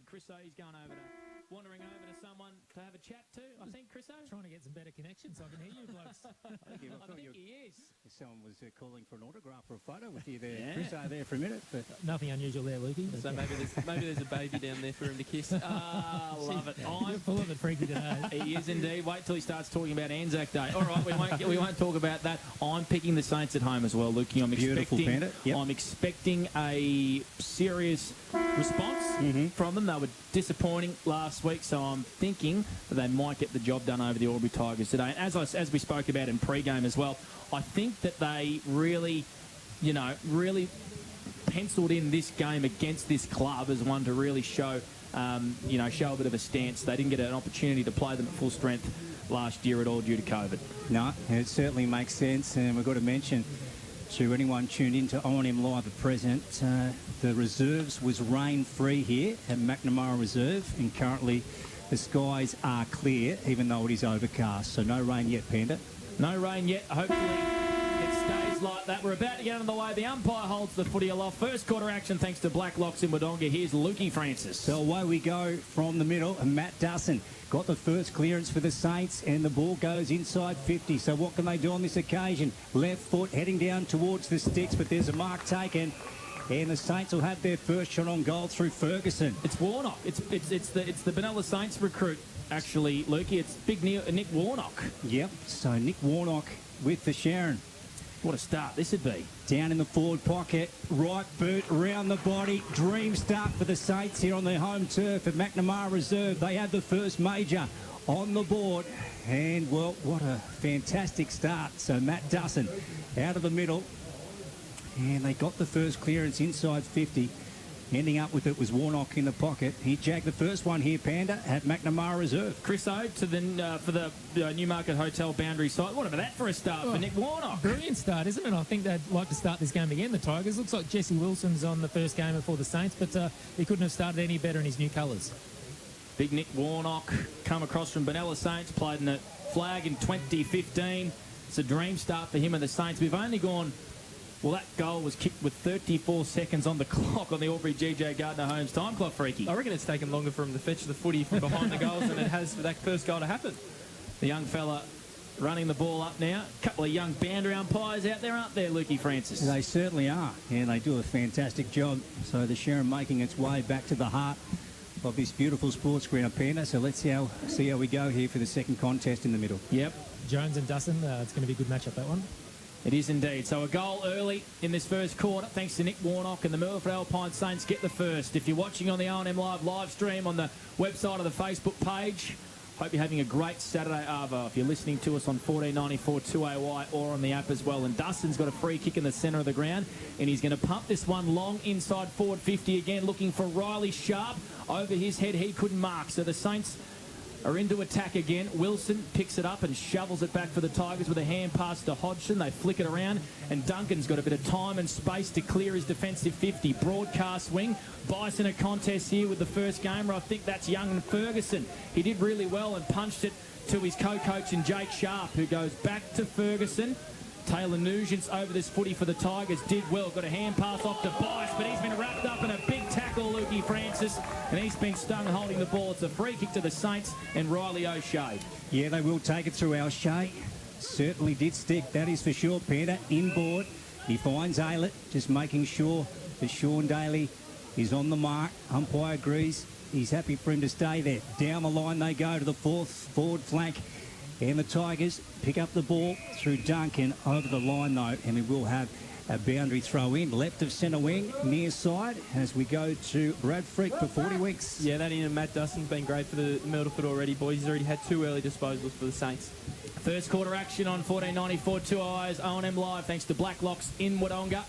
Chriso, he's going over to, wandering over to someone to have a chat to, I think, Chriso? Trying to get some better connections so I can hear you blokes. I think he is. Someone was calling for an autograph or a photo with you there, Chris, there for a minute. But Nothing unusual there, Lukey. So maybe there's a baby down there for him to kiss. Love it. You're full of it, Freaky, today. He is indeed. Wait till he starts talking about Anzac Day. All right, we won't talk about that. I'm picking the Saints at home as well, Lukey. I'm expecting a serious response from them. They were disappointing last week, so I'm thinking that they might get the job done over the Albury Tigers today. And as we spoke about in pre-game as well, I think that they really penciled in this game against this club as one to really show a bit of a stance. They didn't get an opportunity to play them at full strength last year at all due to COVID. No, it certainly makes sense, and we've got to mention to anyone tuned in to O&M Live at present, the reserves was rain-free here at McNamara Reserve, and currently the skies are clear, even though it is overcast. So no rain yet, Panda. No rain yet. Hopefully it stays like that. We're about to get on the way. The umpire holds the footy aloft. First quarter action thanks to Black Locks in Wodonga. Here's Lukey Francis. So away we go from the middle, and Matt Dussin got the first clearance for the Saints, and the ball goes inside 50. So what can they do on this occasion? Left foot heading down towards the sticks, but there's a mark taken. And the Saints will have their first shot on goal through Ferguson. It's Warnock. It's the Benalla Saints recruit, actually, Lukey. It's big Nick Warnock. Yep, so Nick Warnock with the Sharon. What a start this would be. Down in the forward pocket, right boot, round the body. Dream start for the Saints here on their home turf at McNamara Reserve. They have the first major on the board. And, well, what a fantastic start. So Matt Dussin out of the middle. And they got the first clearance inside 50. Ending up with it was Warnock in the pocket. He jagged the first one here, Panda, at McNamara Reserve. Chris O to for the Newmarket Hotel boundary site. What about that for a start for Nick Warnock? Brilliant start, isn't it? I think they'd like to start this game again, the Tigers. Looks like Jesse Wilson's on the first game before the Saints, but he couldn't have started any better in his new colours. Big Nick Warnock come across from Benalla Saints, played in the flag in 2015. It's a dream start for him and the Saints. We've only gone... Well, that goal was kicked with 34 seconds on the clock on the Albury GJ Gardner Holmes time clock, Freaky. I reckon it's taken longer for him to fetch the footy from behind the goals than it has for that first goal to happen. The young fella running the ball up now. A couple of young boundary umpires out there, aren't there, Lukey Francis? They certainly are, and they do a fantastic job. So the Sharon making its way back to the heart of this beautiful sports green, Panda. So let's see how we go here for the second contest in the middle. Yep. Jones and Dustin, it's going to be a good matchup, that one. It is indeed. So a goal early in this first quarter, thanks to Nick Warnock, and the Myrlteford Alpine Saints get the first. If you're watching on the O&M live stream on the website of the Facebook page, hope you're having a great Saturday, Arvo. If you're listening to us on 1494 2AY or on the app as well. And Dustin's got a free kick in the centre of the ground, and he's going to pump this one long inside forward 50 again, looking for Riley Sharp. Over his head, he couldn't mark. So the Saints are into attack again. Wilson picks it up and shovels it back for the Tigers with a hand pass to Hodgson. They flick it around, and Duncan's got a bit of time and space to clear his defensive 50. Broadcast wing. Bison a contest here with the first gamer. I think that's young Ferguson. He did really well and punched it to his co-coach and Jake Sharp, who goes back to Ferguson. Taylor Nugent's over this footy for the Tigers. Did well. Got a hand pass off to Bice, but he's been wrapped up in a big tackle, Lukey Francis, and he's been stung holding the ball. It's a free kick to the Saints and Riley O'Shea. Yeah, they will take it through. O'Shea certainly did stick, that is for sure. Panda inboard. He finds Aylett, just making sure that Sean Daly is on the mark. Umpire agrees. He's happy for him to stay there. Down the line they go to the fourth forward flank. And the Tigers pick up the ball through Duncan over the line, though, and we will have a boundary throw in. Left of centre wing, near side, as we go to Brad Freak for 40 weeks. Yeah, that in and Matt Dustin's been great for the Myrlteford already, boys. He's already had 2 early disposals for the Saints. First quarter action on 1494 2I's O&M Live, thanks to Black Locks in Wodonga.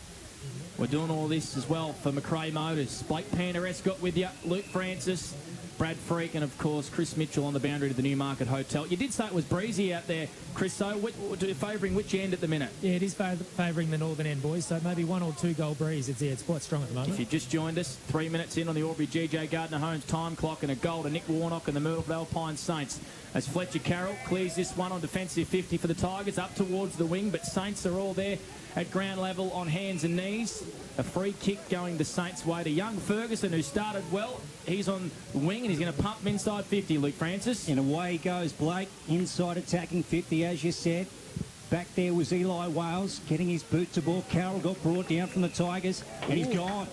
We're doing all this as well for McRae Motors. Blake Panda Escott with you, Luke Francis, Brad Freak, and of course Chris Mitchell on the boundary to the Newmarket Hotel. You did say it was breezy out there, Chris, so favouring which end at the minute? Yeah, it is favouring the northern end, boys, so maybe 1 or 2 goal breeze. It's quite strong at the moment. If you just joined us, 3 minutes in on the Albury GJ Gardner Holmes time clock, and a goal to Nick Warnock and the Myrlteford Alpine Saints. As Fletcher Carroll clears this one on defensive 50 for the Tigers, up towards the wing, but Saints are all there at ground level on hands and knees. A free kick going the Saints' way to young Ferguson, who started well. He's on the wing and he's going to pump him inside 50, Luke Francis. And away goes Blake, inside attacking 50, as you said. Back there was Eli Wales getting his boot to ball. Carroll got brought down from the Tigers and he's gone.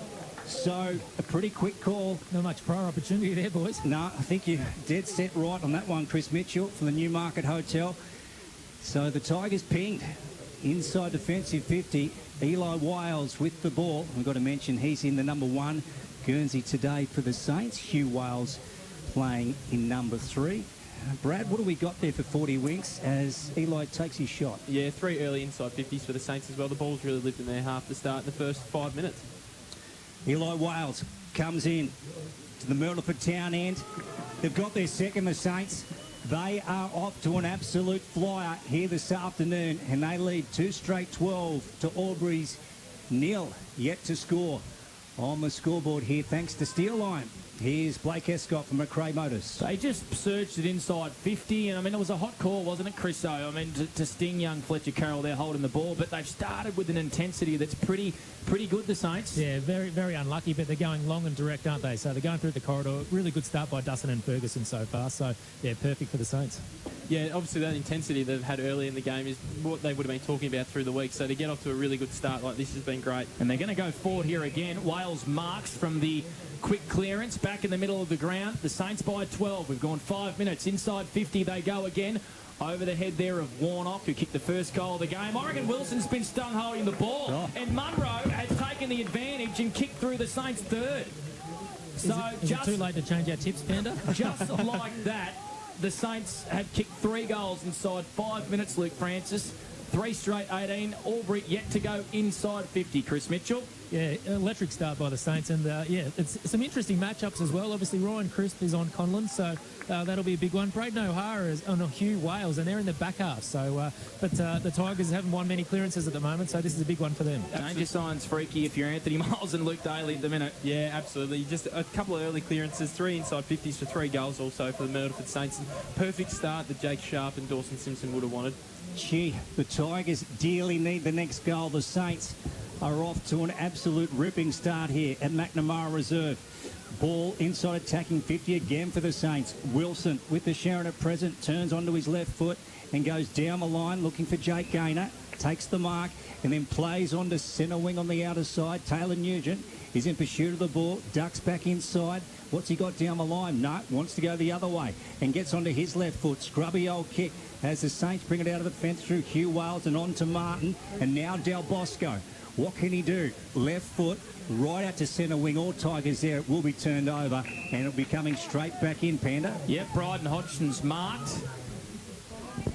So a pretty quick call. Not much prior opportunity there, boys. No, I think you're dead set right on that one, Chris Mitchell from the Newmarket Hotel. So the Tigers pinged inside defensive 50. Eli Wales with the ball. We've got to mention he's in the number 1 Guernsey today for the Saints. Hugh Wales playing in number 3. Brad, what do we got there for 40 winks as Eli takes his shot? Yeah, 3 early inside 50s for the Saints as well. The ball's really lived in their half to start in the first 5 minutes. Eli Wales comes in to the Myrlteford town end. They've got their second, the Saints. They are off to an absolute flyer here this afternoon, and they lead 2 straight 12 to Albury's 0 yet to score on the scoreboard here, thanks to Steel Line. Here's Blake Escott from McRae Motors. They just surged it inside 50, and I mean, it was a hot call, wasn't it, Chris? I mean, to sting young Fletcher Carroll there holding the ball, but they've started with an intensity that's pretty good, the Saints. Yeah, very, very unlucky, but they're going long and direct, aren't they? So they're going through the corridor. Really good start by Dustin and Ferguson so far. So, yeah, perfect for the Saints. Yeah, obviously that intensity they've had early in the game is what they would have been talking about through the week. So to get off to a really good start like this has been great. And they're going to go forward here again. Wales marks from the quick clearance back in the middle of the ground. The Saints by 12. We've gone 5 minutes. Inside 50 they go again. Over the head there of Warnock, who kicked the first goal of the game. Oregon Wilson's been stung holding the ball. And Munro has taken the advantage and kicked through the Saints' third. So Is it too late to change our tips, Panda? Just like that, the Saints have kicked 3 goals inside 5 minutes, Luke Francis. 3 straight 18. Albury yet to go inside 50, Chris Mitchell. Yeah, electric start by the Saints, and yeah, it's some interesting matchups as well. Obviously, Ryan Crisp is on Conlon, so that'll be a big one. Braden O'Hara is on Hugh Wales, and they're in the back half. So, but the Tigers haven't won many clearances at the moment, so this is a big one for them. Danger signs freaky if you're Anthony Miles and Luke Daly at the minute. Yeah, absolutely. Just a couple of early clearances, 3 inside 50s for 3 goals also for the Myrlteford Saints. Perfect start that Jake Sharp and Dawson Simpson would have wanted. Gee, the Tigers dearly need the next goal. The Saints are off to an absolute ripping start here at McNamara Reserve. Ball inside attacking 50 again for the Saints. Wilson with the Sharon at present turns onto his left foot and goes down the line looking for Jake Gaynor. Takes the mark and then plays on to centre wing on the outer side. Taylor Nugent is in pursuit of the ball. Ducks back inside. What's he got down the line? No, wants to go the other way and gets onto his left foot. Scrubby old kick as the Saints bring it out of the fence through Hugh Wales and on to Martin. And now Del Bosco. What can he do? Left foot, right out to centre wing. All Tigers there. It will be turned over and it'll be coming straight back in, Panda. Yep, Bryden Hodgson's marked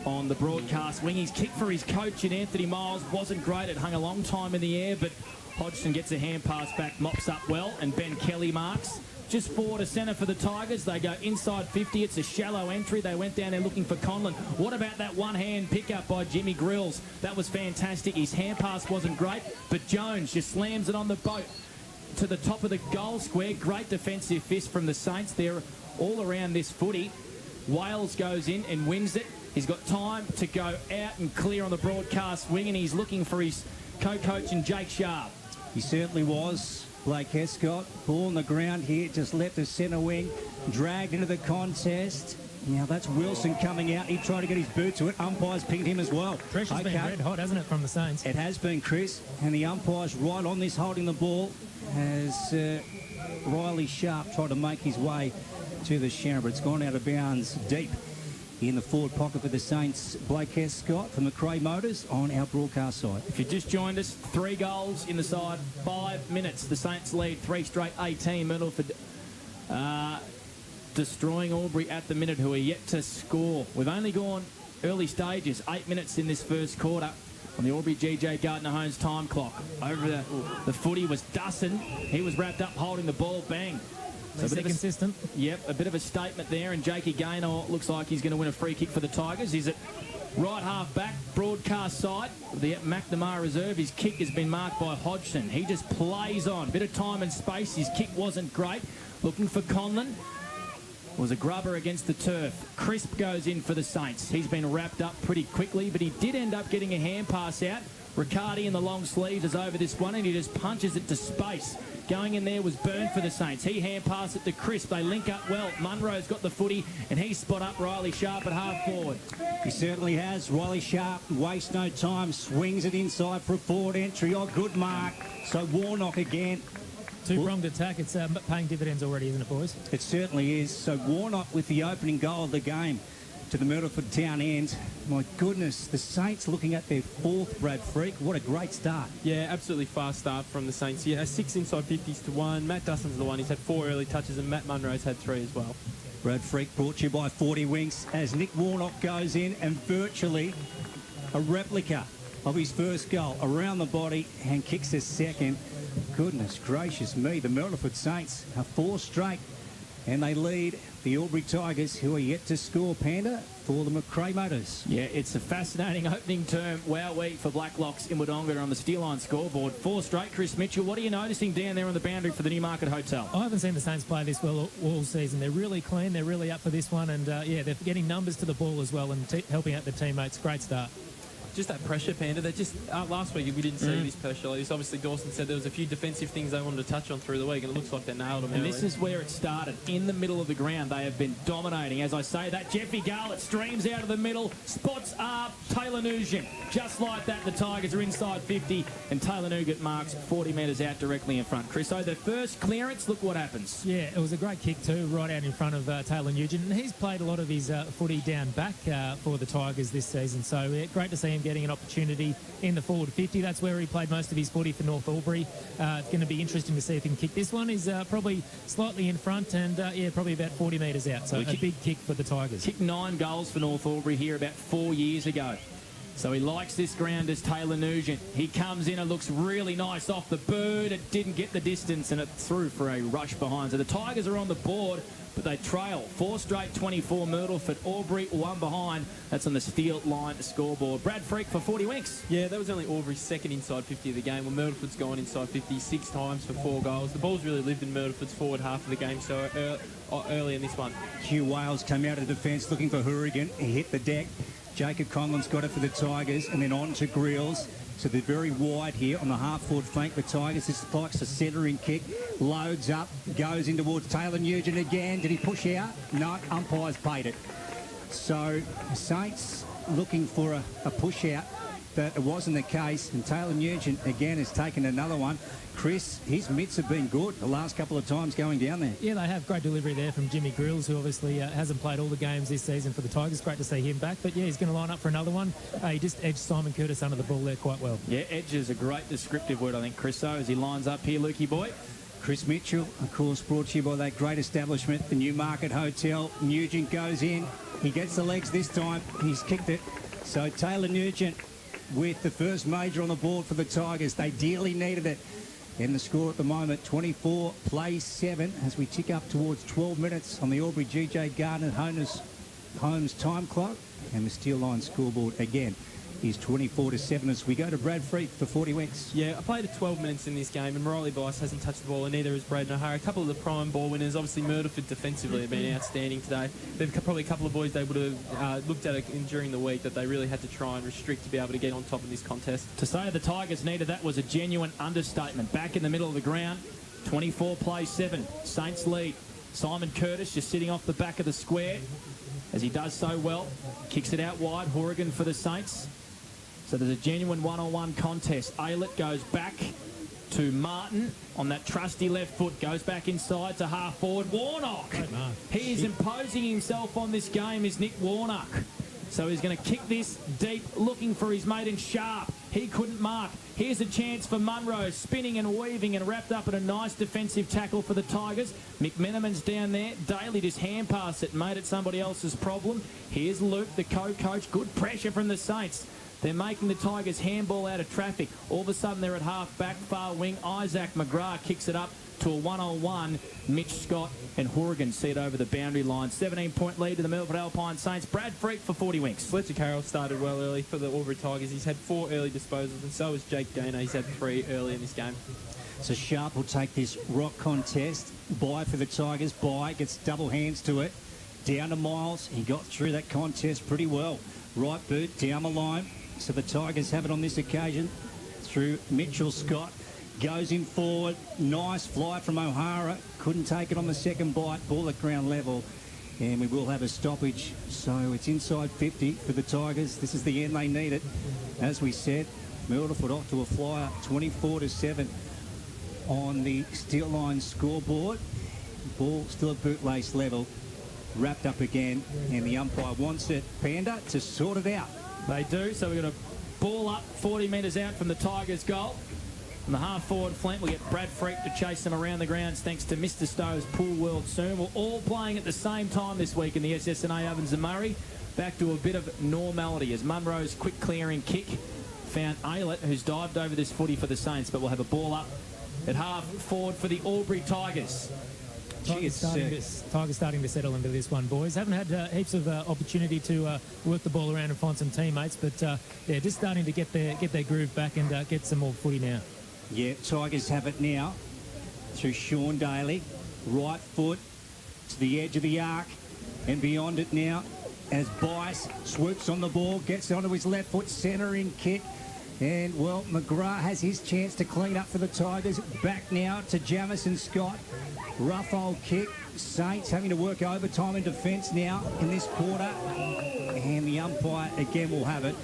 on the broadcast wing. He's kicked for his coach and Anthony Miles. Wasn't great. It hung a long time in the air, but Hodgson gets a hand pass back, mops up well, and Ben Kelly marks. Just forward to centre for the Tigers. They go inside 50. It's a shallow entry. They went down there looking for Conlon. What about that one-hand pickup by Jimmy Grills? That was fantastic. His hand pass wasn't great, but Jones just slams it on the boat to the top of the goal square. Great defensive fist from the Saints there all around this footy. Wales goes in and wins it. He's got time to go out and clear on the broadcast wing, and he's looking for his co-coach and Jake Sharp. He certainly was. Blake Escott, ball on the ground here, just left the centre wing, dragged into the contest. Now that's Wilson coming out. He tried to get his boot to it. Umpires pinged him as well. Pressure's been red hot, hasn't it, from the Saints? It has been, Chris. And the umpire's right on this, holding the ball as Riley Sharp tried to make his way to the Sharon, but it's gone out of bounds deep in the forward pocket for the Saints. Blake Escott from McRae Motors on our broadcast side. If you just joined us, 3 goals in the side, 5 minutes. The Saints lead 3 straight 18. Myrlteford destroying Albury at the minute, who are yet to score. We've only gone early stages, 8 minutes in this first quarter on the Albury GJ Gardner Holmes time clock. Over the footy was Dustin. He was wrapped up holding the ball. Bang. So they're consistent. Yep, a bit of a statement there, and Jakey Gaynor looks like he's going to win a free kick for the Tigers. He's at right half back, broadcast side of the McNamara Reserve. His kick has been marked by Hodgson. He just plays on. Bit of time and space. His kick wasn't great. Looking for Conlon. Was a grubber against the turf. Crisp goes in for the Saints. He's been wrapped up pretty quickly, but he did end up getting a hand pass out. Riccardi in the long sleeves is over this one, and he just punches it to space. Going in there was Byrne for the Saints. He hand passed it to Crisp. They link up well. Munro's got the footy, and he spot up Riley Sharp at half forward. He certainly has. Riley Sharp wastes no time, swings it inside for a forward entry. Oh, good mark. So Warnock again. Two-pronged attack. It's paying dividends already, isn't it, boys? It certainly is. So Warnock with the opening goal of the game to the Myrlteford town end. My goodness, the Saints looking at their fourth, Brad Freak. What a great start. Yeah, absolutely fast start from the Saints. Yeah, 6 inside 50s to 1. Matt Dustin's the one. He's had 4 early touches, and Matt Munro's had 3 as well. Brad Freak brought to you by 40 Winks as Nick Warnock goes in and virtually a replica of his first goal around the body and kicks his second. Goodness gracious me, the Myrlteford Saints are 4 straight and they lead the Albury Tigers, who are yet to score, Panda, for the McRae Motors. Yeah, it's a fascinating opening term. Wow week for Blacklocks in Wodonga on the Steel Line scoreboard. 4 straight, Chris Mitchell. What are you noticing down there on the boundary for the Newmarket Hotel? I haven't seen the Saints play this well all season. They're really clean. They're really up for this one. And, yeah, they're getting numbers to the ball as well and helping out their teammates. Great start. Just that pressure, Panda. They just last week we didn't see this pressure. Obviously, Dawson said there was a few defensive things they wanted to touch on through the week, and it looks like they nailed them. And this is where it started, in the middle of the ground. They have been dominating. As I say, that Jeffy Garlett streams out of the middle, spots up Taylor Nugent. Just like that, the Tigers are inside 50, and Taylor Nugent marks 40 metres out directly in front. Chris, so the first clearance, look what happens. Yeah, it was a great kick too, right out in front of Taylor Nugent, and he's played a lot of his footy down back for the Tigers this season. So yeah, great to see him getting an opportunity in the forward 50. That's where he played most of his footy for North Albury. It's going to be interesting to see if he can kick. This one is probably slightly in front and, yeah, probably about 40 metres out. So a big kick for the Tigers. Kicked 9 goals for North Albury here about 4 years ago. So he likes this ground as Taylor Nugent. He comes in and looks really nice off the bird. It didn't get the distance and it threw for a rush behind. So the Tigers are on the board, but they trail. 4 straight 24, Myrtleford, Albury, 1 behind. That's on the Steel Line scoreboard. Brad Freak for 40 Winks. Yeah, that was only Albury's second inside 50 of the game. Well, Myrtleford's gone inside 50 6 times for 4 goals. The ball's really lived in Myrtleford's forward half of the game, so early in this one. Hugh Wales came out of defence looking for Hourigan. He hit the deck. Jacob Conlon's got it for the Tigers, and then on to Grills. So they're very wide here on the half-forward flank for Tigers. This likes a centering kick. Loads up, goes in towards Taylor Nugent again. Did he push out? No, umpires paid it. So Saints looking for a push out, but it wasn't the case. And Taylor Nugent again has taken another one. Chris, his mitts have been good the last couple of times going down there. Yeah, they have great delivery there from Jimmy Grills, who obviously hasn't played all the games this season for the Tigers. Great to see him back. But, yeah, he's going to line up for another one. He just edged Simon Curtis under the ball there quite well. Yeah, edge is a great descriptive word, I think, Chris, so as he lines up here, Lukey boy. Chris Mitchell, of course, brought to you by that great establishment, the Newmarket Hotel. Nugent goes in. He gets the legs this time. He's kicked it. So Taylor Nugent with the first major on the board for the Tigers. They dearly needed it. And the score at the moment, 24 plays 7 as we tick up towards 12 minutes on the Albury GJ Gardner Holmes time clock. And the Steel Line scoreboard again is 24-7 as we go to Brad Freak for 40 Winks. Yeah, I played 12 minutes in this game, and Riley Bice hasn't touched the ball, and neither has Braden O'Hara. A couple of the prime ball winners, obviously Myrtleford defensively have been outstanding today. There's probably a couple of boys they would have looked at it during the week that they really had to try and restrict to be able to get on top of this contest. To say the Tigers needed that was a genuine understatement. Back in the middle of the ground, 24 plays 7. Saints lead. Simon Curtis just sitting off the back of the square as he does so well. Kicks it out wide. Hourigan for the Saints. So there's a genuine one-on-one contest. Aylett goes back to Martin on that trusty left foot. Goes back inside to half forward. Warnock. He is imposing himself on this game, is Nick Warnock. So he's going to kick this deep, looking for his mate in Sharp. He couldn't mark. Here's a chance for Munro, spinning and weaving and wrapped up in a nice defensive tackle for the Tigers. McMenamin's down there. Daly just hand passed it, made it somebody else's problem. Here's Luke, the co-coach. Good pressure from the Saints. They're making the Tigers handball out of traffic. All of a sudden, they're at half-back, far wing. Isaac McGrath kicks it up to a one-on-one. Mitch Scott and Hourigan see it over the boundary line. 17-point lead to the Myrlteford Alpine Saints. Brad Freak for 40 Winks. Fletcher Carroll started well early for the Albury Tigers. He's had 4 early disposals, and so has Jake Gaynor. He's had 3 early in this game. So Sharp will take this rock contest. Bye for the Tigers. Bye. Gets double hands to it. Down to Miles. He got through that contest pretty well. Right boot, down the line. So the Tigers have it on this occasion through Mitchell Scott. Goes in forward. Nice fly from O'Hara. Couldn't take it on the second bite. Ball at ground level. And we will have a stoppage. So it's inside 50 for the Tigers. This is the end they need it. As we said, Myrlteford off to a flyer, 24-7 on the steel line scoreboard. Ball still at bootlace level. Wrapped up again. And the umpire wants it, Panda, to sort it out. They do. So we've got a ball up 40 metres out from the Tigers' goal. On the half-forward flank, we'll get Brad Freak to chase them around the grounds thanks to Mr. Stowe's Pool World soon. We're all playing at the same time this week in the SSNA Ovens and Murray. Back to a bit of normality as Munro's quick clearing kick found Aylett, who's dived over this footy for the Saints, but we'll have a ball up at half-forward for the Albury Tigers. Tigers starting to settle into this one, boys. Haven't had heaps of opportunity to work the ball around and find some teammates, but yeah, just starting to get their groove back and get some more footy now. Yeah, Tigers have it now through Sean Daly. Right foot to the edge of the arc and beyond it now as Bice swoops on the ball, gets onto his left foot, centering kick. And, well, McGrath has his chance to clean up for the Tigers. Back now to Jamison Scott. Rough old kick. Saints having to work overtime in defence now in this quarter. And the umpire again will have it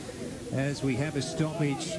as we have a stoppage.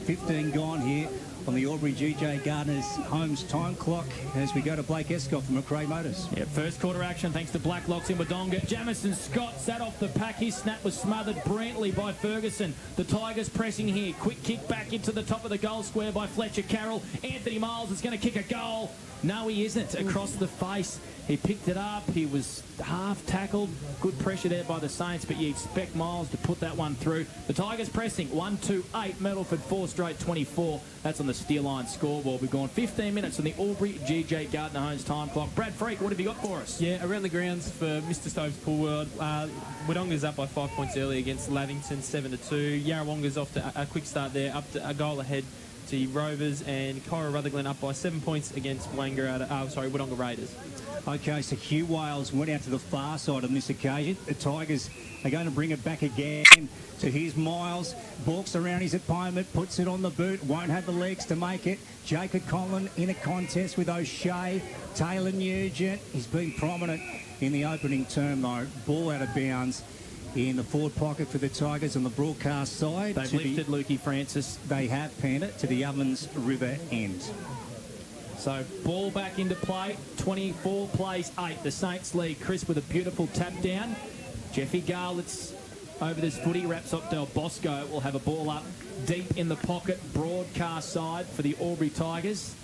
15 gone here on the Albury GJ Gardner's Homes time clock as we go to Blake Escott from McRae Motors. Yeah, first quarter action thanks to Blacklocks in Wodonga. Jamison Scott sat off the pack. His snap was smothered brilliantly by Ferguson. The Tigers pressing here. Quick kick back into the top of the goal square by Fletcher Carroll. Anthony Miles is going to kick a goal. No, he isn't. Across the face. He picked it up. He was half tackled. Good pressure there by the Saints, but you expect Miles to put that one through. The Tigers pressing 1-2-8. Myrlteford 4 straight 24. That's on the steel line scoreboard. We've gone 15 minutes on the Albury GJ Gardner Homes time clock. Brad Freak, what have you got for us? Yeah, around the grounds for Mr. Stove's Pool World. Wodonga's up by 5 points early against Lavington 7-2. Yarrawonga's off to a quick start there, up to a goal ahead to Rovers, and Kyra Rutherglen up by 7 points against Wodonga Raiders. Okay, so Hugh Wales went out to the far side on this occasion. The Tigers are going to bring it back again to his Miles. Balks around his opponent, puts it on the boot, won't have the legs to make it. Jacob Conlon in a contest with O'Shea. Taylor Nugent, he's been prominent in the opening term though. Ball out of bounds in the forward pocket for the Tigers on the broadcast side. They've lifted Lukey Francis. They have panned it to the Ovens River end. So ball back into play. 24 plays 8. The Saints lead. Chris with a beautiful tap down. Jeffy Garlett's over this footy. Wraps up Del Bosco. Will have a ball up deep in the pocket. Broadcast side for the Albury Tigers.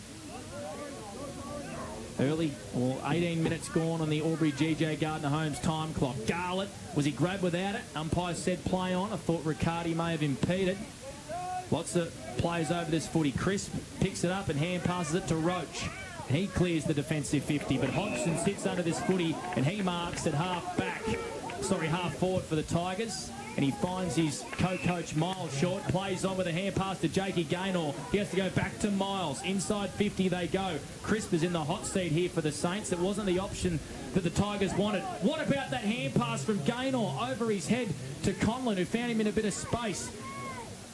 Early, or 18 minutes gone on the Albury GJ Gardner Homes time clock. Garlett, was he grabbed without it? Umpire said play on. I thought Riccardi may have impeded. Lots of players over this footy. Crisp picks it up and hand passes it to Roach. He clears the defensive 50, but Hodgson sits under this footy and he marks at half forward for the Tigers. And he finds his co-coach Miles short, plays on with a hand pass to Jakey Gaynor. He has to go back to Miles. Inside 50 they go. Crisp is in the hot seat here for the Saints. It wasn't the option that the Tigers wanted. What about that hand pass from Gaynor over his head to Conlon, who found him in a bit of space?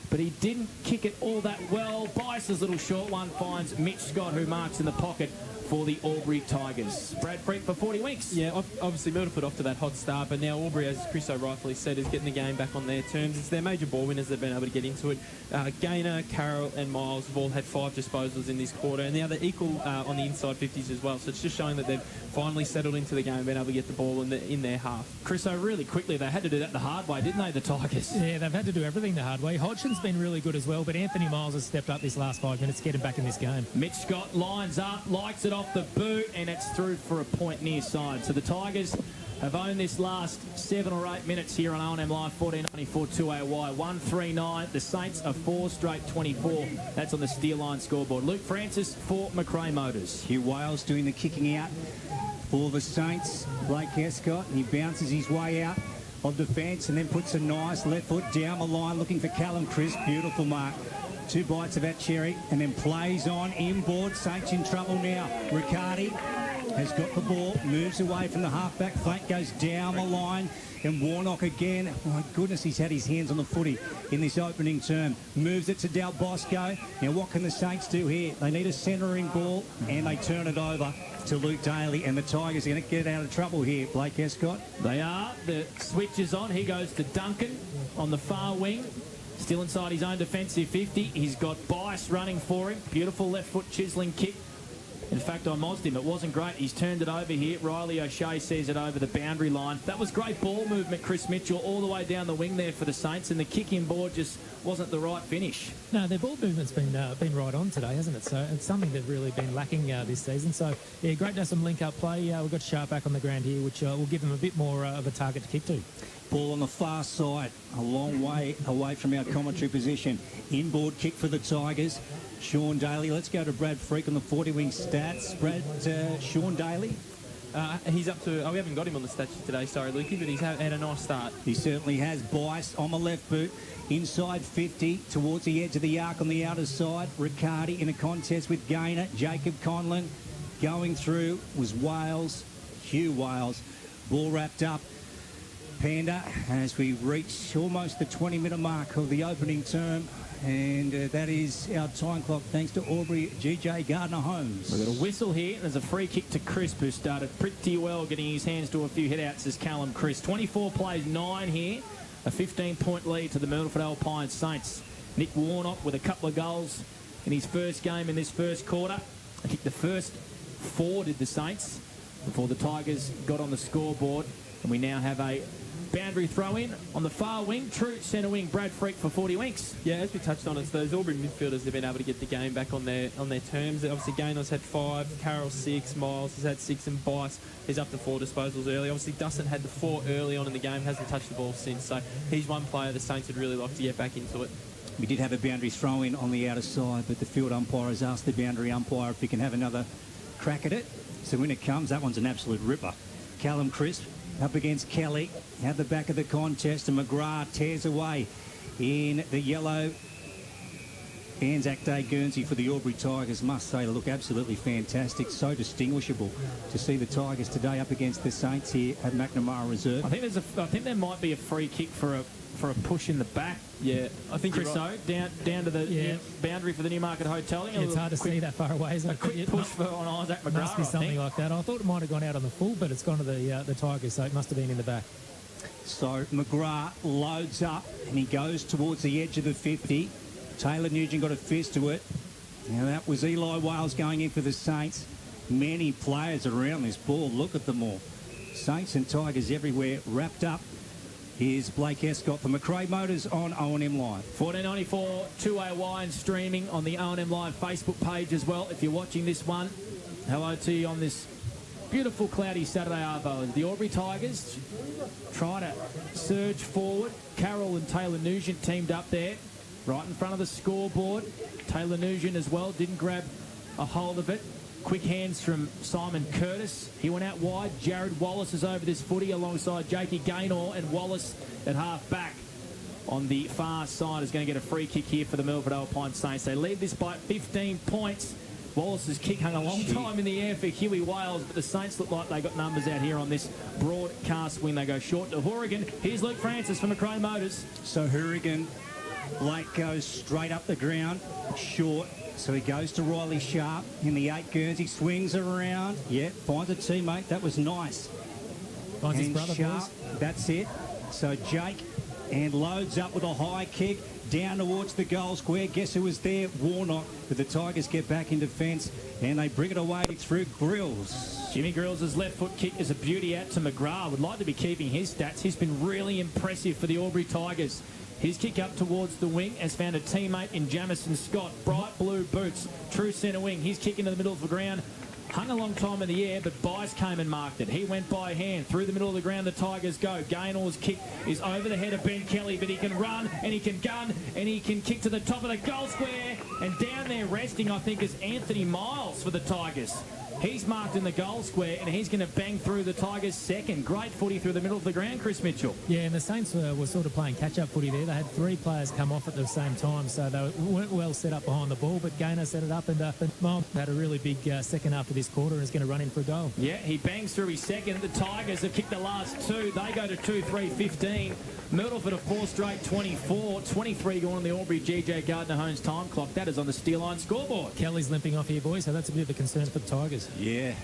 But he didn't kick it all that well. Bice's little short one finds Mitch Scott, who marks in the pocket for the Albury Tigers. Brad Freak for 40 winks. Yeah, obviously Myrlteford off to that hot start, but now Albury, as Chris so rightfully said, is getting the game back on their terms. It's their major ball winners that have been able to get into it. Gaynor, Carroll and Miles have all had 5 disposals in this quarter, and now they're equal on the inside 50s as well, so it's just showing that they've finally settled into the game and been able to get the ball in their half. Chris, so really quickly, they had to do that the hard way, didn't they, the Tigers? Yeah, they've had to do everything the hard way. Hodgson's been really good as well, but Anthony Miles has stepped up this last 5 minutes, getting back in this game. Mitch Scott lines up, likes it off the boot, and it's through for a point near side. So the Tigers have owned this last 7 or 8 minutes here on O&M Live 1494 2AY 139. The Saints are 4 straight 24. That's on the steel line scoreboard. Luke Francis for McRae Motors. Hugh Wales doing the kicking out for the Saints. Blake Escott, and he bounces his way out of defence and then puts a nice left foot down the line looking for Callum Crisp. Beautiful mark. 2 bites of that cherry and then plays on inboard. Saints in trouble now. Riccardi has got the ball, moves away from the halfback flank, goes down the line, and Warnock again. My goodness, he's had his hands on the footy in this opening term. Moves it to Del Bosco. Now, what can the Saints do here? They need a centering ball, and they turn it over to Luke Daly, and the Tigers are going to get out of trouble here. Blake Escott. They are. The switch is on. He goes to Duncan on the far wing. Still inside his own defensive 50. He's got Bice running for him. Beautiful left foot chiseling kick. In fact, I mozzed him. It wasn't great. He's turned it over here. Riley O'Shea sees it over the boundary line. That was great ball movement, Chris Mitchell, all the way down the wing there for the Saints, and the kicking board just wasn't the right finish. No, their ball movement's been right on today, hasn't it? So it's something they've really been lacking this season. So, yeah, great to have some link-up play. We've got Sharp back on the ground here, which will give them a bit more of a target to kick to. Ball on the far side, a long way away from our commentary position. Inboard kick for the Tigers. Sean Daly. Let's go to Brad Freak on the 40-wing stats. Brad, Sean Daly. He's up to... we haven't got him on the stats today, sorry, Lukey, but he's had a nice start. He certainly has. Bice on the left boot. Inside 50, towards the edge of the arc on the outer side. Riccardi in a contest with Gaynor. Jacob Conlon going through was Wales. Hugh Wales. Ball wrapped up. Panda as we reach almost the 20-minute mark of the opening term. And that is our time clock, thanks to Albury GJ Gardner-Homes. We've got a whistle here. There's a free kick to Crisp, who started pretty well, getting his hands to a few hit-outs as Callum Crisp. 24 plays 9 here. A 15-point lead to the Myrlteford Alpine Saints. Nick Warnock with a couple of goals in his first game in this first quarter. I think the first 4 did the Saints before the Tigers got on the scoreboard. And we now have a boundary throw-in on the far wing. True centre wing, Brad Freak for 40 winks. Yeah, as we touched on, it's those Albury midfielders have been able to get the game back on their terms. Obviously, Gaynor's had 5, Carroll 6, Miles has had 6, and Bice is up to 4 disposals early. Obviously, Dustin had the 4 early on in the game, hasn't touched the ball since, so he's one player the Saints would really like to get back into it. We did have a boundary throw-in on the outer side, but the field umpire has asked the boundary umpire if he can have another crack at it. So when it comes, that one's an absolute ripper. Callum Crisp up against Kelly at the back of the contest, and McGrath tears away in the yellow Anzac Day Guernsey for the Albury Tigers. Must say, look absolutely fantastic, so distinguishable to see the Tigers today up against the Saints here at McNamara Reserve. I think there might be a free kick for a push in the back. Yeah, I think Chris right. down to the boundary for the Newmarket Hotel. It's hard to see that far away. A quick push on Isaac McGrath. Must be something like that. I thought it might have gone out on the full, but it's gone to the Tigers, so it must have been in the back. So McGrath loads up and he goes towards the edge of the 50. Taylor Nugent got a fist to it. Now that was Eli Wales going in for the Saints. Many players around this ball. Look at them all. Saints and Tigers everywhere. Wrapped up. Here's Blake Escott for McRae Motors on O&M Live. 1494 2-way wine streaming on the O&M Live Facebook page as well. If you're watching this one, hello to you on this beautiful cloudy Saturday arvo. The Albury Tigers try to surge forward. Carroll and Taylor Nugent teamed up there right in front of the scoreboard. Taylor Nugent as well didn't grab a hold of it. Quick hands from Simon Curtis. He went out wide. Jared Wallace is over this footy alongside Jakey Gaynor, and Wallace at half back on the far side is going to get a free kick here for the Myrlteford Alpine Saints. They lead this by 15 points. Wallace's kick hung a long time in the air for Huey Wales, but the Saints look like they got numbers out here on this broadcast wing. They go short to Horrigan. Here's Luke Francis from McRae Motors. So Horrigan, Blake goes straight up the ground, short. So he goes to Riley Sharp in the 8 Guernsey, swings around. Yeah, finds a teammate. That was nice. Finds his brother, Sharp, boys. that's it. So Jake, and loads up with a high kick down towards the goal square. Guess who was there? Warnock. But the Tigers get back in defence, and they bring it away through Grills. Jimmy Grills' left foot kick is a beauty out to McGrath. Would like to be keeping his stats. He's been really impressive for the Albury Tigers. His kick up towards the wing has found a teammate in Jamison Scott. Bright blue boots, true centre wing. His kick into the middle of the ground. Hung a long time in the air, but Bice came and marked it. He went by hand. Through the middle of the ground, the Tigers go. Gaynor's kick is over the head of Ben Kelly, but he can run, and he can gun, and he can kick to the top of the goal square. And down there resting, I think, is Anthony Miles for the Tigers. He's marked in the goal square, and he's going to bang through the Tigers' second. Great footy through the middle of the ground, Chris Mitchell. Yeah, and the Saints were sort of playing catch-up footy there. They had 3 players come off at the same time, so they weren't well set up behind the ball, but Gaynor set it up, and Miles had a really big second after this quarter and is going to run in for a goal. Yeah, he bangs through his second. The Tigers have kicked the last 2. They go to 2-3-15. Myrlteford of 4 straight 24. 23 going on the Albury GJ Gardner-Holmes time clock. That is on the steel line scoreboard. Kelly's limping off here, boys, so that's a bit of a concern for the Tigers. Yeah.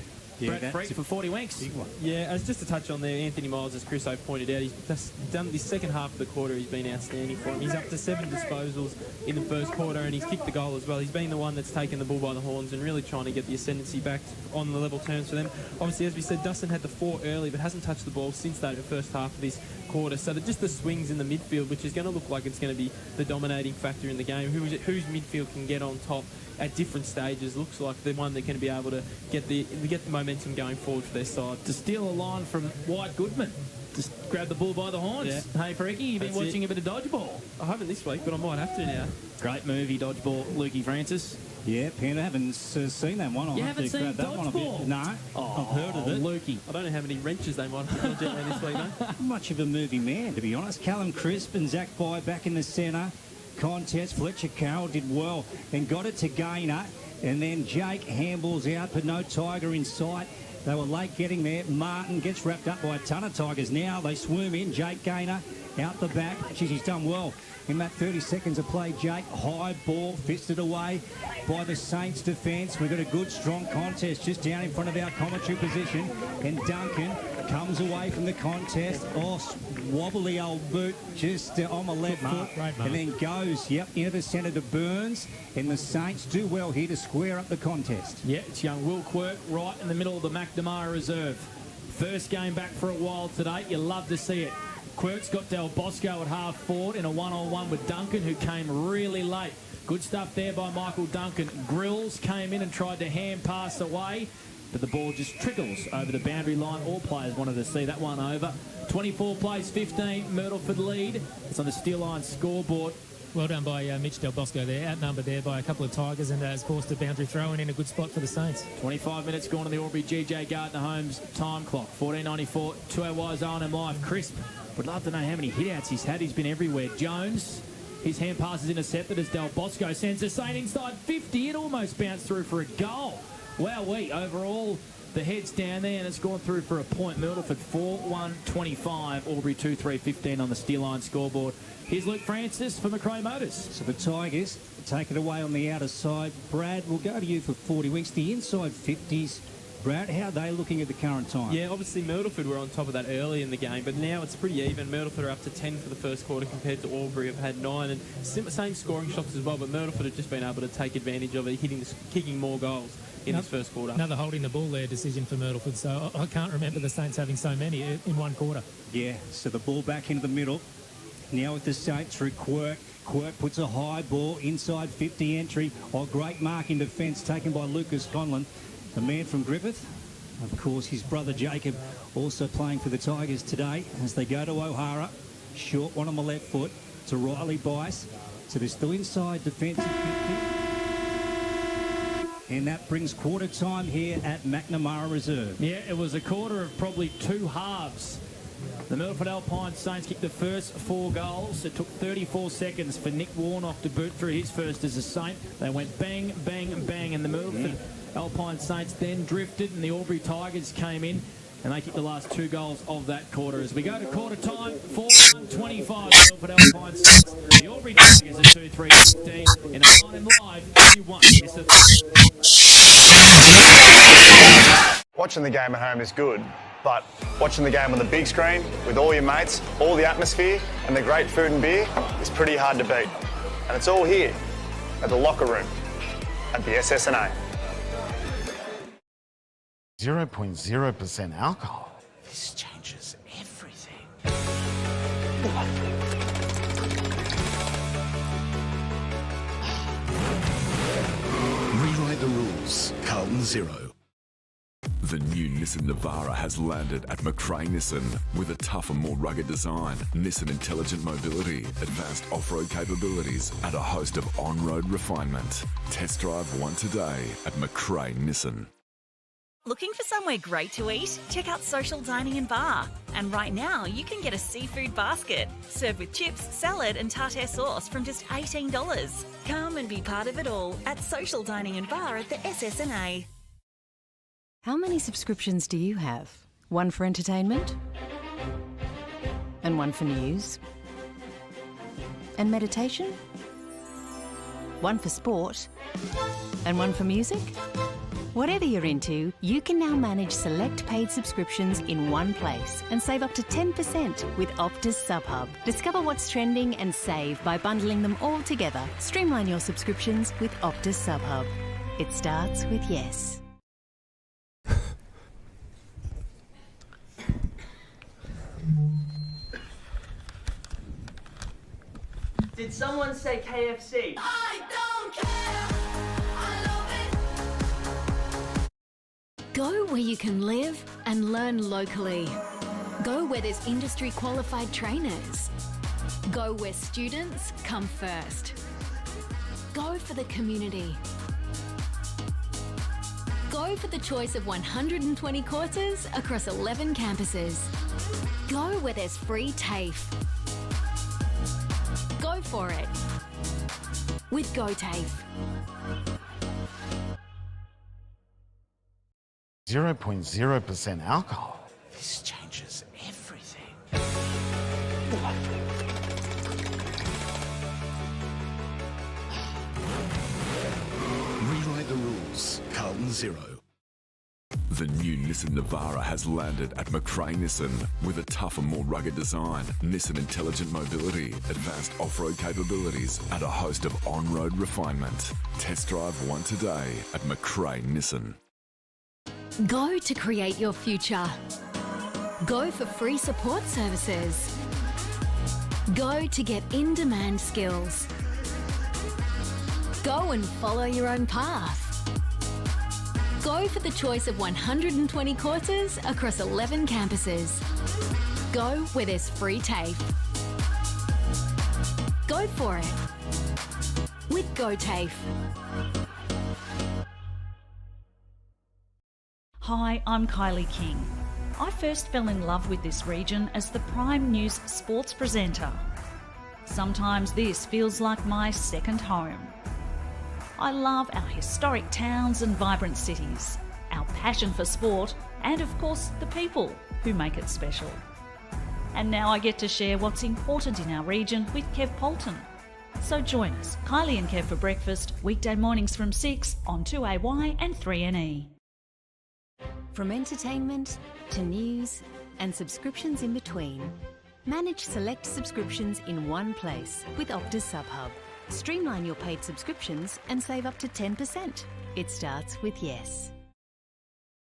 Brett Freak for 40 winks. Yeah, as just to touch on there, Anthony Miles, as Chris O pointed out, he's just done this second half of the quarter. He's been outstanding for him. He's up to 7 disposals in the first quarter, and he's kicked the goal as well. He's been the one that's taken the bull by the horns and really trying to get the ascendancy back on the level terms for them. Obviously, as we said, Dustin had the 4 early, but hasn't touched the ball since the first half of this quarter. So just the swings in the midfield, which is going to look like it's going to be the dominating factor in the game. Whose midfield can get on top at different stages looks like the one that can be able to get the momentum going forward for their side. To steal a line from White Goodman. Just grab the bull by the horns. Yeah. Hey, Freaky, you've been watching a bit of dodgeball. I haven't this week, but I might have to now. Great movie, Dodgeball, Lukey Francis. Yeah, Panda, I haven't seen that one. I'll You have haven't to seen grab that one a bit. Dodgeball? No, Oh, I've heard of it. Lukey. I don't know how many wrenches they might have put on this week, though. Not much of a movie man, to be honest. Callum Crisp and Zach By back in the centre. Contest, Fletcher Carroll did well and got it to Gaynor. And then Jake handballs out, but no Tiger in sight. They were late getting there. Martin gets wrapped up by a ton of Tigers now. They swoon in. Jake Gaynor out the back. Geez, he's done well in that 30 seconds of play. Jake, high ball, fisted away by the Saints defence. We've got a good, strong contest just down in front of our commentary position. And Duncan comes away from the contest. Oh, wobbly old boot just on the left foot. And then goes, into the centre to Burns. And the Saints do well here to square up the contest. Yeah, it's young Will Quirk right in the middle of the McNamara Reserve. First game back for a while today. You love to see it. Quirk's got Del Bosco at half forward in a one-on-one with Duncan, who came really late. Good stuff there by Michael Duncan. Grills came in and tried to hand pass away, but the ball just trickles over the boundary line. All players wanted to see that one over. 24 plays 15, Myrtleford lead. It's on the steel line scoreboard. Well done by Mitch Del Bosco there, outnumbered there by a couple of Tigers, and has forced a boundary throw in a good spot for the Saints. 25 minutes gone on the Albury GJ Gardner-Holmes time clock. 14.94, 2 hours R&M live. Crisp would love to know how many hit-outs he's had. He's been everywhere. Jones, his hand pass is intercepted as Del Bosco sends a Saint inside 50. It almost bounced through for a goal. Wowee, overall, the head's down there, and it's gone through for a point. Myrtleford 4-1-25, Albury 2-3-15 on the steel line scoreboard. Here's Luke Francis for McRae Motors. So the Tigers take it away on the outer side. Brad, we'll go to you for 40 winks. The inside 50s. Brad, how are they looking at the current time? Yeah, obviously Myrtleford were on top of that early in the game, but now it's pretty even. Myrtleford are up to 10 for the first quarter compared to Albury have had 9, and same scoring shots as well, but Myrtleford have just been able to take advantage of it, kicking more goals in this first quarter. Another holding the ball there decision for Myrtleford, so I can't remember the Saints having so many in one quarter. Yeah, so the ball back into the middle. Now with the Saints through Quirk. Quirk puts a high ball inside 50 entry. Oh, great mark in defence taken by Lucas Conlon, the man from Griffith. Of course, his brother Jacob also playing for the Tigers today as they go to O'Hara. Short one on the left foot to Riley Bice. So they're still inside defensive 50. And that brings quarter time here at McNamara Reserve. Yeah, it was a quarter of probably 2 halves. The Myrtleford Alpine Saints kicked the first 4 goals. It took 34 seconds for Nick Warnock to boot through his first as a Saint. They went bang, bang, bang, and the Myrtleford Alpine Saints then drifted, and the Albury Tigers came in, and they kicked the last 2 goals of that quarter. As we go to quarter time, 4-1-25, Myrtleford Alpine Saints. The Albury Tigers are 2-3-15 in a line live. You won. Watching the game at home is good, but watching the game on the big screen with all your mates, all the atmosphere and the great food and beer is pretty hard to beat. And it's all here at the locker room at the SSNA. 0.0% alcohol. This changes everything. Rewrite the rules. Carlton Zero. The new Nissan Navara has landed at McRae Nissan with a tougher, more rugged design, Nissan Intelligent Mobility, advanced off-road capabilities, and a host of on-road refinement. Test drive one today at McRae Nissan. Looking for somewhere great to eat? Check out Social Dining and Bar. And right now, you can get a seafood basket, served with chips, salad and tartare sauce from just $18. Come and be part of it all at Social Dining and Bar at the SSNA. How many subscriptions do you have? One for entertainment? And one for news? And meditation? One for sport? And one for music? Whatever you're into, you can now manage select paid subscriptions in one place and save up to 10% with Optus SubHub. Discover what's trending and save by bundling them all together. Streamline your subscriptions with Optus SubHub. It starts with yes. Did someone say KFC? I don't care. I love it. Go where you can live and learn locally. Go where there's industry qualified trainers. Go where students come first. Go for the community. Go for the choice of 120 courses across 11 campuses. Go where there's free TAFE. Go for it with GoTAFE. 0.0% alcohol. This changes everything. Rewrite the rules. Carlton 0. The new Nissan Navara has landed at McRae Nissan with a tougher, more rugged design, Nissan intelligent mobility, advanced off-road capabilities, and a host of on-road refinement. Test drive one today at McRae Nissan. Go to create your future. Go for free support services. Go to get in-demand skills. Go and follow your own path. Go for the choice of 120 courses across 11 campuses. Go where there's free TAFE. Go for it with GoTAFE. Hi, I'm Kylie King. I first fell in love with this region as the Prime News sports presenter. Sometimes this feels like my second home. I love our historic towns and vibrant cities, our passion for sport, and of course the people who make it special. And now I get to share what's important in our region with Kev Polton. So join us, Kylie and Kev for breakfast, weekday mornings from 6 on 2AY and 3NE. From entertainment to news and subscriptions in between, manage select subscriptions in one place with Optus SubHub. Streamline your paid subscriptions and save up to 10%. It starts with yes.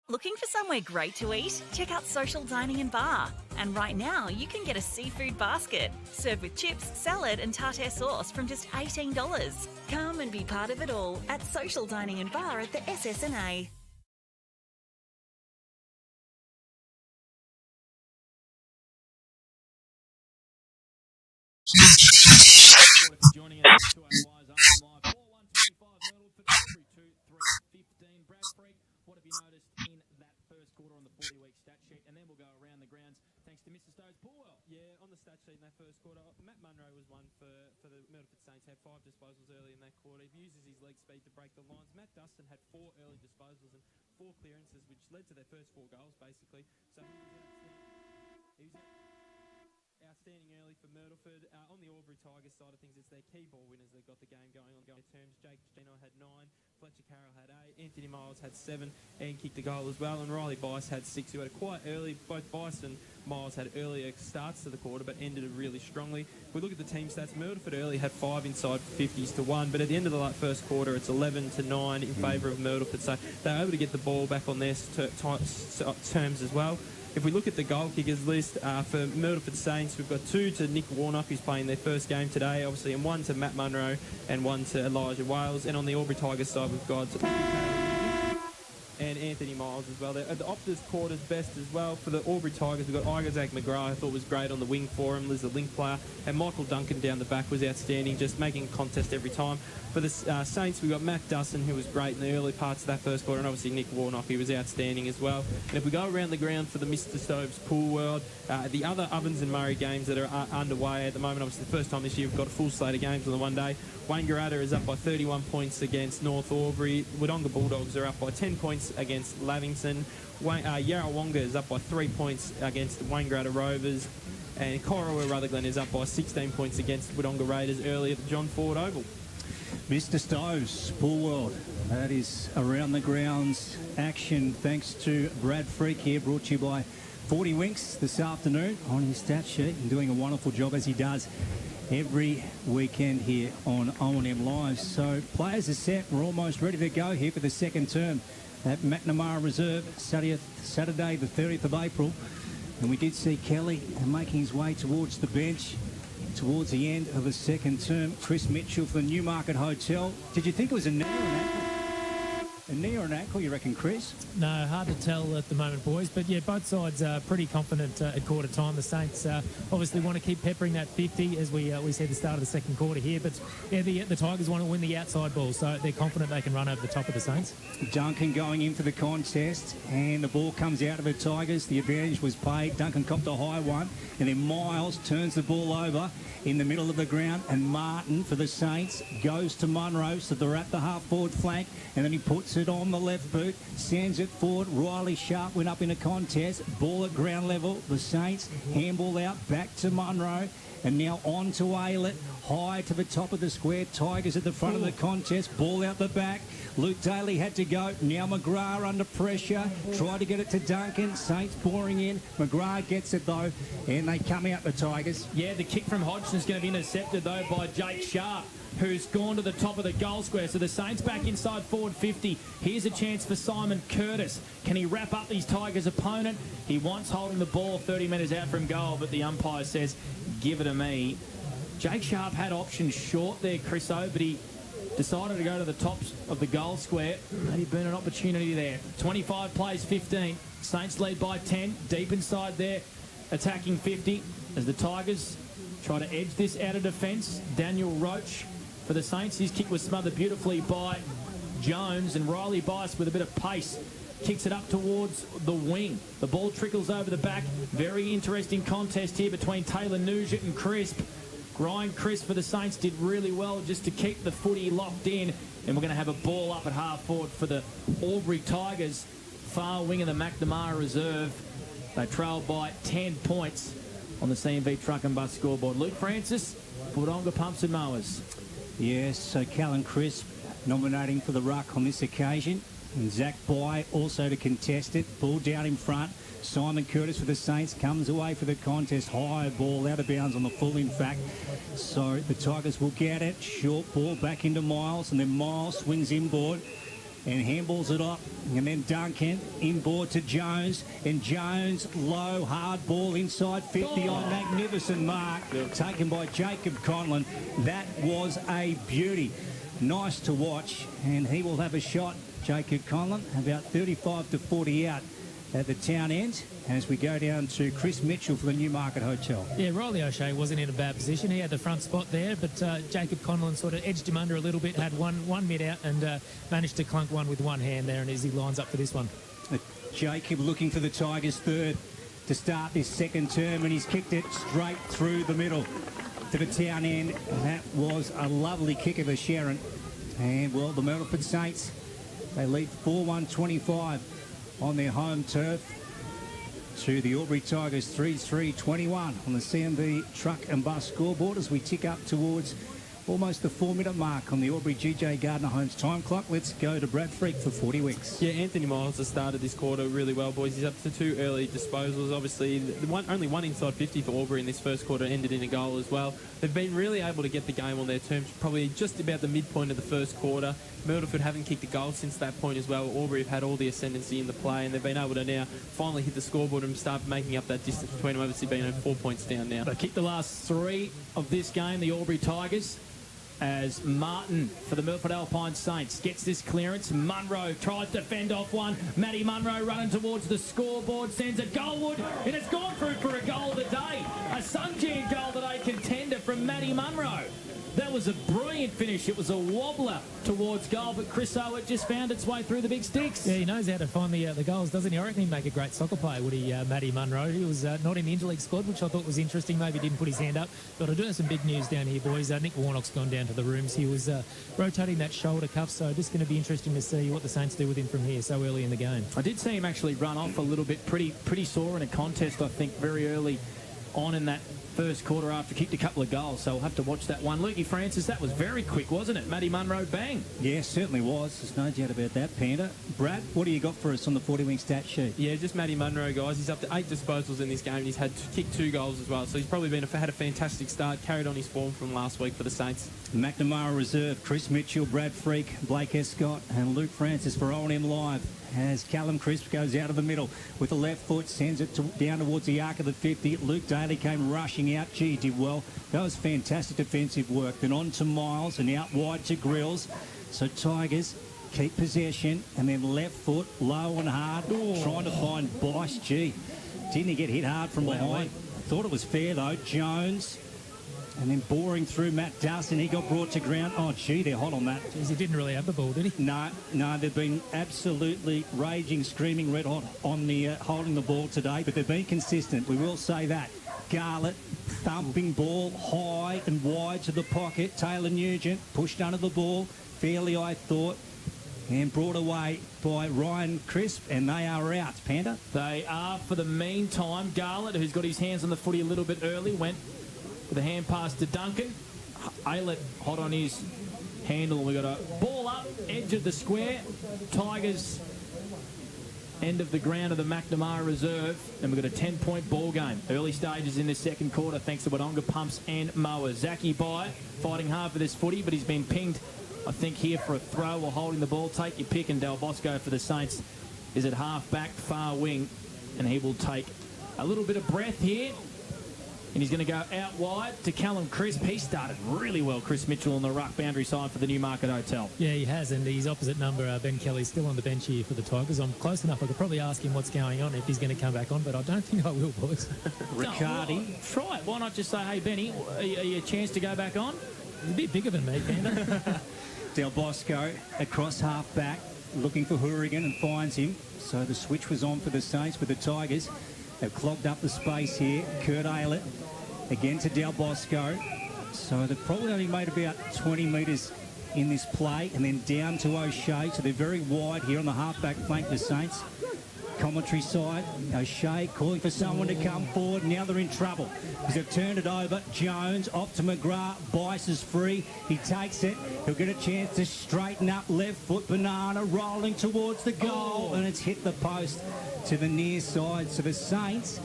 Looking for somewhere great to eat? Check out Social Dining and Bar. And right now, you can get a seafood basket, served with chips, salad and tartare sauce from just $18. Come and be part of it all at Social Dining and Bar at the SSNA. Joining us to our live 4-1-25 Myrlteford, Albury 2-3-15. Brad Freak, what have you noticed in that first quarter on the 40-week stat sheet? And then we'll go around the grounds thanks to Mr. Stokes Poolwell. Yeah, on the stat sheet in that first quarter, Matt Munro was one for the Myrlteford Saints, had 5 disposals early in that quarter. He uses his leg speed to break the lines. Matt Dustin had 4 early disposals and 4 clearances, which led to their first 4 goals, basically. So he was outstanding early for Myrtleford. On the Albury Tigers side of things, it's their key ball winners that got the game going on terms. Jake Gino had 9, Fletcher Carroll had 8, Anthony Miles had 7 and kicked the goal as well, and Riley Bice had 6, who had a quite early, both Bice and Miles had earlier starts to the quarter but ended it really strongly. If we look at the team stats, Myrtleford early had 5 inside 50s to 1, but at the end of the first quarter it's 11-9 in favour of Myrtleford, so they were able to get the ball back on their terms as well. If we look at the goal kickers list for Myrtleford Saints, we've got 2 to Nick Warnock, who's playing their first game today, obviously, and 1 to Matt Munro and 1 to Elijah Wales. And on the Aubrey Tigers side, we've got and Anthony Miles as well. The Optus quarters best as well. For the Albury Tigers, we've got Isaac McGrath, I thought was great on the wing for him, Liz, the link player, and Michael Duncan down the back was outstanding, just making a contest every time. For the Saints, we've got Matt Dustin, who was great in the early parts of that first quarter, and obviously Nick Warnock, who was outstanding as well. And if we go around the ground for the Mr. Stoves Pool World, the other Ovens and Murray games that are underway at the moment, obviously the first time this year we've got a full slate of games on the one day. Wangaratta is up by 31 points against North Albury. Wodonga Bulldogs are up by 10 points against Lavington. Yarrawonga is up by 3 points against Wangaratta Rovers. And Corowa Rutherglen is up by 16 points against Wodonga Raiders early at the John Ford Oval. Mr. Stoves, Pool World. That is around the grounds action thanks to Brad Freak here, brought to you by 40 Winks this afternoon on his stat sheet and doing a wonderful job as he does every weekend here on O&M Live. So players are set. We're almost ready to go here for the second term at McNamara Reserve, Saturday the 30th of April. And we did see Kelly making his way towards the bench towards the end of the second term. Chris Mitchell for the Newmarket Hotel. Did you think it was a knee or an ankle? A knee or an ankle, you reckon, Chris? No, hard to tell at the moment, boys. But, yeah, both sides are pretty confident at quarter time. The Saints obviously want to keep peppering that 50 as we see the start of the second quarter here. But, yeah, the Tigers want to win the outside ball, so they're confident they can run over the top of the Saints. Duncan going in for the contest, and the ball comes out of the Tigers. The advantage was paid. Duncan copped a high one, and then Miles turns the ball over in the middle of the ground, and Martin for the Saints goes to Munro, so they're at the half-forward flank, and then he puts it on the left boot, sends it forward. Riley Sharp went up in a contest, ball at ground level. The Saints handball out back to Munro, and now on to Aylett, high to the top of the square. Tigers at the front of the contest, ball out the back. Luke Daly had to go. Now McGrath under pressure, tried to get it to Duncan. Saints pouring in. McGrath gets it though, and they come out, the Tigers. Yeah, the kick from Hodgson's going to be intercepted though by Jake Sharp, who's gone to the top of the goal square. So the Saints back inside forward 50. Here's a chance for Simon Curtis. Can he wrap up his Tigers opponent? He wants holding the ball 30 metres out from goal, but the umpire says, give it to me. Jake Sharp had options short there, Chriso, but he decided to go to the tops of the goal square. Maybe burn an opportunity there. 25 plays 15. Saints lead by 10. Deep inside there, attacking 50 as the Tigers try to edge this out of defence. Daniel Roach for the Saints. His kick was smothered beautifully by Jones, and Riley Bice with a bit of pace kicks it up towards the wing. The ball trickles over the back. Very interesting contest here between Taylor Nugent and Crisp. Ryan Crisp for the Saints did really well just to keep the footy locked in, and we're going to have a ball up at half forward for the Albury Tigers. Far wing of the McNamara Reserve. They trail by 10 points on the CMV Truck and Bus scoreboard. Luke Francis, Wodonga Pumps and Mowers. Yes, so Callan Crisp nominating for the ruck on this occasion. And Zach Bye also to contest it. Ball down in front. Simon Curtis for the Saints comes away for the contest. High ball out of bounds on the full, in fact. So the Tigers will get it. Short ball back into Miles, and then Miles swings inboard and handballs it up. And then Duncan inboard to Jones, and Jones low hard ball inside 50 on magnificent mark taken by Jacob Conlon. That was a beauty. Nice to watch, and he will have a shot, Jacob Conlon, about 35 to 40 out at the town end as we go down to Chris Mitchell for the Newmarket Hotel. Yeah, Riley O'Shea wasn't in a bad position. He had the front spot there, but Jacob Conlon sort of edged him under a little bit, had one mid out, and managed to clunk one with one hand there, and as he lines up for this one. Jacob looking for the Tigers' third to start this second term, and he's kicked it straight through the middle to the town end. That was a lovely kick of a Sharon. And, well, the Myrlteford Saints, they lead 4-1-25 on their home turf to the Albury Tigers 3-3-21 on the CMB Truck and Bus scoreboard as we tick up towards almost the 4-minute mark on the Albury GJ Gardner Homes time clock. Let's go to Brad Freak for 40 Winks. Yeah, Anthony Miles has started this quarter really well, boys. He's up to 2 early disposals. Obviously, only one inside 50 for Albury in this first quarter, ended in a goal as well. They've been really able to get the game on their terms, probably just about the midpoint of the first quarter. Myrlteford haven't kicked a goal since that point as well. Albury have had all the ascendancy in the play, and they've been able to now finally hit the scoreboard and start making up that distance between them, obviously being 4 points down now. They kicked the last 3 of this game, the Albury Tigers. as Martin for the Myrlteford Alpine Saints gets this clearance. Munro tries to fend off one. Matty Munro running towards the scoreboard, sends it goalward, and it's gone through for a goal of the day. A Sunjan goal of the day contender from Matty Munro. That was a brilliant finish. It was a wobbler towards goal, but Chris Owett just found its way through the big sticks. Yeah, he knows how to find the goals, doesn't he? I reckon he'd make a great soccer player, would he, Matty Munro? He was not in the interleague squad, which I thought was interesting. Maybe didn't put his hand up. But I do have some big news down here, boys. Nick Warnock's gone down to the rooms. He was rotating that shoulder cuff, so just going to be interesting to see what the Saints do with him from here so early in the game. I did see him actually run off a little bit, pretty sore in a contest, I think, very early on in that first quarter after kicked a couple of goals, so we'll have to watch that one. Lukey Francis, that was very quick, wasn't it? Matty Munro, bang. Yeah, certainly was. There's no doubt about that, Panda. Brad, what do you got for us on the 40-wing stat sheet? Yeah, just Matty Munro, guys. He's up to 8 disposals in this game, and he's kicked 2 goals as well. So he's probably had a fantastic start, carried on his form from last week for the Saints. McNamara reserve, Chris Mitchell, Brad Freak, Blake Escott and Luke Francis for O&M Live. As Callum Crisp goes out of the middle with the left foot, sends it down towards the arc of the 50. Luke Daly came rushing out. Gee, did well. That was fantastic defensive work. Then on to Miles and out wide to Grills. So Tigers keep possession and then left foot low and hard, trying to find Bice. Gee, didn't he get hit hard from behind? Thought it was fair though. Jones. And then boring through Matt Dustin, he got brought to ground. Oh, gee, they're hot on that. Jeez, he didn't really have the ball, did he? No, they've been absolutely raging, screaming red hot on the holding the ball today, but they've been consistent. We will say that. Garlett, thumping ball high and wide to the pocket. Taylor Nugent pushed under the ball, fairly, I thought, and brought away by Ryan Crisp, and they are out. Panda? They are for the meantime. Garlett, who's got his hands on the footy a little bit early, went with a hand pass to Duncan. Aylett hot on his handle. We got a ball up, edge of the square. Tigers, end of the ground of the McNamara reserve. And we've got a 10-point ball game. Early stages in this second quarter, thanks to Wodonga pumps and mowers. Zachy Byatt fighting hard for this footy, but he's been pinged, I think, here for a throw or holding the ball. Take your pick, and Del Bosco for the Saints is at half-back, far wing, and he will take a little bit of breath here. And he's going to go out wide to Callum Crisp. He started really well, Chris Mitchell, on the ruck boundary side for the Newmarket Hotel. Yeah, he has, and his opposite number, Ben Kelly, still on the bench here for the Tigers. I'm close enough. I could probably ask him what's going on if he's going to come back on, but I don't think I will, boys. Riccardi. No, try it. Why not just say, hey, Benny, are you a chance to go back on? He's a bit bigger than me, Panda. Del Bosco across half-back, looking for Hourigan and finds him. So the switch was on for the Saints, but the Tigers have clogged up the space here. Kurt Aylett again to Del Bosco. So they've probably only made about 20 metres in this play, and then down to O'Shea. So they're very wide here on the half-back flank, the Saints. Commentary side, O'Shea calling for someone to come forward. Now they're in trouble because they've turned it over. Jones off to McGrath. Bice is free. He takes it. He'll get a chance to straighten up. Left foot, Banana rolling towards the goal, and it's hit the post to the near side. So the Saints,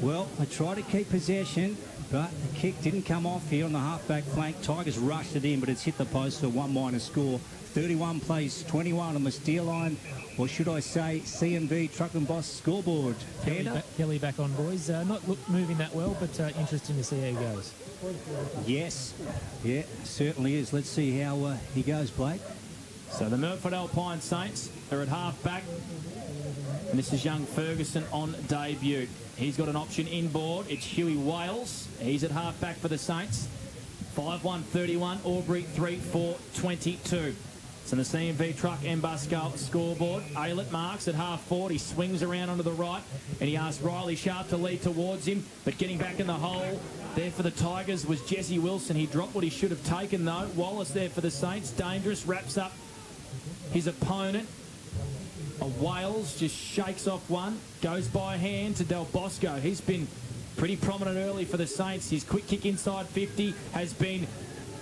well, they try to keep possession, but the kick didn't come off here on the half-back flank. Tigers rushed it in, but it's hit the post for 1- score. 31 plays 21 on the steer line, or should I say CMV Truck and Boss scoreboard. Kelly back on, boys. Not moving that well, but interesting to see how he goes. Yes, yeah, certainly is. Let's see how he goes, Blake. So the Myrlteford Alpine Saints are at half-back, and this is young Ferguson on debut. He's got an option inboard. It's Huey Wales. He's at half-back for the Saints. 5-1-31, Albury 3-4-22. It's in the CMV Truck and Bus scoreboard. Aylett marks at half-forward. He swings around onto the right, and he asks Riley Sharp to lead towards him, but getting back in the hole there for the Tigers was Jesse Wilson. He dropped what he should have taken, though. Wallace there for the Saints. Dangerous. Wraps up his opponent. Wales just shakes off one. Goes by hand to Del Bosco. He's been pretty prominent early for the Saints. His quick kick inside 50 has been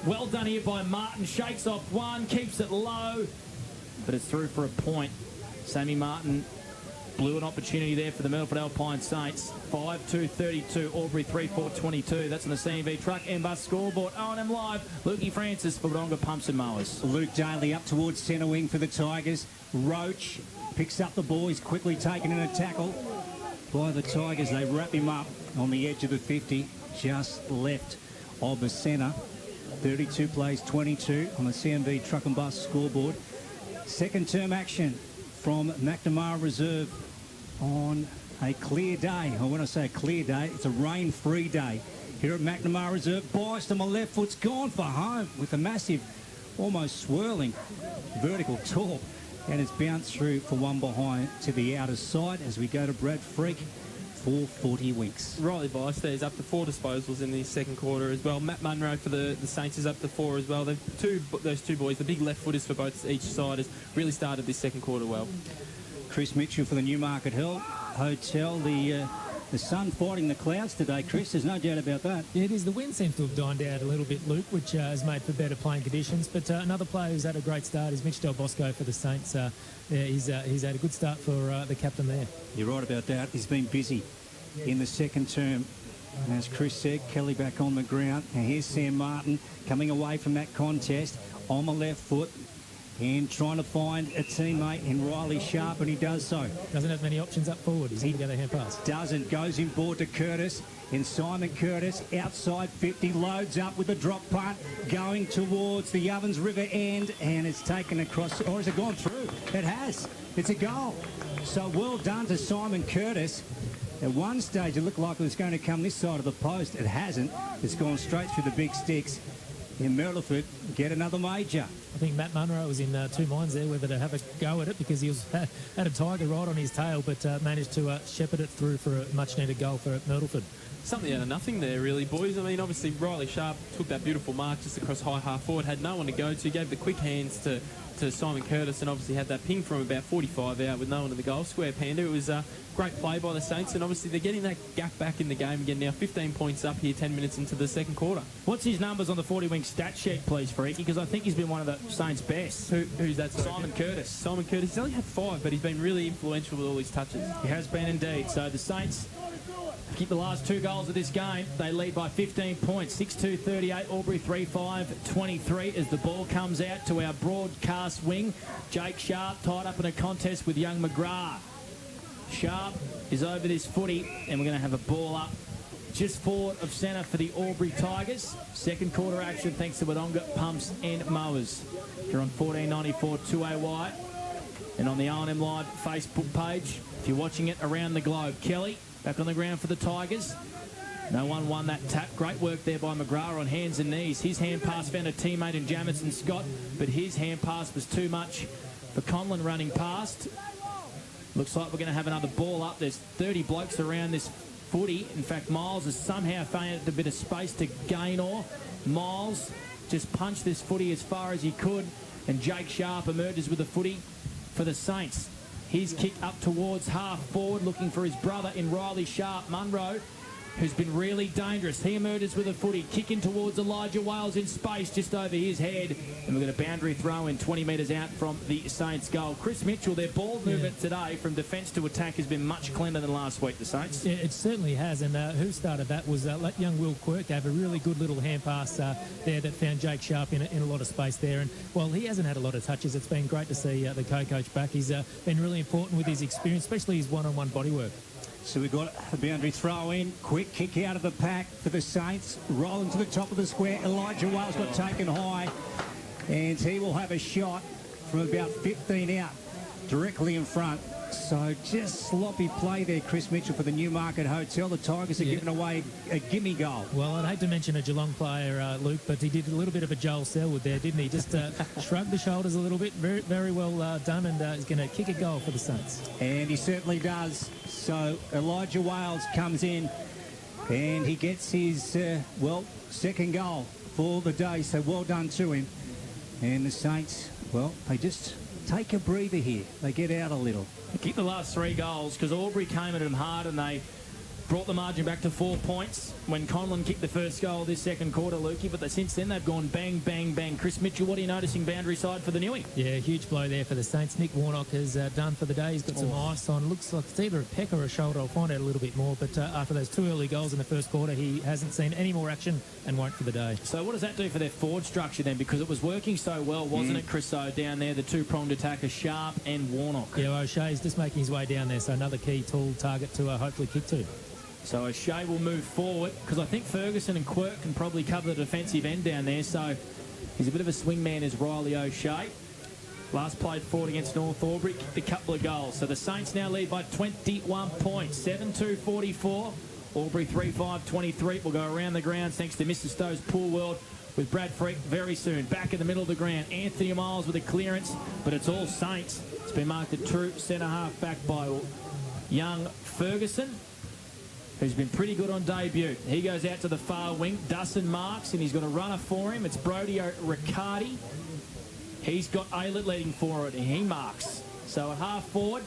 well done here by Martin. Shakes off one, keeps it low, but it's through for a point. Sammy Martin blew an opportunity there for the Myrlteford Alpine Saints. 5-2-32, Albury 3-4-22. That's on the CMV Truck and Bus scoreboard. O&M Live, Lukey Francis for Wodonga Pumps and Mowers. Luke Daly up towards centre wing for the Tigers. Roach picks up the ball. He's quickly taken in a tackle by the Tigers. They wrap him up on the edge of the 50, just left of the centre. 32 plays 22 on the CMB Truck and Bus scoreboard. Second term action from McNamara Reserve on a clear day. And when I say a clear day, it's a rain-free day here at McNamara Reserve. Bias to my left foot's gone for home with a massive, almost swirling vertical torque, and it's bounced through for one behind to the outer side as we go to Brad Freak for 40 winks. Riley Bice there's up to 4 disposals in the second quarter as well. Matt Munro for the Saints is up to 4 as well. Those two boys, the big left footers for both each side, has really started this second quarter well. Chris Mitchell for the Newmarket Hotel. The sun fighting the clouds today, Chris. There's no doubt about that. Yeah, it is. The wind seems to have dined out a little bit, Luke, which has made for better playing conditions. But another player who's had a great start is Mitch Del Bosco for the Saints. He's had a good start for the captain there. You're right about that. He's been busy in the second term. And as Chris said, Kelly back on the ground. And here's Sam Martin coming away from that contest on the left foot and trying to find a teammate in Riley Sharp, and he does so. Doesn't have many options up forward. He's going to get a hand pass. Doesn't. Goes in board to Curtis. And Simon Curtis outside 50, loads up with a drop punt going towards the Ovens River end, and it's taken across, or has it gone through? It has. It's a goal. So well done to Simon Curtis. At one stage it looked like it was going to come this side of the post. It hasn't. It's gone straight through the big sticks. In Myrlteford, get another major. I think Matt Munro was in two minds there whether to have a go at it, because he had a tiger right on his tail, but managed to shepherd it through for a much-needed goal for Myrtleford. Something out of nothing there, really, boys. I mean, obviously, Riley Sharp took that beautiful mark just across high half forward, had no one to go to, gave the quick hands to Simon Curtis, and obviously had that ping from about 45 out with no one in the goal square, Panda. It was a great play by the Saints, and obviously they're getting that gap back in the game again now. 15 points up here, 10 minutes into the second quarter. What's his numbers on the 40-wing stat sheet, please, Freaky? Because I think he's been one of the Saints' best. Who's that? Simon Curtis. Simon Curtis. He's only had 5, but he's been really influential with all his touches. He has been indeed. So the Saints keep the last 2 goals of this game. They lead by 15 points, 6-2-38, Albury 3-5-23 as the ball comes out to our broadcast wing. Jake Sharp tied up in a contest with young McGrath. Sharp is over this footy, and we're going to have a ball up just forward of centre for the Albury Tigers. Second quarter action thanks to Wodonga Pumps and Mowers. You're on 1494 2AY and on the R&M Live Facebook page if you're watching it around the globe. Kelly back on the ground for the Tigers. No one won that tap. Great work there by McGrath on hands and knees. His hand pass found a teammate in Jamison Scott, but his hand pass was too much for Conlon running past. Looks like we're going to have another ball up. There's 30 blokes around this footy. In fact, Miles has somehow found a bit of space to Gaynor. Miles just punched this footy as far as he could, and Jake Sharp emerges with the footy for the Saints. He's kicked up towards half forward, looking for his brother in Riley Sharp. Munro, who's been really dangerous. He emerges with a footy, kicking towards Elijah Wales in space just over his head. And we've got a boundary throw in 20 metres out from the Saints goal. Chris Mitchell, their ball movement today from defence to attack has been much cleaner than last week, the Saints. Yeah, it certainly has. And who started that was young Will Quirk. Gave a really good little hand pass there that found Jake Sharp in a lot of space there. And while he hasn't had a lot of touches, it's been great to see the co-coach back. He's been really important with his experience, especially his one-on-one bodywork. So we've got a boundary throw in. Quick kick out of the pack for the Saints. Rolling to the top of the square. Elijah Wales got taken high. And he will have a shot from about 15 out, directly in front. So just sloppy play there, Chris Mitchell, for the Newmarket Hotel. The Tigers are giving away a gimme goal. Well, I'd hate to mention a Geelong player, Luke, but he did a little bit of a Joel Selwood there, didn't he? Just shrugged the shoulders a little bit. Very, very well done, and he's going to kick a goal for the Saints. And he certainly does. So Elijah Wales comes in, and he gets his, second goal for the day. So well done to him. And the Saints, well, they just take a breather here. They get out a little. They kicked the last 3 goals because Albury came at them hard and they brought the margin back to 4 points when Conlon kicked the first goal this second quarter, Lukey. But since then, they've gone bang, bang, bang. Chris Mitchell, what are you noticing boundary side for the Newie? Yeah, huge blow there for the Saints. Nick Warnock has done for the day. He's got some ice on. Looks like it's either a peck or a shoulder. I'll find out a little bit more. But after those 2 early goals in the first quarter, he hasn't seen any more action and won't for the day. So what does that do for their forward structure then? Because it was working so well, wasn't it, Chris? So down there, the 2-pronged attacker, Sharp and Warnock. Yeah, O'Shea's just making his way down there. So another key tool target to hopefully kick to. So O'Shea will move forward because I think Ferguson and Quirk can probably cover the defensive end down there. So he's a bit of a swing man, is Riley O'Shea. Last played forward against North Albury, kicked a couple of goals. So the Saints now lead by 21 points, 7-2-44. Albury 3-5-23 will go around the grounds thanks to Mr. Stowe's Pool World with Brad Freak very soon. Back in the middle of the ground, Anthony Miles with a clearance, but it's all Saints. It's been marked a true centre-half back by young Ferguson, who's been pretty good on debut. He goes out to the far wing. Dustin marks, and he's got a runner for him. It's Brodie Riccardi. He's got Aylett leading forward, and he marks. So at half forward,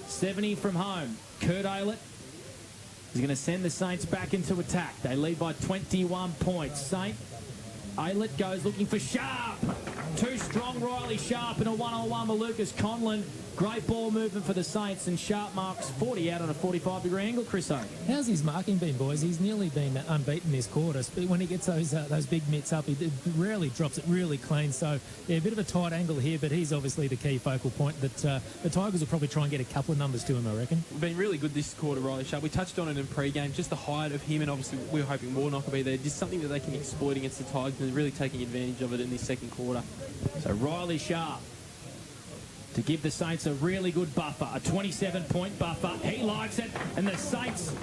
70 from home. Kurt Aylett is going to send the Saints back into attack. They lead by 21 points. Saint Aylett goes looking for Sharp. Too strong, Riley Sharp in a one-on-one with Lucas Conlon. Great ball movement for the Saints, and Sharp marks 40 out on a 45-degree angle, Chris O. How's his marking been, boys? He's nearly been unbeaten this quarter. When he gets those big mitts up, he rarely drops it really clean. So, yeah, a bit of a tight angle here, but he's obviously the key focal point that the Tigers will probably try and get a couple of numbers to him, I reckon. Been really good this quarter, Riley Sharp. We touched on it in pre-game, just the height of him, and obviously we were hoping Warnock will be there. Just something that they can exploit against the Tigers, and really taking advantage of it in this second quarter. So Riley Sharp to give the Saints a really good buffer, a 27-point buffer. He likes it, and the Saints,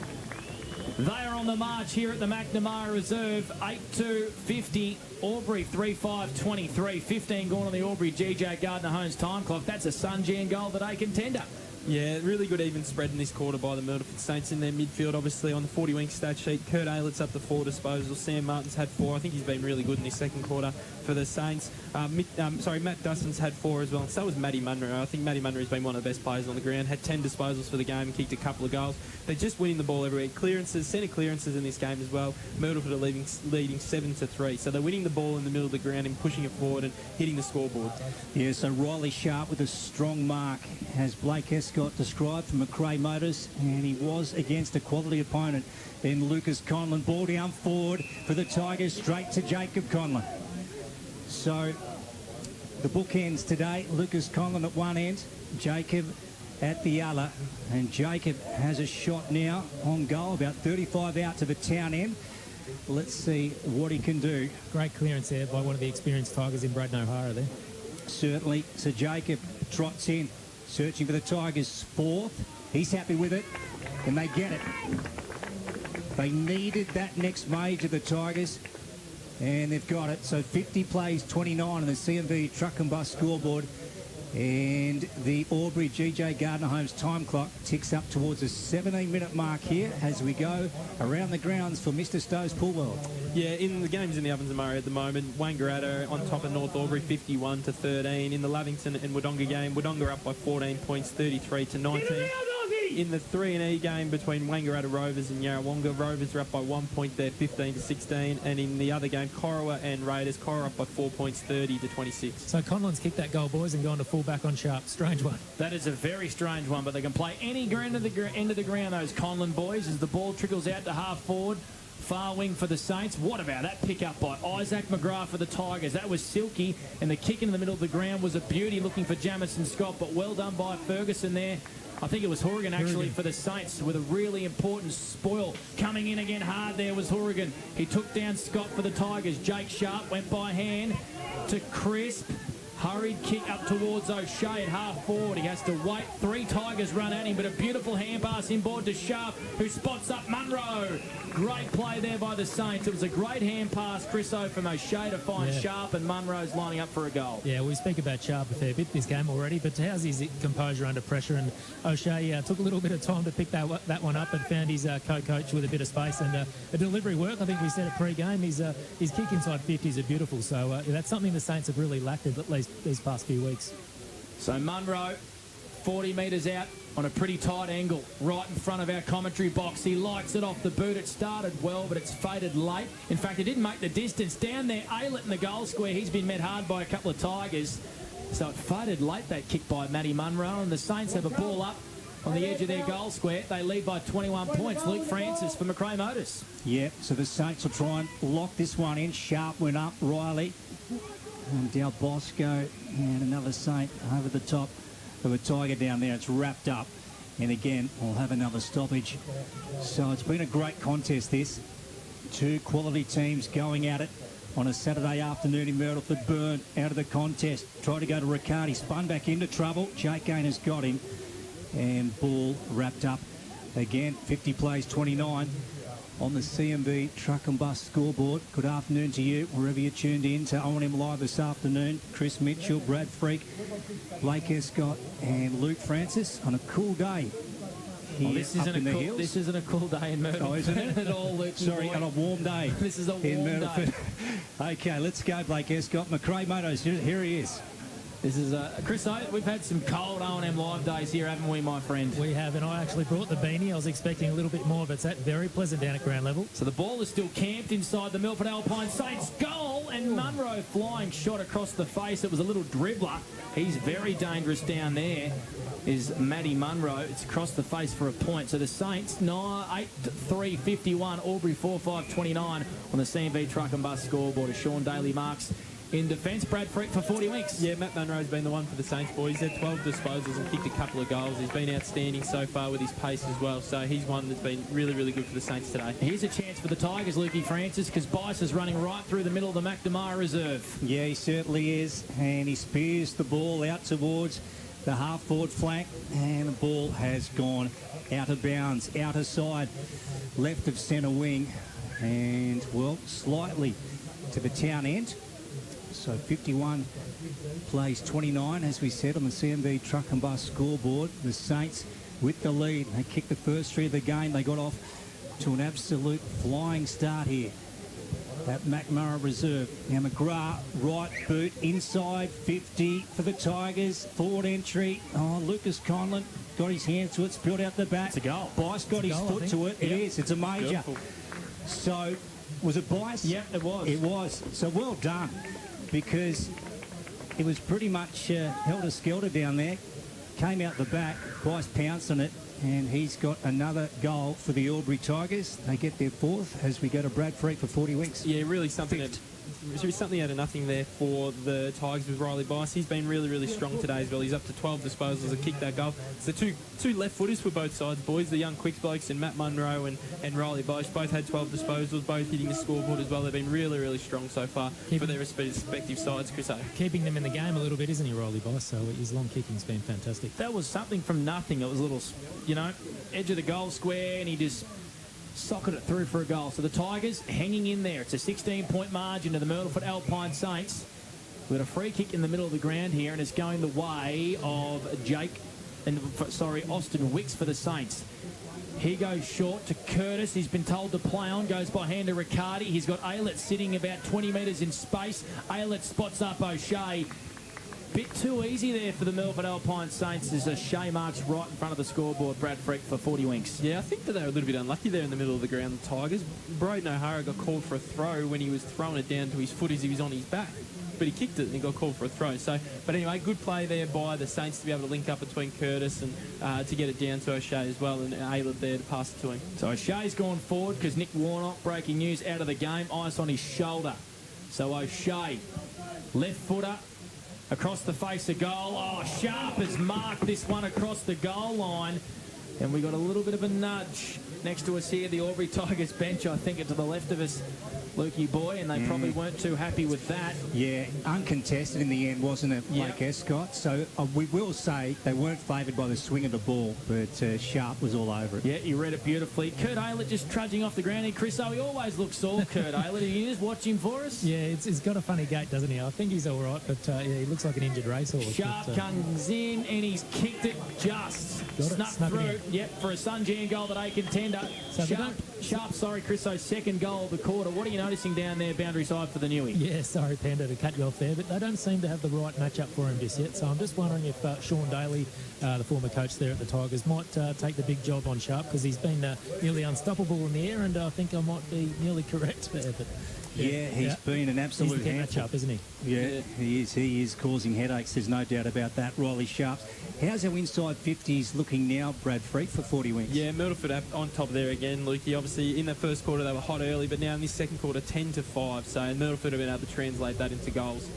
they are on the march here at the McNamara Reserve. 8-2-50, Albury 3-5-23, 15 gone on the Albury GJ Gardner-Holmes time clock. That's a Sunjan goal that they contender. Yeah, really good even spread in this quarter by the Myrlteford Saints in their midfield. Obviously on the 40-wing stat sheet, Kurt Aylett's up to 4 disposals. Sam Martin's had 4. I think he's been really good in this second quarter for the Saints. Matt Dustin's had 4 as well. And so has Matty Munro. I think Matty Munro's been one of the best players on the ground. Had 10 disposals for the game and kicked a couple of goals. They're just winning the ball every week. Clearances, centre clearances in this game as well. Myrtleford are leading 7-3. So they're winning the ball in the middle of the ground and pushing it forward and hitting the scoreboard. Yeah, so Riley Sharp with a strong mark, as Blake Escott described from McRae Motors, and he was against a quality opponent. Then Lucas Conlon, ball down forward for the Tigers, straight to Jacob Conlon. So the bookends today, Lucas Conlon at one end, Jacob at the other, and Jacob has a shot now on goal, about 35 out to the town end. Let's see what he can do. Great clearance there by one of the experienced Tigers in Braden O'Hara there. Certainly. So Jacob trots in, searching for the Tigers' 4th. He's happy with it, and they get it. They needed that next major, the Tigers, and they've got it. So 50 plays 29 on the CMV truck and bus scoreboard, and the Albury GJ Gardner-Holmes time clock ticks up towards the 17-minute mark here as we go around the grounds for Mr. Stowe's Pool World. Yeah, in the games in the Ovens and Murray at the moment, Wangaratta on top of North Albury 51-13. In the Lavington and Wodonga game, Wodonga up by 14 points, 33-19. In the 3&E game between Wangaratta Rovers and Yarrawonga, Rovers are up by 1 point there, 15-16. And in the other game, Corowa and Raiders, Corowa up by 4 points, 30-26. So Conlon's kicked that goal, boys, and gone to full-back on Sharp. Strange one. That is a very strange one, but they can play any end of the ground, those Conlon boys, as the ball trickles out to half forward. Far wing for the Saints. What about that pick-up by Isaac McGrath for the Tigers? That was silky, and the kick in the middle of the ground was a beauty, looking for Jamison Scott, but well done by Ferguson there. I think it was Horrigan actually for the Saints with a really important spoil. Coming in again hard there was Horrigan. He took down Scott for the Tigers. Jake Sharp went by hand to Crisp. Hurried kick up towards O'Shea at half forward. He has to wait. 3 Tigers run at him, but a beautiful hand pass inboard to Sharp, who spots up Munro. Great play there by the Saints. It was a great hand pass, Chris O, from O'Shea to find Sharp, and Munro's lining up for a goal. Yeah, we speak about Sharp a fair bit this game already, but how's his composure under pressure? And O'Shea took a little bit of time to pick that one up, and found his co-coach with a bit of space and a delivery work. I think we said it pre-game. His kick inside 50s are beautiful, so that's something the Saints have really lacked at least these past few weeks. So Munro, 40 metres out on a pretty tight angle, right in front of our commentary box. He likes it off the boot. It started well, but it's faded late. In fact, it didn't make the distance. Down there, Aylett in the goal square. He's been met hard by a couple of Tigers. So it faded late, that kick by Matty Munro, and the Saints have a ball up on the edge of their goal square. They lead by 21 points. Luke Francis for McRae Motors. Yeah, so the Saints will try and lock this one in. Sharp went up, Riley, and Del Bosco, and another Saint over the top of a Tiger down there. It's wrapped up. And again, we'll have another stoppage. So it's been a great contest, this. Two quality teams going at it on a Saturday afternoon in Myrlteford. Byrne out of the contest. Tried to go to Riccardi. Spun back into trouble. Jake Gaynor's got him. And ball wrapped up again. 50 plays 29 on the CMB Truck and Bus scoreboard. Good afternoon to you, wherever you're tuned in to O&M Live this afternoon. Chris Mitchell, Brad Freak, Blake Escott and Luke Francis on a cool day. This isn't a cool day in Myrtleford. Oh, isn't it? At all, Luke. Sorry, on a warm day. This is a in warm Myrtleford. day. Okay, let's go, Blake Escott. McRae Motos, here he is. This is Chris. We've had some cold O&M Live days here, haven't we, my friend? We have, and I actually brought the beanie. I was expecting a little bit more, but it's at very pleasant down at ground level. So the ball is still camped inside the Myrlteford Alpine Saints goal, and Munro flying shot across the face. It was a little dribbler. He's very dangerous down there. Is Matty Munro. It's across the face for a point. So the Saints 8-3-51, Albury 4-5-29 on the CMV Truck and Bus scoreboard as Sean Daly marks in defence. Brad Freak for 40 winks. Yeah, Matt Munro's been the one for the Saints boys. He's had 12 disposals and kicked a couple of goals. He's been outstanding so far with his pace as well. So he's one that's been really, really good for the Saints today. Here's a chance for the Tigers, Lukey Francis, because Bice is running right through the middle of the McNamara reserve. Yeah, he certainly is. And he spears the ball out towards the half-forward flank, and the ball has gone out of bounds, outer side, left of centre wing, and, well, slightly to the town end. So 51 plays 29, as we said, on the CMB Truck and Bus scoreboard. The Saints with the lead. They kicked the first three of the game. They got off to an absolute flying start here at McMurray Reserve. Now McGrath, right boot, inside 50 for the Tigers. Forward entry. Oh, Lucas Conlon got his hands to it, spilled out the back. It's a goal. Bice got his foot to it. It is. It's a major. Beautiful. So, was it Bice? Yep, it was. It was. So well done, because it was pretty much helter-skelter down there. Came out the back. Bice pounced on it. And he's got another goal for the Albury Tigers. They get their fourth as we go to Brad Freak for 40 winks. Yeah, really something out of nothing there for the Tigers with Riley Bice. He's been really, really strong today as well. He's up to 12 disposals and kicked that goal. It's the two left-footers for both sides, boys. The young Quicks blokes and Matt Munro and Riley Bice both had 12 disposals, both hitting the scoreboard as well. They've been really, really strong so far for their respective sides, Chris O. Keeping them in the game a little bit, isn't he, Riley Bice? So his long kicking's been fantastic. That was something from nothing. It was a little, edge of the goal square, and he just socketed it through for a goal. So the Tigers hanging in there. It's a 16-point margin to the Myrtleford Alpine Saints. We've got a free kick in the middle of the ground here, and it's going the way of Austin Wicks for the Saints. He goes short to Curtis. He's been told to play on. Goes by hand to Riccardi. He's got Aylett sitting about 20 metres in space. Aylett spots up O'Shea. Bit too easy there for the Myrlteford Alpine Saints as O'Shea marks right in front of the scoreboard. Brad Freak for 40 winks. Yeah, I think that they were a little bit unlucky there in the middle of the ground, the Tigers. Braden O'Hara got called for a throw when he was throwing it down to his foot as he was on his back. But he kicked it and he got called for a throw. So, but anyway, good play there by the Saints to be able to link up between Curtis and to get it down to O'Shea as well, and Aylett there to pass it to him. So O'Shea's gone forward because Nick Warnock, breaking news, out of the game. Ice on his shoulder. So O'Shea, left footer, across the face of goal. Oh, Sharp has marked this one across the goal line. And we got a little bit of a nudge next to us here, the Albury Tigers bench, I think, to the left of us, Lukey boy, and they probably weren't too happy with that. Yeah, uncontested in the end, wasn't it, Blake Escott? So we will say they weren't favoured by the swing of the ball, but Sharp was all over it. Yeah, you read it beautifully. Kurt Aylett just trudging off the ground here. Chris, he always looks sore, Kurt Aylett. Can you just watch him for us? Yeah, he's got a funny gait, doesn't he? I think he's all right, but yeah, he looks like an injured racehorse. Sharp comes in and he's kicked it just. Snuck through. Yep, for a Sunjan goal that A contender. So Sharp, Chriso's second goal of the quarter. What are you noticing down there, boundary side for the Newie? Yeah, sorry, Panda, to cut you off there, but they don't seem to have the right matchup for him just yet. So I'm just wondering if Sean Daly, the former coach there at the Tigers, might take the big job on Sharp, because he's been nearly unstoppable in the air, and I think I might be nearly correct there. But yeah, he's been an absolute he's the matchup, isn't he? Yeah, he is. He is causing headaches. There's no doubt about that. Riley Sharps. How's our inside 50s looking now, Brad Freak, for 40 winks? Yeah, Myrtleford on top there again, Lukey. Obviously, in the first quarter, they were hot early, but now in this second quarter, 10-5. So Myrtleford have been able to translate that into goals.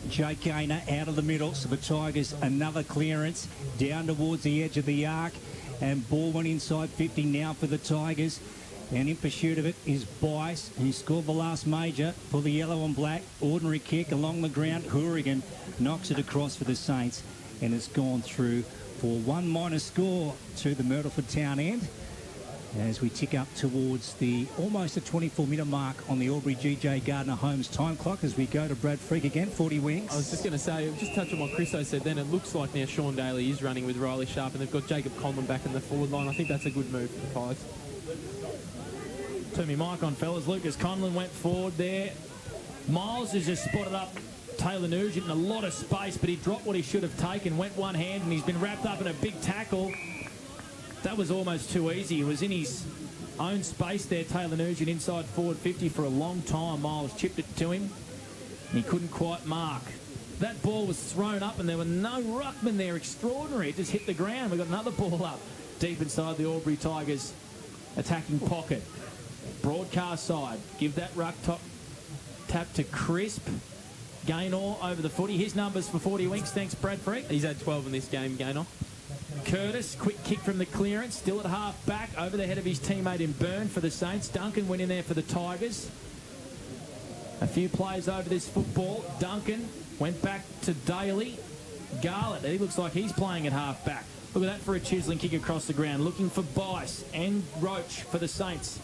Jake Gaynor out of the middle. So the Tigers, another clearance down towards the edge of the arc. And ball went inside 50 now for the Tigers. And in pursuit of it is Bice. He scored the last major for the yellow and black. Ordinary kick along the ground. Hourigan knocks it across for the Saints. And it's gone through for 1- score to the Myrlteford town end. As we tick up towards the almost a 24-minute mark on the Albury GJ Gardner Homes time clock as we go to Brad Freak again, 40 wings. I was just going to say, just touch on what Christo said then, it looks like now Sean Daly is running with Riley Sharp and they've got Jacob Conlon back in the forward line. I think that's a good move for the Tigers. Turn me mic on, fellas. Lucas Conlon went forward there. Miles has just spotted up Taylor Nugent in a lot of space, but he dropped what he should have taken, went one hand, and he's been wrapped up in a big tackle. That was almost too easy. He was in his own space there, Taylor Nugent, inside forward 50 for a long time. Miles chipped it to him. He couldn't quite mark. That ball was thrown up and there were no ruckmen there. Extraordinary. It just hit the ground. We got another ball up deep inside the Albury Tigers attacking pocket. Broadcast side. Give that ruck top tap to Crisp. Gaynor over the footy. His numbers for 40 winks. Thanks, Brad Freak. He's had 12 in this game, Gaynor. Curtis, quick kick from the clearance, still at half back, over the head of his teammate in Byrne for the Saints. Duncan went in there for the Tigers. A few plays over this football. Duncan went back to Daly. Garlett, he looks like he's playing at half back. Look at that for a chiselling kick across the ground. Looking for Bice and Roach for the Saints.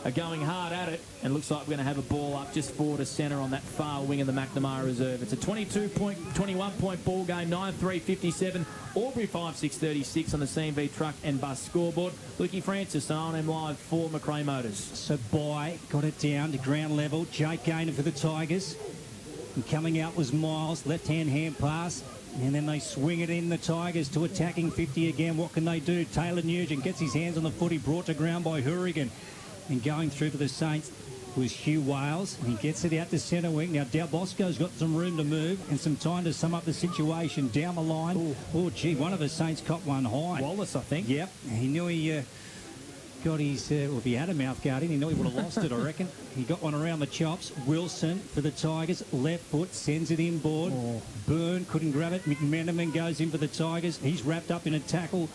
Are going hard at it, and looks like we're going to have a ball up just forward to centre on that far wing of the McNamara Reserve. It's a 21-point ball game, 9-3-57. Albury 5-6-36 on the CMV truck and bus scoreboard. Lukey Francis on M Live for McRae Motors. So By got it down to ground level. Jake Gaynor for the Tigers. And coming out was Miles, left-hand hand pass. And then they swing it in, the Tigers, to attacking 50 again. What can they do? Taylor Nugent gets his hands on the footy, brought to ground by Hourigan. And going through for the Saints was Hugh Wales. And he gets it out to centre wing. Now, Del Bosco's got some room to move and some time to sum up the situation down the line. Oh, gee, one of the Saints caught one high. Wallace, I think. Yep. He knew he got his, well, if he had a mouth guard in, he knew he would have lost it, I reckon. He got one around the chops. Wilson for the Tigers. Left foot, sends it inboard. Byrne couldn't grab it. McMenamin goes in for the Tigers. He's wrapped up in a tackle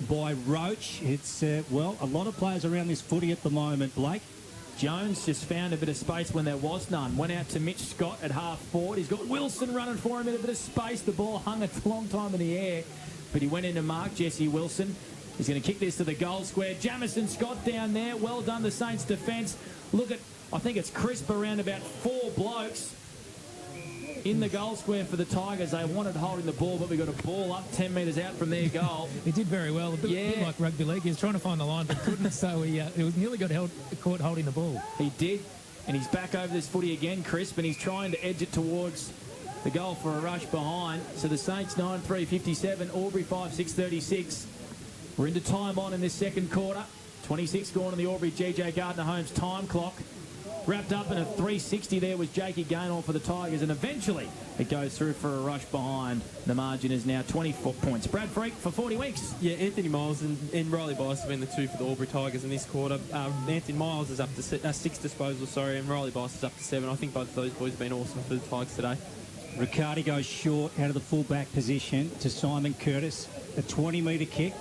by Roach. It's, well, a lot of players around this footy at the moment, Blake. Jones just found a bit of space when there was none. Went out to Mitch Scott at half forward. He's got Wilson running for him in a bit of space. The ball hung a long time in the air, but he went in to mark Jesse Wilson. He's going to kick this to the goal square. Jamison Scott down there. Well done, the Saints defence. Look at, I think it's Crisp around about 4 blokes in the goal square for the Tigers. They wanted holding the ball, but we got a ball up 10 metres out from their goal. He did very well. A bit like rugby league. He was trying to find the line, but couldn't, so he nearly got caught holding the ball. He did, and he's back over this footy again, Crisp, and he's trying to edge it towards the goal for a rush behind. So the Saints 9-3-57, Albury 5-6-36. We're into time on in this second quarter. 26 gone on the Albury GJ Gardner Homes time clock. Wrapped up in a 360 there was Jakey Gaynor for the Tigers, and eventually it goes through for a rush behind. The margin is now 24 points. Brad Freak for 40 weeks. Yeah, Anthony Miles and Riley Bice have been the two for the Albury Tigers in this quarter. Anthony Miles is up to 6 disposals, and Riley Bice is up to 7. I think both of those boys have been awesome for the Tigers today. Riccardi goes short out of the full-back position to Simon Curtis. A 20-metre kick,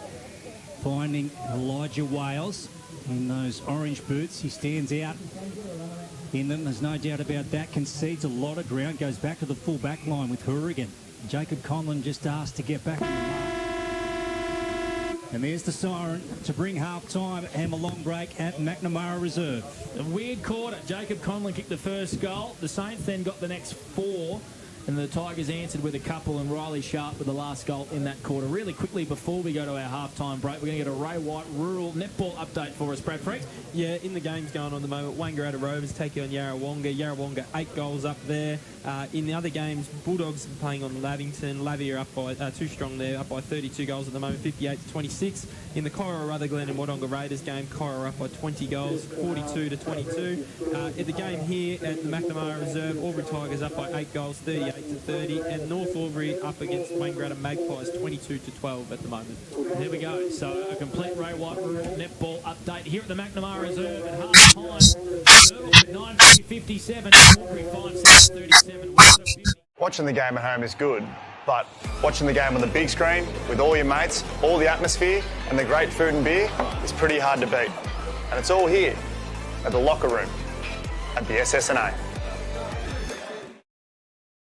finding Elijah Wales in those orange boots. He stands out in them, there's no doubt about that. Concedes a lot of ground, goes back to the full-back line with Hourigan. Jacob Conlon just asked to get back on the mark. And there's the siren to bring half-time and a long break at McNamara Reserve. A weird quarter. Jacob Conlon kicked the first goal. The Saints then got the next 4. And the Tigers answered with a couple, and Riley Sharp with the last goal in that quarter. Really quickly before we go to our halftime break, we're going to get a Ray White rural netball update for us, Brad Freak. Yeah, in the games going on at the moment, Wangaratta Rovers taking on Yarrawonga. Yarrawonga 8 goals up there. In the other games, Bulldogs playing on Lavington. Lavi are up by 2 strong there, up by 32 goals at the moment, 58-26. In the Cora Rutherglen and Wodonga Raiders game, Cora are up by 20 goals, 42-22. In the game here at the McNamara Reserve, Albury Tigers up by 8 goals, 38-30, and North Albury up against Wangaratta Magpies, 22-12 at the moment. There we go. So a complete Ray White rural netball update here at the McNamara Reserve at half time. 9-57, Albury 5-6-37. Watching the game at home is good, But watching the game on the big screen with all your mates, all the atmosphere and the great food and beer is pretty hard to beat. And it's all here at the locker room at the SSNA.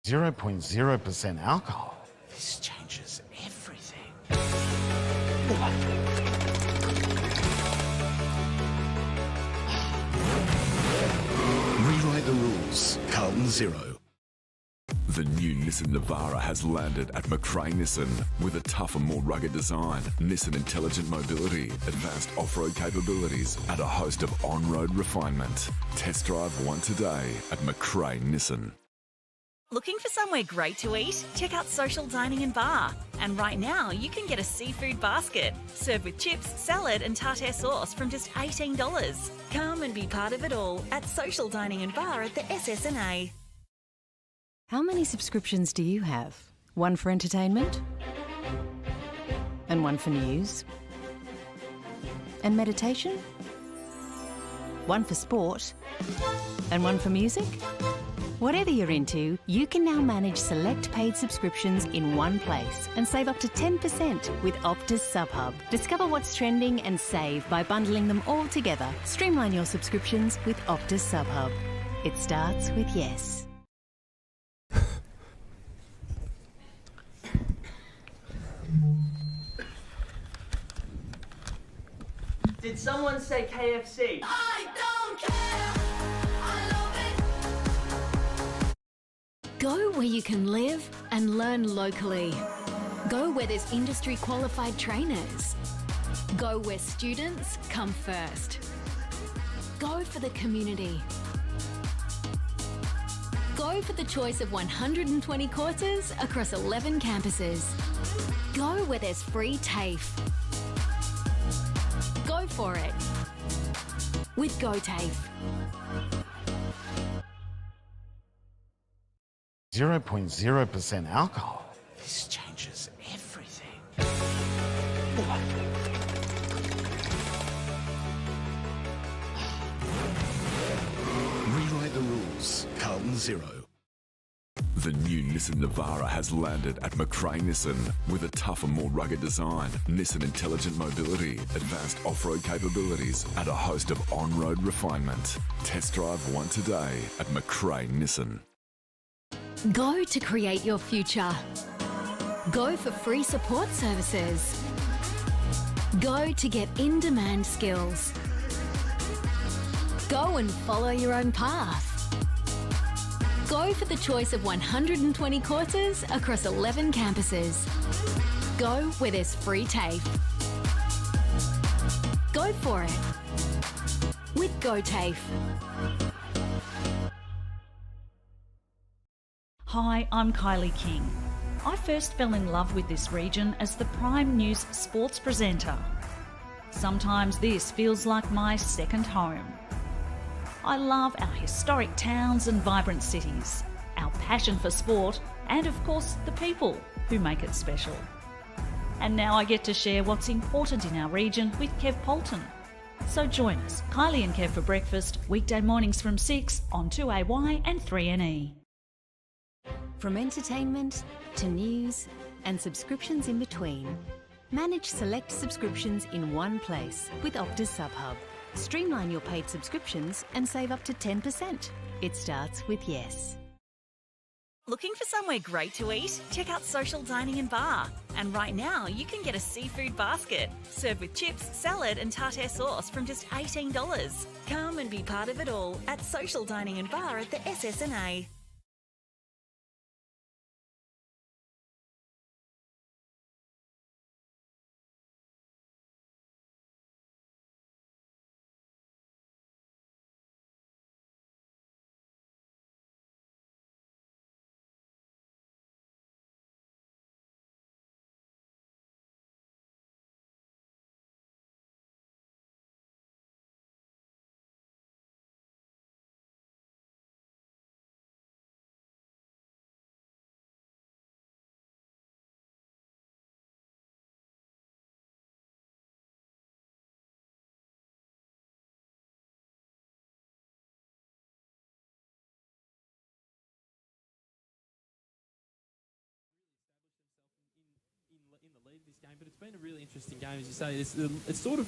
0.0% alcohol. This changes everything. Rewrite the rules. Carlton 0. The new Nissan Navara has landed at McRae Nissan with a tougher, more rugged design, Nissan intelligent mobility, advanced off-road capabilities, and a host of on-road refinement. Test drive one today at McRae Nissan. Looking for somewhere great to eat? Check out Social Dining and Bar. And right now, you can get a seafood basket served with chips, salad, and tartare sauce from just $18. Come and be part of it all at Social Dining and Bar at the SSNA. How many subscriptions do you have? One for entertainment? And one for news? And meditation? One for sport? And one for music? Whatever you're into, you can now manage select paid subscriptions in one place and save up to 10% with Optus SubHub. Discover what's trending and save by bundling them all together. Streamline your subscriptions with Optus SubHub. It starts with yes. Did someone say KFC? I don't care. I love it. Go where you can live and learn locally. Go where there's industry qualified trainers. Go where students come first. Go for the community. Go for the choice of 120 courses across 11 campuses. Go where there's free TAFE. Go for it with GoTAFE. 0.0% alcohol. This changes everything. Rewrite the rules. Carlton 0. The new Nissan Navara has landed at McRae Nissan with a tougher, more rugged design, Nissan intelligent mobility, advanced off-road capabilities, and a host of on-road refinement. Test drive one today at McRae Nissan. Go to create your future. Go for free support services. Go to get in-demand skills. Go and follow your own path. Go for the choice of 120 courses across 11 campuses. Go where there's free TAFE. Go for it with GoTAFE. Hi, I'm Kylie King. I first fell in love with this region as the Prime News sports presenter. Sometimes this feels like my second home. I love our historic towns and vibrant cities, our passion for sport, and of course the people who make it special. And now I get to share what's important in our region with Kev Polton. So join us, Kylie and Kev for breakfast, weekday mornings from 6 on 2AY and 3NE. From entertainment to news and subscriptions in between, manage select subscriptions in one place with Optus SubHub. Streamline your paid subscriptions and save up to 10%. It starts with yes. Looking for somewhere great to eat? Check out Social Dining and Bar. And right now, you can get a seafood basket served with chips, salad, and tartare sauce from just $18. Come and be part of it all at Social Dining and Bar at the SSNA. game, but it's been a really interesting game, as you say. It's sort of,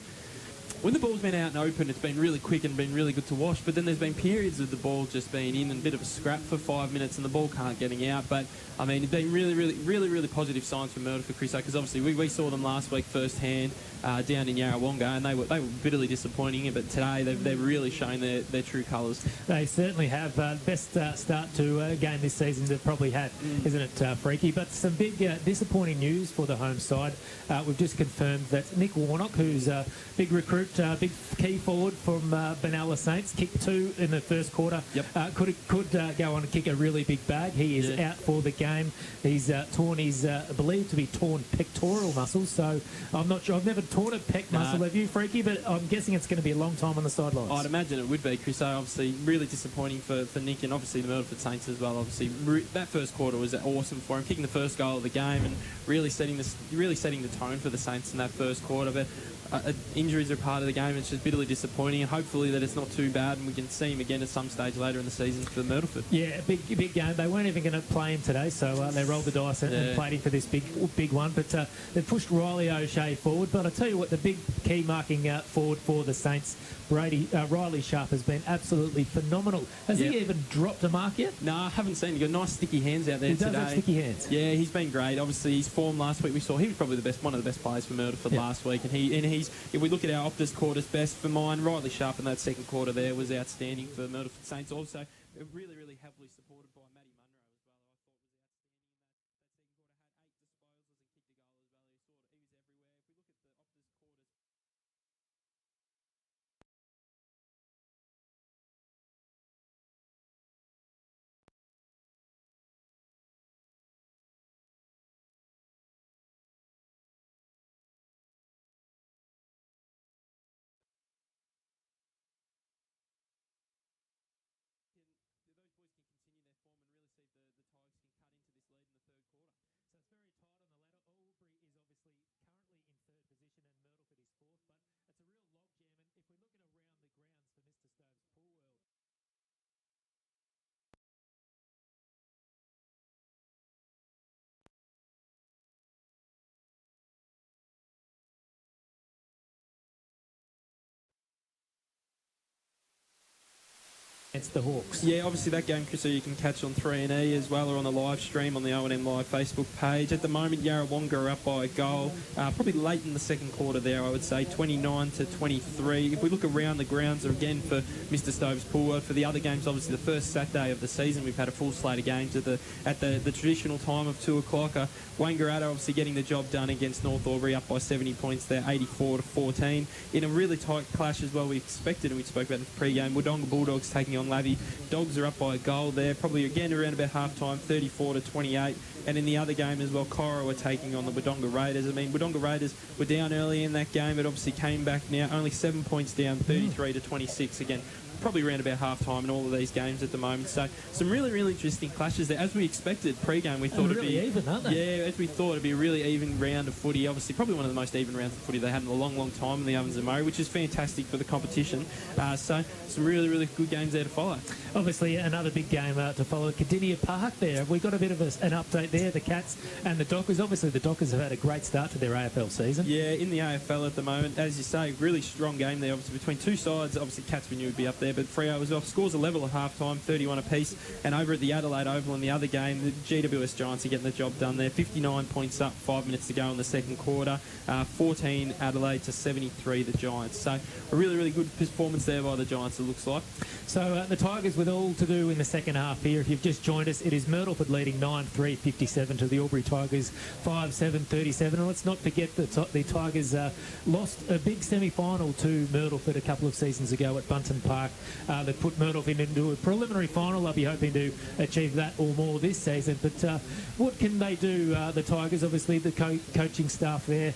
when the ball's been out and open, it's been really quick and been really good to watch, but then there's been periods of the ball just being in and a bit of a scrap for 5 minutes and the ball can't getting out. But, I mean, it's been really positive signs for Myrlteford, Chris, because obviously we saw them last week firsthand down in Yarrawonga, and they were bitterly disappointing, but today they've really shown their true colours. They certainly have. Best start to a game this season they've probably had, isn't it, Freaky? But some big disappointing news for the home side. We've just confirmed that Nick Warnock, who's a big recruit, big key forward from Benalla Saints, kicked 2 in the first quarter. Yep. Could go on and kick a really big bag. He is out for the game. He's torn his, believed to be torn pectoral muscles, so I'm not sure. I've never torn a pec muscle, have you, Freaky? But I'm guessing it's going to be a long time on the sidelines. I'd imagine it would be, Chris. Obviously, really disappointing for Nick and obviously the Myrlteford Saints as well. Obviously, that first quarter was awesome for him, kicking the first goal of the game and really setting the tone for the Saints in that first quarter. But injuries are part of the game. It's just bitterly disappointing, and hopefully that it's not too bad and we can see him again at some stage later in the season for Myrtleford. Yeah, big game. They weren't even going to play him today, so they rolled the dice and played him for this big one. But they pushed Riley O'Shea forward. But I tell you what, the big key marking forward for the Saints, Riley Sharp, has been absolutely phenomenal. Has he even dropped a mark yet? No, I haven't seen him. He's got nice sticky hands out there today. He does have sticky hands. Yeah, he's been great. Obviously, his form last week we saw, he was probably one of the best players for Myrtleford last week. And he's, if we look at our Optus quarters, best for mine, Riley Sharp in that second quarter there was outstanding for Myrtleford Saints. Also, really heavily supported by Matty Munro as well. I thought was outstanding in that second quarter. Had 8 disposals and kicked a goal as well. He was everywhere. If we look at the Optus quarters. Those boys can continue their form and really see if the Tigers can cut into this lead in the third quarter. So it's very tight on the ladder. Albury is obviously currently in third position and Myrtleford is fourth, but it's a real logjam. And if we're looking around the grounds for Mr. Stove's pool world, against the Hawks. Yeah, obviously that game, Chris, you can catch on 3&E as well, or on the live stream on the O&M Live Facebook page. At the moment, Yarrawonga are up by a goal, probably late in the second quarter there, I would say, 29-23. If we look around the grounds again for Mr. Stove's pool, for the other games, obviously the first Saturday of the season, we've had a full slate of games at the traditional time of 2 o'clock. Wangaratta obviously getting the job done against North Albury, up by 70 points there, 84-14. In a really tight clash as well, we expected, and we spoke about in the pre-game, Wodonga Bulldogs taking on Lavey. Dogs are up by a goal there, probably again around about half-time, 34-28. And in the other game as well, Coro are taking on the Wodonga Raiders. I mean, Wodonga Raiders were down early in that game, but obviously came back now, only 7 points down, 33-26 again. Probably around about half-time in all of these games at the moment. So some really interesting clashes there. As we expected pre-game, we thought it'd be even, aren't they? Yeah, as we thought it'd be a really even round of footy. Obviously, probably one of the most even rounds of footy they had in a long time in the Ovens and Murray, which is fantastic for the competition. So some really good games there to follow. Obviously, another big game to follow at Cardinia Park there. We've got a bit of an update there. The Cats and the Dockers. Obviously, the Dockers have had a great start to their AFL season. Yeah, in the AFL at the moment. As you say, really strong game there, obviously, between two sides. Obviously, Cats we knew would be up there, but Freo as well. Scores a level at half-time, 31 apiece. And over at the Adelaide Oval in the other game, the GWS Giants are getting the job done there. 59 points up, 5 minutes to go in the second quarter. 14 Adelaide to 73 the Giants. So a really good performance there by the Giants, it looks like. So the Tigers with all to do in the second half here. If you've just joined us, it is Myrtleford leading 9-3-57 to the Albury Tigers 5-7-37. And let's not forget that the Tigers lost a big semi-final to Myrtleford a couple of seasons ago at Bunton Park. They put Myrtleford into a preliminary final. They'll be hoping to achieve that or more this season. But what can they do, the Tigers? Obviously, the coaching staff there,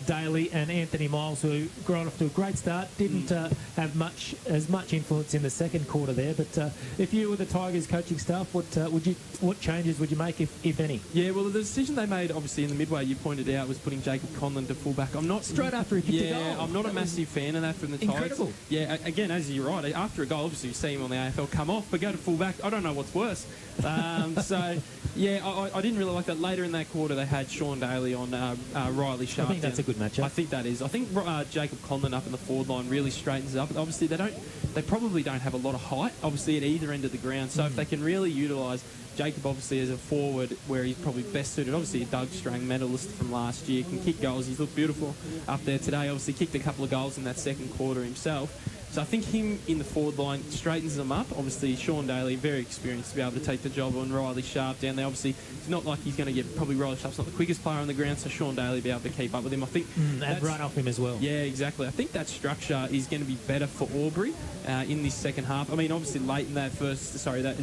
Daly and Anthony Miles, who got off to a great start, didn't have as much influence in the second quarter there. But if you were the Tigers coaching staff, what changes would you make, if any? Yeah, well, the decision they made, obviously, in the midway, you pointed out, was putting Jacob Conlon to fullback. I'm not Straight after he kicked a goal. I'm not a massive fan of that from the Tigers. Incredible. Yeah, again, as you're right, after a goal, obviously you see him on the AFL come off, but go to fullback. I don't know what's worse. So, yeah, I didn't really like that. Later in that quarter, they had Sean Daly on Riley Sharp. I think that's a good matchup. I think that is. I think Jacob Conlon up in the forward line really straightens it up. Obviously, they probably don't have a lot of height, obviously, at either end of the ground. So if they can really utilise Jacob, obviously, as a forward, where he's probably best suited. Obviously, a Doug Strang medalist from last year, can kick goals. He's looked beautiful up there today. Obviously, kicked a couple of goals in that second quarter himself. So I think him in the forward line straightens them up. Obviously, Sean Daly, very experienced to be able to take the job on Riley Sharp down there. Obviously, it's not like he's going to get, probably Riley Sharp's not the quickest player on the ground, so Sean Daly will be able to keep up with him. I think and run off him as well. Yeah, exactly. I think that structure is going to be better for Albury in this second half. I mean, obviously, late in in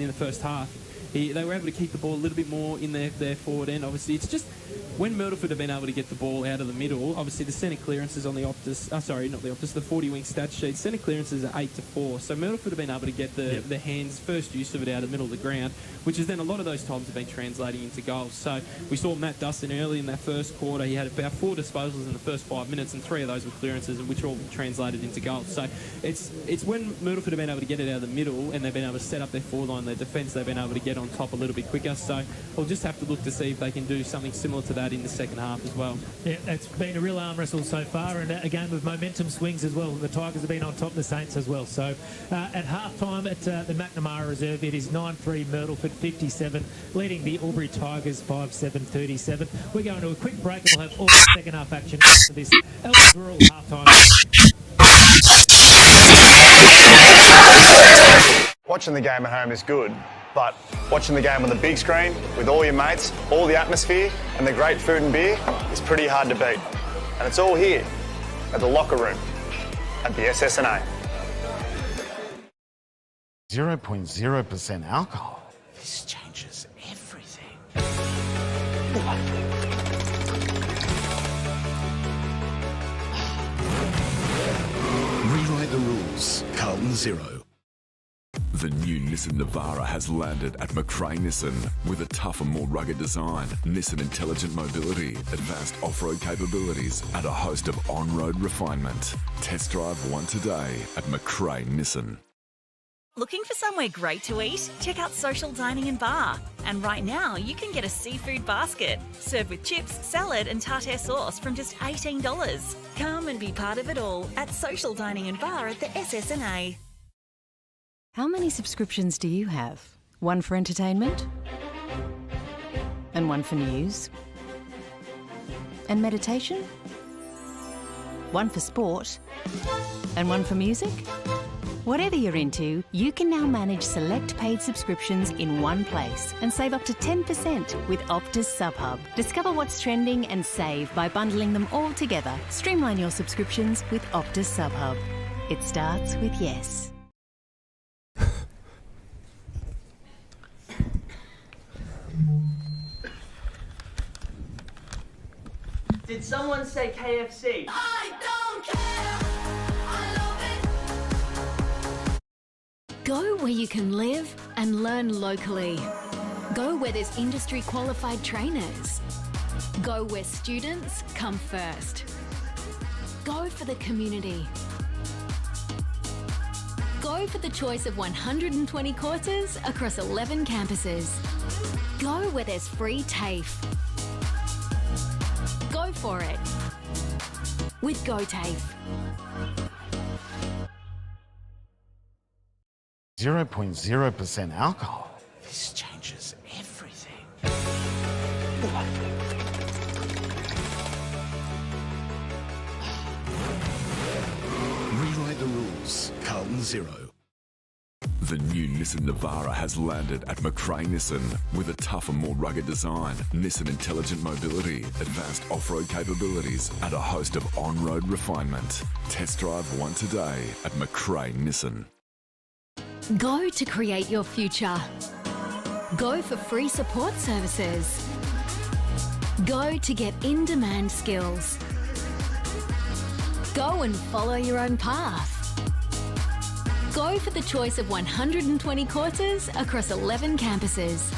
the first half, they were able to keep the ball a little bit more in their forward end. Obviously, it's just when Myrlteford have been able to get the ball out of the middle, obviously the centre clearances on the Optus, the 40-wing stat sheet, centre clearances are 8-4. So Myrlteford have been able to get the hands, first use of it out of the middle of the ground, which is then a lot of those times have been translating into goals. So we saw Matt Dustin early in that first quarter. He had about 4 disposals in the first 5 minutes, and 3 of those were clearances, which all translated into goals. So it's when Myrlteford have been able to get it out of the middle and they've been able to set up their forward line, their defence, they've been able to get on top a little bit quicker. So we'll just have to look to see if they can do something similar to that in the second half as well. Yeah, it's been a real arm wrestle so far, and a game of momentum swings as well. The Tigers have been on top of the Saints as well. So at half-time at the McNamara Reserve, it is 9-3 Myrtleford 57, leading the Albury Tigers 5-7-37. We're going to a quick break and we'll have all the second half action after this Albury half-time. Watching the game at home is good, but watching the game on the big screen with all your mates, all the atmosphere and the great food and beer is pretty hard to beat. And it's all here at the locker room at the SSNA. 0.0% alcohol. This changes everything. Rewrite the rules. Carlton 0. The new Nissan Navara has landed at McRae Nissan with a tougher, more rugged design, Nissan Intelligent Mobility, advanced off-road capabilities, and a host of on-road refinement. Test drive one today at McRae Nissan. Looking for somewhere great to eat? Check out Social Dining and Bar. And right now, you can get a seafood basket, served with chips, salad and tartare sauce from just $18. Come and be part of it all at Social Dining and Bar at the SSNA. How many subscriptions do you have? One for entertainment? And one for news? And meditation? One for sport? And one for music? Whatever you're into, you can now manage select paid subscriptions in one place and save up to 10% with Optus SubHub. Discover what's trending and save by bundling them all together. Streamline your subscriptions with Optus SubHub. It starts with yes. Did someone say KFC? I don't care. I love it. Go where you can live and learn locally. Go where there's industry qualified trainers. Go where students come first. Go for the community. Go for the choice of 120 courses across 11 campuses. Go where there's free TAFE. Go for it with GoTAFE. 0.0% alcohol. This changes everything. Rewrite the rules. Carlton 0. The new Nissan Navara has landed at McRae Nissan with a tougher, more rugged design, Nissan Intelligent Mobility, advanced off-road capabilities, and a host of on-road refinement. Test drive one today at McRae Nissan. Go to create your future. Go for free support services. Go to get in-demand skills. Go and follow your own path. Go for the choice of 120 courses across 11 campuses.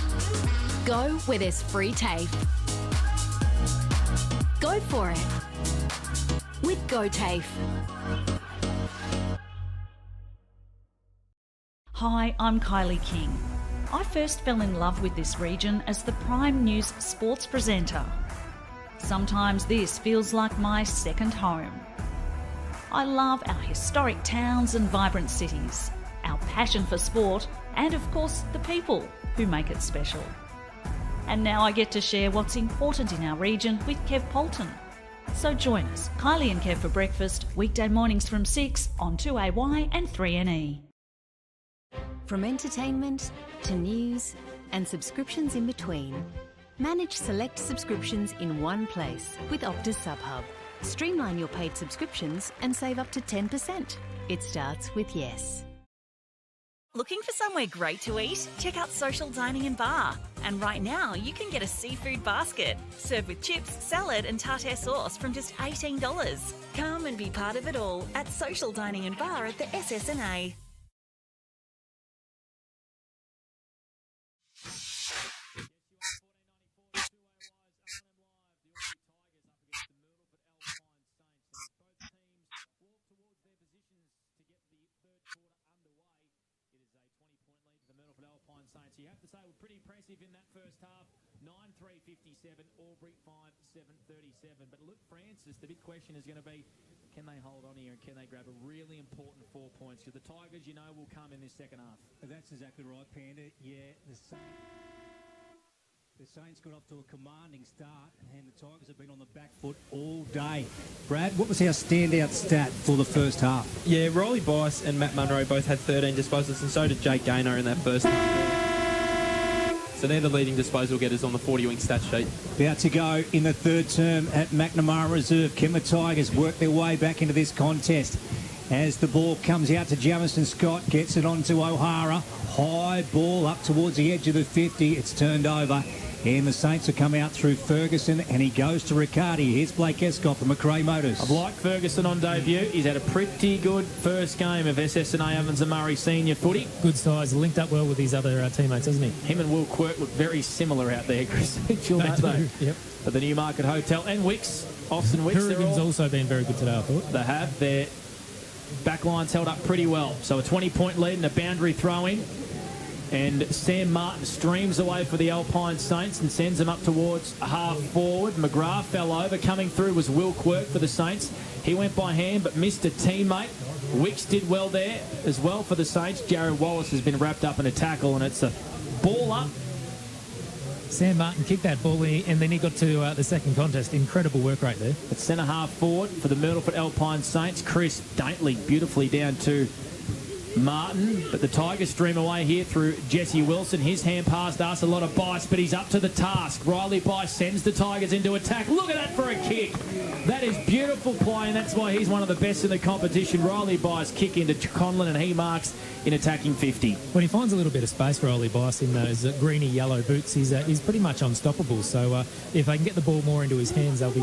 Go where there's free TAFE. Go for it with GoTAFE. Hi, I'm Kylie King. I first fell in love with this region as the Prime News sports presenter. Sometimes this feels like my second home. I love our historic towns and vibrant cities, our passion for sport, and of course the people who make it special. And now I get to share what's important in our region with Kev Polton. So join us, Kylie and Kev for breakfast, weekday mornings from 6 on 2AY and 3NE. From entertainment to news and subscriptions in between, manage select subscriptions in one place with Optus SubHub. Streamline your paid subscriptions and save up to 10%. It starts with yes. Looking for somewhere great to eat? Check out Social Dining and Bar. And right now, you can get a seafood basket, served with chips, salad and tartare sauce from just $18. Come and be part of it all at Social Dining and Bar at the SSNA. Saints. You have to say we're pretty impressive in that first half. 9-3-57, Albury 5-7-37. But look, Francis, the big question is going to be, can they hold on here and can they grab a really important 4 points? Because the Tigers, you know, will come in this second half. That's exactly right, Panda. Yeah, the Saints got off to a commanding start and the Tigers have been on the back foot all day. Brad, what was our standout stat for the first half? Yeah, Riley Bice and Matt Munro both had 13 disposals, and so did Jake Gaynor in that first half. So they're the leading disposal getters on the 40-wing stat sheet. About to go in the third term at McNamara Reserve. Can the Tigers work their way back into this contest? As the ball comes out to Jamison Scott, gets it onto O'Hara. High ball up towards the edge of the 50. It's turned over. And the Saints have come out through Ferguson, and he goes to Riccardi. Here's Blake Escott from McRae Motors. I've liked Ferguson on debut. He's had a pretty good first game of SSNA Evans and Murray senior footy. Good size, linked up well with his other teammates, hasn't he? Him and Will Quirk look very similar out there, Chris. You'll know though. Yep. At the Newmarket Hotel. And Wicks, Austin Wicks. Hourigan's also been very good today, I thought. They have. Their backline's held up pretty well. So a 20-point lead and a boundary throw-in. And Sam Martin streams away for the Alpine Saints and sends them up towards half forward. McGrath fell over. Coming through was Will Quirk for the Saints. He went by hand but missed a teammate. Wicks did well there as well for the Saints. Jared Wallace has been wrapped up in a tackle and it's a ball up. Sam Martin kicked that ball and then he got to the second contest. Incredible work rate there. At centre half forward for the Myrlteford Alpine Saints. Chris Daintley beautifully down to Martin, but the Tigers stream away here through Jesse Wilson. His hand past us, a lot of Bice, but he's up to the task. Riley Bice sends the Tigers into attack. Look at that for a kick. That is beautiful play, and that's why he's one of the best in the competition. Riley Bice kick into Conlon, and he marks in attacking 50. When he finds a little bit of space for Riley Bice in those greeny yellow boots, he's pretty much unstoppable. So if they can get the ball more into his hands, they'll be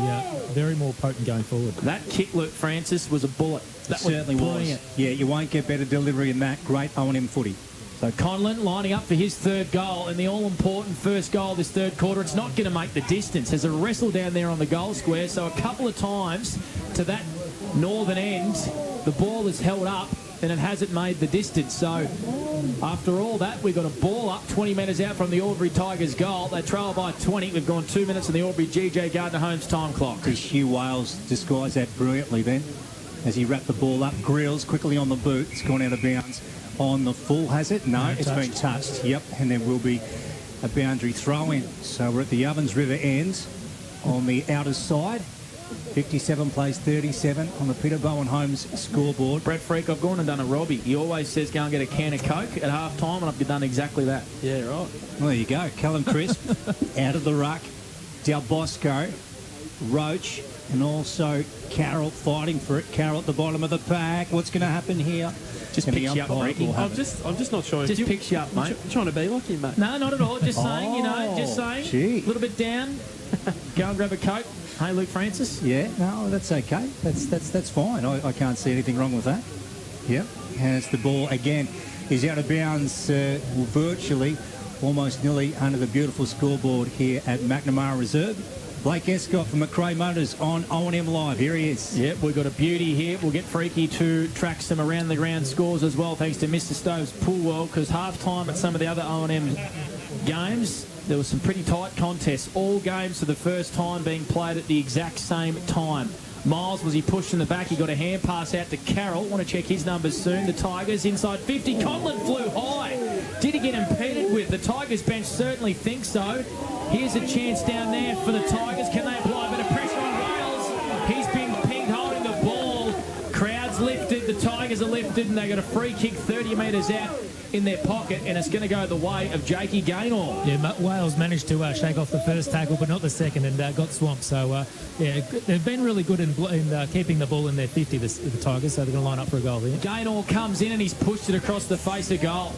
very more potent going forward. That kick, Luke Francis, was a bullet. That certainly was. Yeah, you won't get better delivery than that. Great O&M footy. So Conlon lining up for his third goal, and the all-important first goal this third quarter. It's not going to make the distance. There's a wrestle down there on the goal square, so a couple of times to that northern end, the ball is held up, and it hasn't made the distance. So after all that, we've got a ball up 20 metres out from the Albury Tigers goal. They trail by 20. We've gone 2 minutes on the Albury GJ Gardner-Holmes time clock. Hugh Wales disguised that brilliantly then as he wrapped the ball up. Grills quickly on the boot. It's gone out of bounds on the full, has it? No, it's been touched. Yep, and there will be a boundary throw-in. So we're at the Ovens River end on the outer side. 57 plays 37 on the Peter Bowen Holmes scoreboard. Brett Freak, I've gone and done a Robbie. He always says go and get a can of Coke at half time, and I've done exactly that. Yeah, right. Well, there you go. Callum Crisp out of the ruck. Del Bosco, Roach, and also Carroll fighting for it. Carroll at the bottom of the pack. What's going to happen here? Just picks you up, Ricky. I'm just not sure. Just picks you up, mate. Trying to be like him, mate. No, not at all. Just saying, you know, just saying. Gee. A little bit down. Go and grab a Coke. Hey, Luke Francis. Yeah, no, that's okay. That's fine. I can't see anything wrong with that. Yep. as the ball again is out of bounds virtually, almost nearly under the beautiful scoreboard here at McNamara Reserve. Blake Escott from McRae Motors on O&M Live. Here he is. Yep, we've got a beauty here. We'll get Freaky to track some around the ground scores as well, thanks to Mr. Stove's Pool World, because half-time at some of the other O&M games, there was some pretty tight contests. All games for the first time being played at the exact same time. Miles, was he pushed in the back? He got a hand pass out to Carroll. Want to check his numbers soon. The Tigers inside 50. Conlon flew high. Did he get impeded with? The Tigers bench certainly thinks so. Here's a chance down there for the Tigers. Can they apply a bit of pressure on Wales? He's been pinged holding the ball. Crowd's lifted. The Tigers are lifted, and they got a free kick 30 metres out in their pocket, and it's going to go the way of Jakey Gaynor. Yeah, Wales managed to shake off the first tackle, but not the second, and got swamped. So, yeah, they've been really good in keeping the ball in their 50, the Tigers, so they're going to line up for a goal here. Gaynor comes in, and he's pushed it across the face of goal.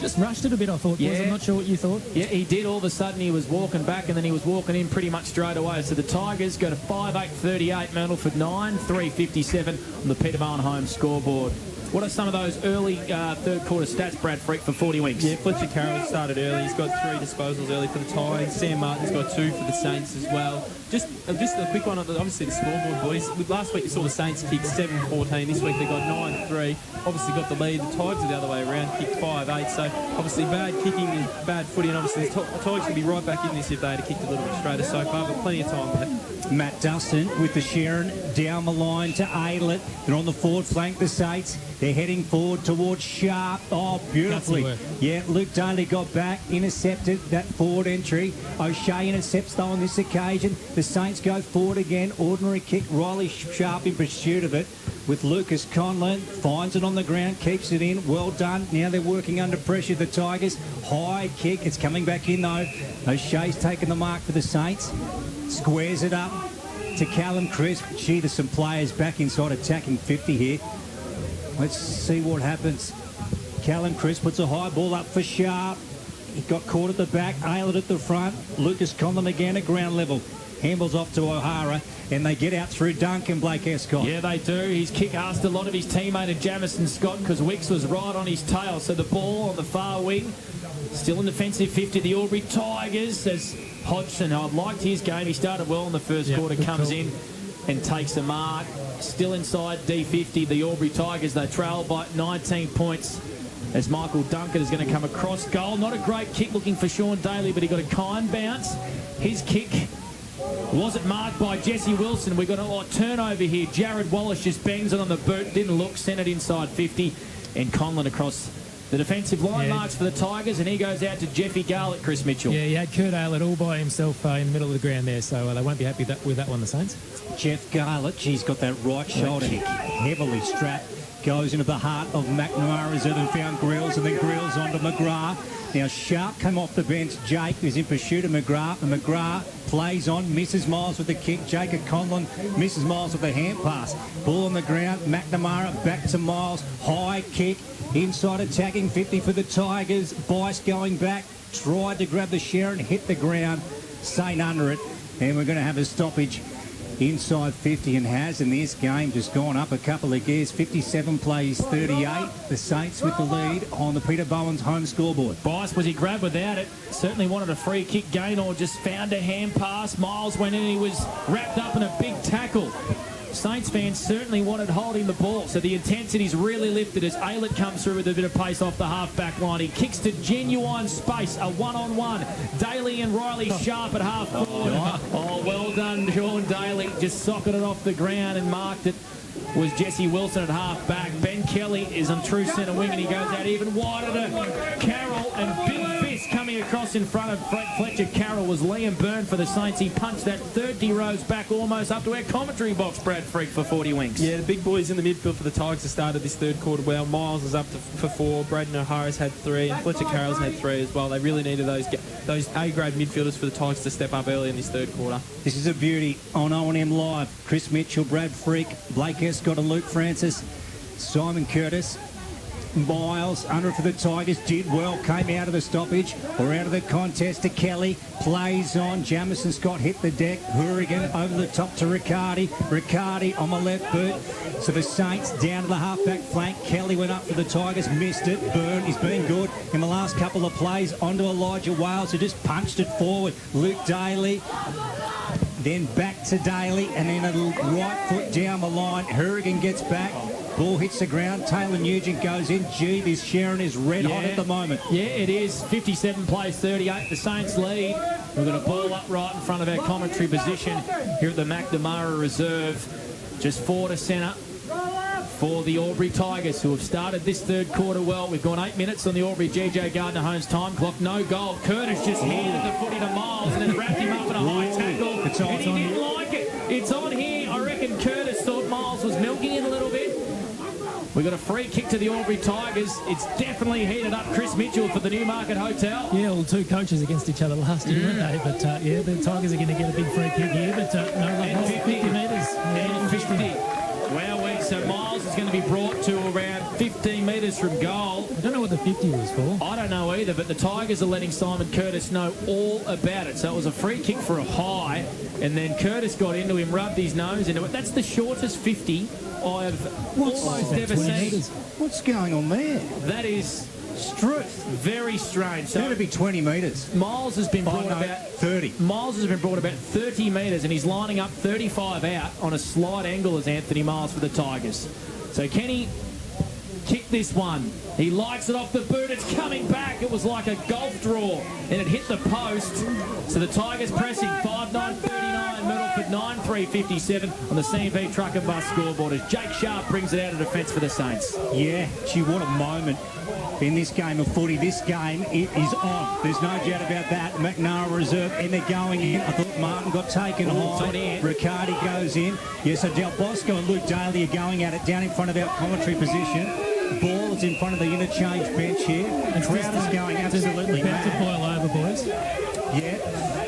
Just rushed it a bit, I thought. Yeah. I'm not sure what you thought. Yeah, he did. All of a sudden, he was walking back, and then he was walking in pretty much straight away. So the Tigers go to 5-8-38, Myrlteford 9-3-57 on the Peterborough home scoreboard. What are some of those early third quarter stats, Brad Freak, for 40 Winks? Yeah, Fletcher Carroll started early. He's got 3 disposals early for the Tigers. Sam Martin's got 2 for the Saints as well. Just a quick one on obviously the scoreboard, boys. Last week you saw the Saints kick 7-14. This week they got 9-3. Obviously got the lead. The Tigers are the other way around, kicked 5-8. So obviously bad kicking and bad footy, and obviously the Tigers could be right back in this if they had kicked a little bit straighter so far, but plenty of time left. Matt Dustin with the Sharon down the line to Aylett. They're on the forward flank, the Saints. They're heading forward towards Sharp. Oh, beautifully. Yeah, Luke Daly got back, intercepted that forward entry. O'Shea intercepts though on this occasion. The Saints go forward again. Ordinary kick. Riley Sharp in pursuit of it with Lucas Conlon. Finds it on the ground, keeps it in. Well done. Now they're working under pressure, the Tigers. High kick. It's coming back in though. O'Shea's taken the mark for the Saints. Squares it up to Callum Crisp. Gee, there's some players back inside attacking 50 here. Let's see what happens. Callum Crisp puts a high ball up for Sharp. He got caught at the back. Aylett at the front. Lucas Conlon again at ground level. Handballs off to O'Hara, and they get out through Duncan Blake Escott. Yeah, they do. He's kick-asked a lot of his teammate Jamison Scott because Wicks was right on his tail. So the ball on the far wing, still in defensive 50, the Albury Tigers, as Hodgson, I've liked his game. He started well in the first quarter, comes in and takes a mark. Still inside D50, the Albury Tigers, they trail by 19 points as Michael Duncan is going to come across goal. Not a great kick looking for Sean Daly, but he got a kind bounce. His kick wasn't marked by Jesse Wilson. We got a turnover here. Jared Wallace just bangs it on the boot, didn't look, sent it inside 50, and Conlon across the defensive line marks for the Tigers, and he goes out to Jeffy Garlett, Chris Mitchell. Yeah, he had Kurt Aylett all by himself in the middle of the ground there, so they won't be happy with that one, the Saints. Jeff Garlett, she's got that right shoulder heavily strapped. Goes into the heart of McNamara Reserve and found Grills, and then Grills onto McGrath. Now Sharp come off the bench. Jake is in pursuit of McGrath, and McGrath plays on, misses Miles with the kick. Jacob Conlon misses Miles with the hand pass. Ball on the ground. McNamara back to Miles. High kick. Inside attacking 50 for the Tigers. Bice going back. Tried to grab the Sharon, hit the ground. Saint under it. And we're going to have a stoppage inside 50, and has in this game just gone up a couple of gears. 57 plays 38. The Saints with the lead on the Peter Bowen's home scoreboard. Bice, was he grabbed without it? Certainly wanted a free kick. Gaynor just found a hand pass. Miles went in and he was wrapped up in a big tackle. Saints fans certainly wanted holding the ball, so the intensity's really lifted as Aylett comes through with a bit of pace off the half-back line. He kicks to genuine space, a one-on-one. Daly and Riley Sharp at half-forward. Oh, well done, Sean Daly. Just socketed off the ground and marked it. Was Jesse Wilson at half-back. Ben Kelly is on true centre wing, and he goes out even wider to Carroll, and big fist coming across in front of Fletcher Carroll was Liam Byrne for the Saints. He punched that 30 rows back almost up to our commentary box, Brad Freak, for 40 Winks. Yeah, the big boys in the midfield for the Tigers have started this third quarter well. Miles is up for 4, Braden O'Hara's had 3, and Fletcher Carroll's had 3 as well. They really needed those A-grade midfielders for the Tigers to step up early in this third quarter. This is a beauty on O&M Live. Chris Mitchell, Brad Freak, Blake Escott and Luke Francis, Simon Curtis, Miles under for the Tigers, did well, came out of the stoppage or out of the contest to Kelly, plays on. Jamison Scott hit the deck. Hourigan over the top to Riccardi. Riccardi on the left boot. So the Saints down to the half-back flank. Kelly went up for the Tigers, missed it. Byrne, he's been good in the last couple of plays. Onto Elijah Wales, who just punched it forward. Luke Daly. Then back to Daly, and then a right foot down the line. Hourigan gets back. Ball hits the ground. Taylor Nugent goes in. Gee, this Sharon is red hot at the moment. Yeah, it is. 57 plays 38. The Saints lead. We've got a ball up right in front of our commentary position here at the McNamara Reserve. Just 4 to centre for the Albury Tigers, who have started this third quarter well. We've gone 8 minutes on the Albury GJ Gardner Holmes time clock. No goal. Curtis just handed the footy to Miles and then wrapped him up in a high tackle. And he didn't like it. It's on here. I reckon Curtis thought Miles was milking it a little bit. We've got a free kick to the Albury Tigers. It's definitely heated up. Chris Mitchell for the Newmarket Hotel. Yeah, well, two coaches against each other last year, weren't they? But, yeah, the Tigers are going to get a big free kick here. But, no, and 50 metres. And 50. Wowee. So Miles is going to be brought to around 15 metres from goal. I don't know what the 50 was for. I don't know either, but the Tigers are letting Simon Curtis know all about it. So it was a free kick for a high, and then Curtis got into him, rubbed his nose into it. That's the shortest 50 I've almost ever seen. What's going on there? That is very strange. So That'd be 20 metres. Miles has been brought about 30. Miles has been brought about 30 metres, and he's lining up 35 out on a slight angle as Anthony Miles for the Tigers. So Kenny kick this one. He lights it off the boot. It's coming back. It was like a golf draw, and it hit the post. So the Tigers pressing 5-9-39, Myrlteford 9-3-57 on the C&V Truck and Bus scoreboard as Jake Sharp brings it out of defence for the Saints. Yeah, gee, what a moment in this game of footy. This game, it is on. There's no doubt about that. McNamara Reserve, and they're going in. I thought Martin got taken high. Riccardi goes in. Yes, so Del Bosco and Luke Daly are going at it down in front of our commentary position. Ball is in front of the interchange bench here. The crowd is going absolutely mad. About to boil over, boys. Yeah,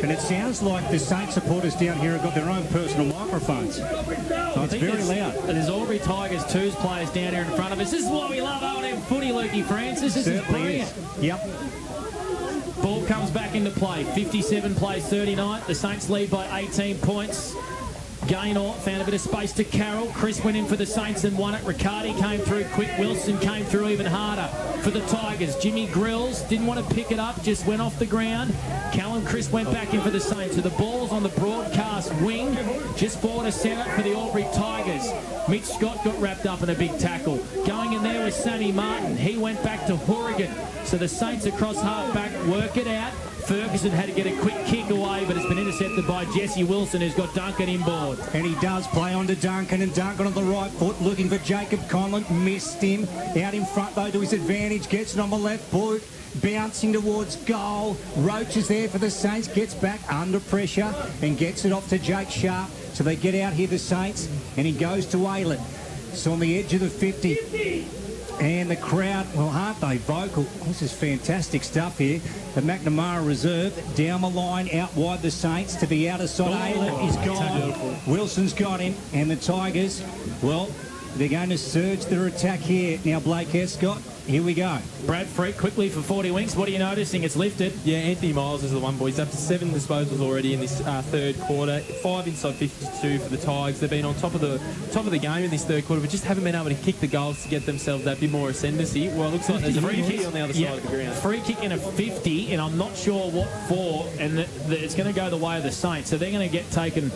and it sounds like the Saints supporters down here have got their own personal microphones. So it's very loud. There's Albury Tigers 2's players down here in front of us. This is why we love O&M footy, Lukey Francis. This is brilliant. Yep. Ball comes back into play. 57 plays 39. The Saints lead by 18 points. Gaynor found a bit of space to Carroll. Chris went in for the Saints and won it. Riccardi came through quick. Wilson came through even harder for the Tigers. Jimmy Grills didn't want to pick it up, just went off the ground. Callum Chris went back in for the Saints. So the ball's on the broadcast wing, just forward to centre for the Albury Tigers. Mitch Scott got wrapped up in a big tackle. Going in there was Sammy Martin. He went back to Hourigan. So the Saints across half-back work it out. Ferguson had to get a quick kick away, but it's been intercepted by Jesse Wilson, who's got Duncan inboard. And he does play on to Duncan, and Duncan on the right foot, looking for Jacob Conlon. Missed him. Out in front, though, to his advantage. Gets it on the left foot. Bouncing towards goal. Roach is there for the Saints. Gets back under pressure and gets it off to Jake Sharp. So they get out here, the Saints, and he goes to Aylett. So on the edge of the 50. And the crowd, well, aren't they vocal? This is fantastic stuff here. The McNamara Reserve down the line, out wide the Saints to the outer side. Aylett is gone. Wilson's got him. And the Tigers, well, they're going to surge their attack here. Now, Blake Escott, here we go. Brad Freak quickly for 40 winks. What are you noticing? It's lifted. Yeah, Anthony Miles is the one, boys. Up to 7 disposals already in this third quarter. 5 inside 52 for the Tigers. They've been on top of the game in this third quarter, but just haven't been able to kick the goals to get themselves that bit more ascendancy. Well, it looks like there's a free kick on the other side of the ground. Free kick in a 50, and I'm not sure what for, and it's going to go the way of the Saints. So they're going to get taken.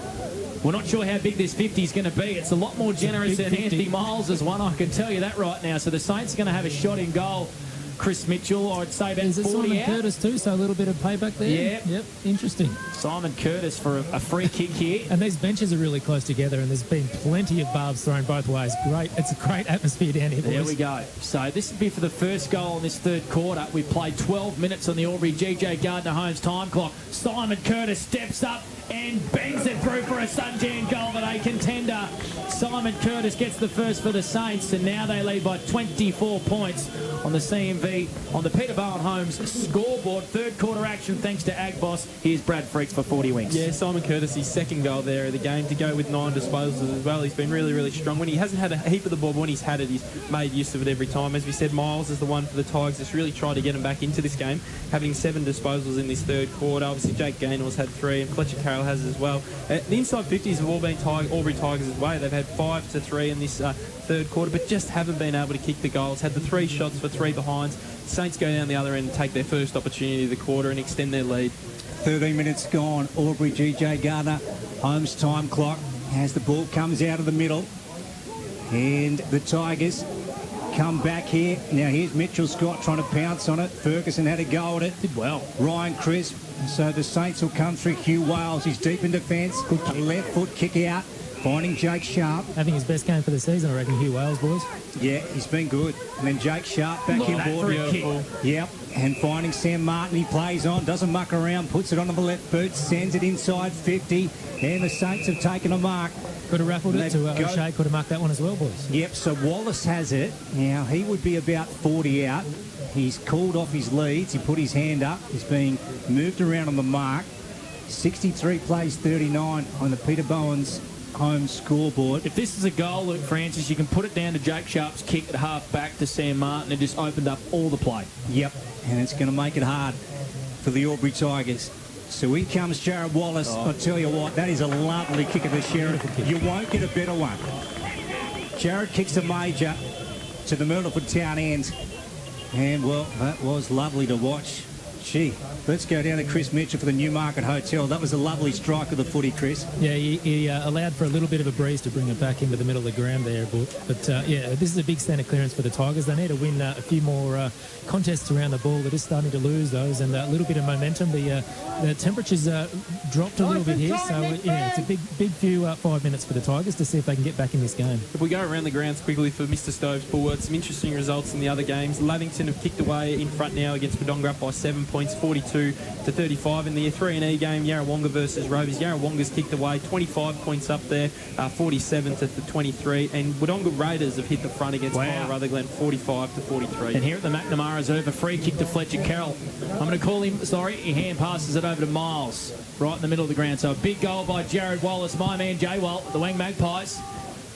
We're not sure how big this 50 is going to be. It's a lot more generous than Anthony Miles is one, I can tell you that right now. So the Saints are going to have a shot in goal. Chris Mitchell, I'd say about 40 Simon out. Curtis too, so a little bit of payback there. Yeah. Yep, interesting. Simon Curtis for a free kick here. And these benches are really close together, and there's been plenty of barbs thrown both ways. Great. It's a great atmosphere down here, boys. There we go. So this would be for the first goal in this third quarter. We played 12 minutes on the Albury GJ Gardner Holmes time clock. Simon Curtis steps up and bangs it through for a Sunjan goal for a contender. Simon Curtis gets the first for the Saints, and now they lead by 24 points on the CMV, on the Peter Bowen Homes scoreboard. Third quarter action thanks to Agboss. Here's Brad Freaks for 40 Winks. Yeah, Simon Curtis, his second goal there of the game, to go with 9 disposals as well. He's been really, really strong. When he hasn't had a heap of the ball, but when he's had it, he's made use of it every time. As we said, Miles is the one for the Tigers that's really tried to get him back into this game, having 7 disposals in this third quarter. Obviously, Jake Gaynor's had 3, and Fletcher Carroll has as well. The inside 50s have all been Albury Tigers' way. They've had 5 to 3 in this third quarter, but just haven't been able to kick the goals. Had the 3 shots for 3 behinds. Saints go down the other end and take their first opportunity of the quarter and extend their lead. 13 minutes gone. Albury, GJ Gardner, Holmes time clock as the ball comes out of the middle. And the Tigers come back here. Now here's Mitchell Scott trying to pounce on it. Ferguson had a go at it. Did well. Ryan Crisp. So the Saints will come through. Hugh Wales. He's deep in defence. A left foot kick out. Finding Jake Sharp. Having his best game for the season, I reckon, Hugh Wales, boys. Yeah, he's been good. And then Jake Sharp back in board. Beautiful. Yep, and finding Sam Martin. He plays on, doesn't muck around, puts it onto the left boot, sends it inside 50. And the Saints have taken a mark. Could have raffled it to O'Shea. Could have marked that one as well, boys. Yep, so Wallace has it. Now, he would be about 40 out. He's called off his leads. He put his hand up. He's being moved around on the mark. 63 plays 39 on the Peter Bowen's home scoreboard. If this is a goal, Luke Francis, you can put it down to Jake Sharp's kick at half back to Sam Martin. It just opened up all the play. Yep, and it's going to make it hard for the Albury Tigers. So here comes Jared Wallace. I'll tell you what, that is a lovely kick of the Sheriff. You won't get a better one. Jared kicks a major to the Myrlteford town end. And, well, that was lovely to watch. Gee, let's go down to Chris Mitchell for the Newmarket Hotel. That was a lovely strike of the footy, Chris. Yeah, he allowed for a little bit of a breeze to bring it back into the middle of the ground there. But yeah, this is a big standard clearance for the Tigers. They need to win a few more contests around the ball. They're just starting to lose those, and a little bit of momentum. The temperatures dropped a little bit here, so yeah, it's a big few 5 minutes for the Tigers to see if they can get back in this game. If we go around the grounds quickly for Mr. Stove's Bullworth, some interesting results in the other games. Lavington have kicked away in front now against Wodonga up by 7 points, 42 to 35 in the 3&E game. Yarrawonga versus Rovers. Yarrawonga's kicked away 25 points up there, 47 to 23, and Wodonga Raiders have hit the front against Kyle Rutherglen, 45 to 43. And here at the McNamara's over, free kick to Fletcher Carroll. I'm going to call him, he hand passes it over to Miles, right in the middle of the ground. So a big goal by Jared Wallace, my man Jay Walt, the Wang Magpies.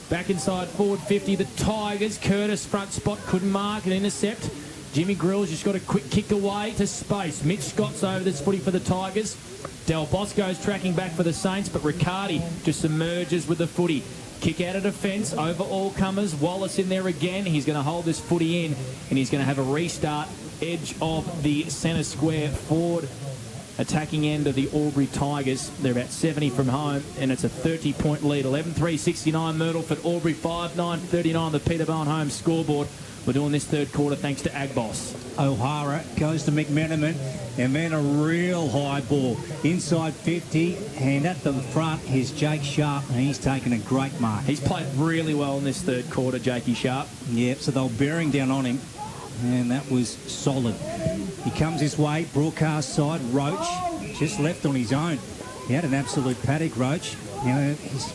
Back inside forward 50, the Tigers. Curtis front spot, couldn't mark an intercept. Jimmy Grill's just got a quick kick away to space. Mitch Scott's over this footy for the Tigers. Del Bosco's tracking back for the Saints, but Riccardi just emerges with the footy. Kick out of defence, over all comers. Wallace in there again. He's going to hold this footy in, and he's going to have a restart. Edge of the centre square forward attacking end of the Albury Tigers. They're about 70 from home, and it's a 30-point lead. 11-3-69 Myrtleford, Albury 5-9-39 the Peter Bowen home scoreboard. We're doing this third quarter thanks to Agboss. O'Hara goes to McMenamin, and then a real high ball inside 50, and at the front is Jake Sharp, and he's taken a great mark. He's played really well in this third quarter, Jakey Sharp. Yep, so they were bearing down on him, and that was solid. He comes his way, broadcast side, Roach, just left on his own. He had an absolute paddock, Roach. You know, he's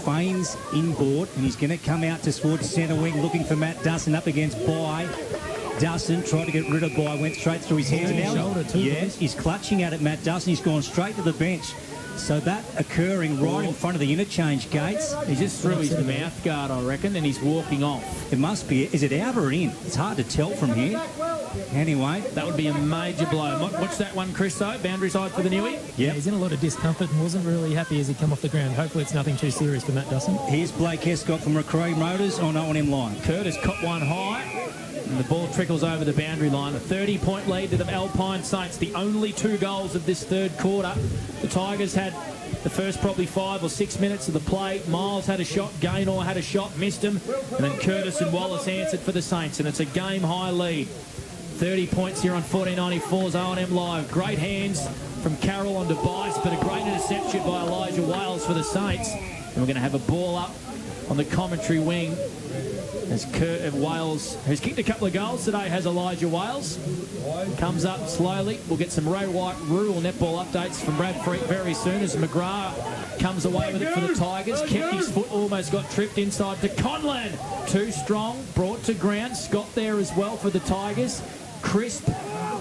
feigns inboard, and he's going to come out towards centre wing looking for Matt Dustin up against Bye. Dustin tried to get rid of Bye, went straight through his hands. Yes, he's clutching at it, Matt Dustin. He's gone straight to the bench. So that occurring right in front of the interchange gates. He just threw his mouth guard, I reckon, and he's walking off. It must be. Is it out or in? It's hard to tell from here. Anyway. That would be a major blow. Watch that one, Chris, though. Boundary side for the Newie. Yeah, he's in a lot of discomfort and wasn't really happy as he come off the ground. Hopefully it's nothing too serious for Matt Dustin. Here's Blake Escott from Recreation Motors on O&M line. Curtis caught one high, and the ball trickles over the boundary line. A 30-point lead to the Alpine Saints. The only 2 goals of this third quarter. The Tigers had the first probably 5 or 6 minutes of the play. Miles had a shot, Gaynor had a shot, missed him, and then Curtis and Wallace answered for the Saints, and it's a game-high lead. 30 points here on 1494's O&M Live. Great hands from Carroll on device, but a great interception by Elijah Wales for the Saints. And we're going to have a ball up on the commentary wing as Wales, who's kicked a couple of goals today, has Elijah Wales. comes up slowly. We'll get some Ray White rural netball updates from Brad Freak very soon as McGrath comes away with it for the Tigers. Kept his foot, almost got tripped inside to Conlon. Too strong, brought to ground. Scott there as well for the Tigers. Crisp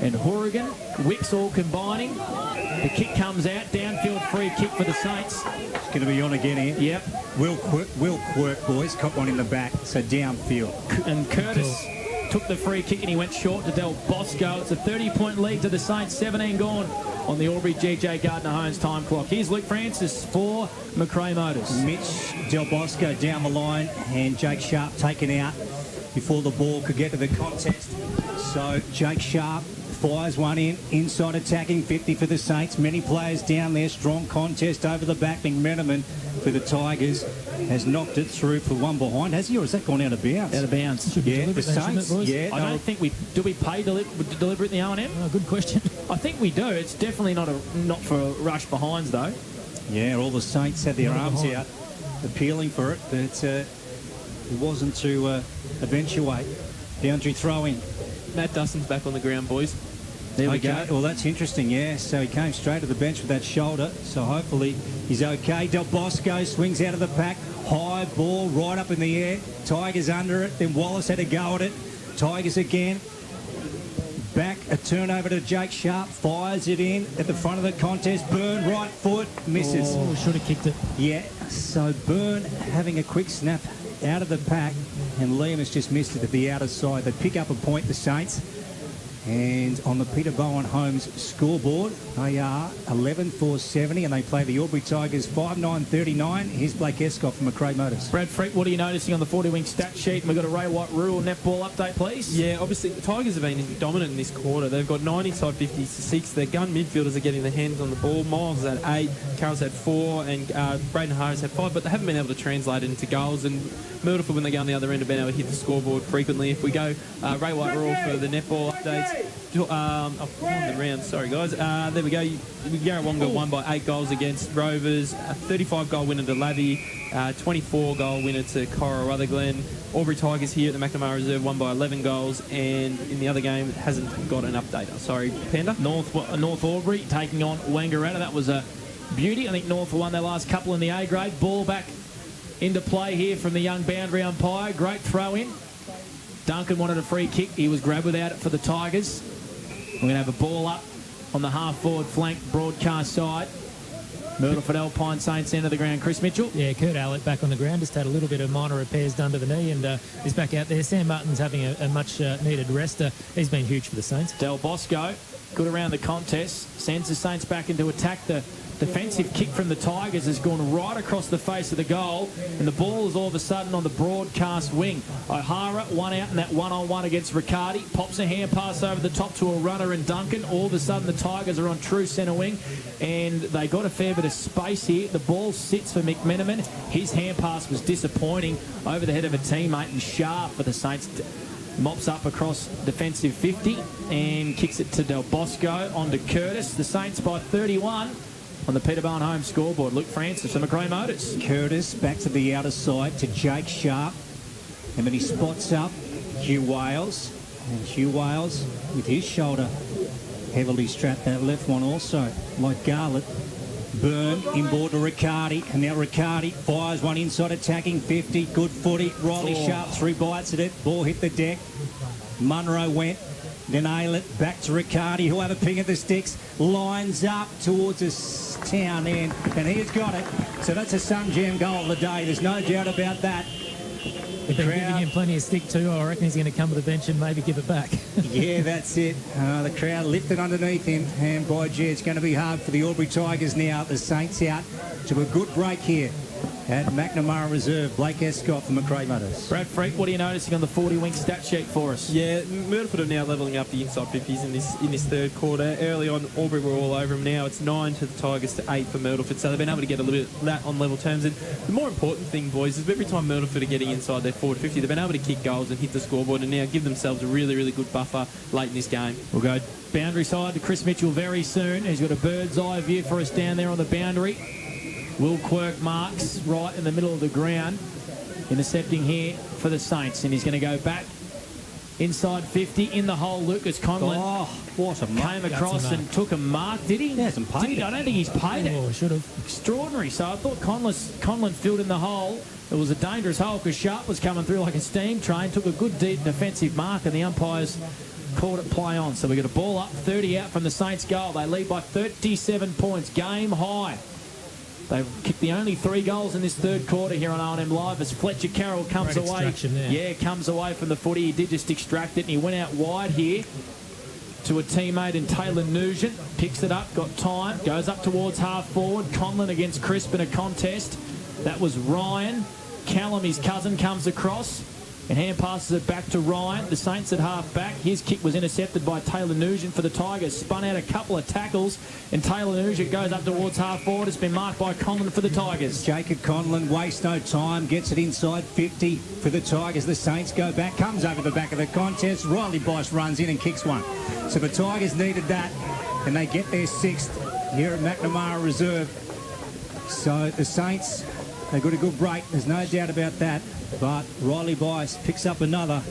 and Horrigan. Wicks all combining. The kick comes out. Downfield free kick for the Saints. It's going to be on again here. Yep. Will Quirk, boys. Caught one in the back, so downfield. And Curtis took the free kick and he went short to Del Bosco. It's a 30-point lead to the Saints. 17 gone on the Albury GJ Gardner-Holmes time clock. Here's Luke Francis for McRae Motors. Mitch Del Bosco down the line and Jake Sharp taken out before the ball could get to the contest. So Jake Sharp fires one in, inside attacking 50 for the Saints. Many players down there, strong contest over the back. McMenamin for the Tigers has knocked it through for one behind, has he, or has that gone out of bounds? Out of bounds. Yeah, the Saints. Yeah, I don't think we pay deliberate in the O&M? Oh, good question. I think we do. It's definitely not for rush behinds though. Yeah, all the Saints had their arms out, appealing for it, but it wasn't to eventuate. Boundary throw in. Matt Dustin's back on the ground, boys. There we go. Well, that's interesting, yeah. So he came straight to the bench with that shoulder. So hopefully he's okay. Del Bosco swings out of the pack. High ball right up in the air. Tigers under it. Then Wallace had a go at it. Tigers again. Back, a turnover to Jake Sharp. Fires it in at the front of the contest. Byrne, right foot, misses. Oh, should have kicked it. Yeah, so Byrne having a quick snap out of the pack. And Liam has just missed it at the outer side. They pick up a point, the Saints. And on the Peter Bowen Homes scoreboard, they are 11-4-70, and they play the Albury Tigers 5-9-39. Here's Blake Escott from McRae Motors. Brad Freak, what are you noticing on the 40-wing stat sheet? And we've got a Ray White rural netball update, please. Yeah, obviously the Tigers have been dominant in this quarter. They've got 9 inside 56. Their gun midfielders are getting their hands on the ball. Miles had 8, Carroll's had 4, and Braden Harris had 5, but they haven't been able to translate it into goals. And Myrlteford, when they go on the other end, have been able to hit the scoreboard frequently. If we go Ray White rural for the netball updates. On the round, sorry guys. There we go. Yarrawonga won by 8 goals against Rovers. A 35-goal winner to Lavey. 24-goal winner to Cora Rutherglen. Aubrey Tigers here at the McNamara Reserve won by 11 goals, and in the other game it hasn't got an update. Sorry, Panda. North Aubrey taking on Wangaratta. That was a beauty. I think North won their last couple in the A grade. Ball back into play here from the young boundary umpire. Great throw in. Duncan wanted a free kick. He was grabbed without it for the Tigers. We're going to have a ball up on the half-forward flank broadcast side. Myrlteford Alpine Saints end of the ground. Chris Mitchell. Yeah, Kurt Allett back on the ground. Just had a little bit of minor repairs done to the knee and is back out there. Sam Martin's having a much-needed rest. He's been huge for the Saints. Del Bosco, good around the contest. Sends the Saints back into attack. The defensive kick from the Tigers has gone right across the face of the goal, and the ball is all of a sudden on the broadcast wing. O'Hara, one out in that one-on-one against Riccardi, pops a hand pass over the top to a runner and Duncan. All of a sudden the Tigers are on true centre wing, and they got a fair bit of space here. The ball sits for McMenamin. His hand pass was disappointing over the head of a teammate, and Sharp for the Saints mops up across defensive 50 and kicks it to Del Bosco onto Curtis. The Saints by 31 on the Peter Bowen Home scoreboard. Luke Francis from McRae Motors. Curtis back to the outer side to Jake Sharp. And then he spots up Hugh Wales. And Hugh Wales, with his shoulder heavily strapped, that left one also, like Garlett. Byrne inboard to Riccardi. And now Riccardi fires one inside attacking 50. Good footy. Riley Sharp, 3 bites at it. Ball hit the deck. Munro went. Then Aylett back to Riccardi, who'll have a ping at the sticks, lines up towards his town end, and he's got it. So that's a Sun Jam goal of the day. There's no doubt about that. They've been giving him plenty of stick too. I reckon he's going to come to the bench and maybe give it back. Yeah, that's it. The crowd lifted underneath him, and by gee, it's going to be hard for the Albury Tigers now. The Saints out to a good break here at McNamara Reserve. Blake Escott from McRae Motors. Brad Freak, what are you noticing on the 40-wing stat sheet for us? Yeah, Myrlteford are now levelling up the inside 50s in this third quarter. Early on, Albury were all over them. Now it's 9 to the Tigers to 8 for Myrtleford. So they've been able to get a little bit of that on level terms. And the more important thing, boys, is every time Myrtleford are getting inside their forward 50, they've been able to kick goals and hit the scoreboard and now give themselves a really, really good buffer late in this game. We'll go boundary side to Chris Mitchell very soon. He's got a bird's eye view for us down there on the boundary. Will Quirk marks right in the middle of the ground, intercepting here for the Saints, and he's going to go back Inside 50 in the hole. Lucas Conlon what a mark. came across and took a mark. Did he? He hasn't paid it. I don't think he's paid it. Oh, should have. Extraordinary. So I thought Conlon filled in the hole. It was a dangerous hole because Sharp was coming through like a steam train. Took a good deep defensive mark and the umpires called it play on. So we got a ball up, 30 out from the Saints goal. They lead by 37 points. Game high. They've kicked the only 3 goals in this third quarter here on R&M Live as Fletcher Carroll comes Great away. extraction there. Yeah, comes away from the footy. He did just extract it and he went out wide here to a teammate in Taylor Nugent. Picks it up, got time, goes up towards half forward. Conlon against Crisp in a contest. That was Ryan. Callum, his cousin, comes across and hand passes it back to Ryan. The Saints at half back. His kick was intercepted by Taylor Nugent for the Tigers. Spun out a couple of tackles and Taylor Nugent goes up towards half forward. It's been marked by Conlon for the Tigers. Jacob Conlon wastes no time, gets it inside 50 for the Tigers. The Saints go back, comes over the back of the contest. Riley Boyce runs in and kicks one. So the Tigers needed that and they get their 6th here at McNamara Reserve. So the Saints, they got a good break, there's no doubt about that. But Riley Bice picks up another,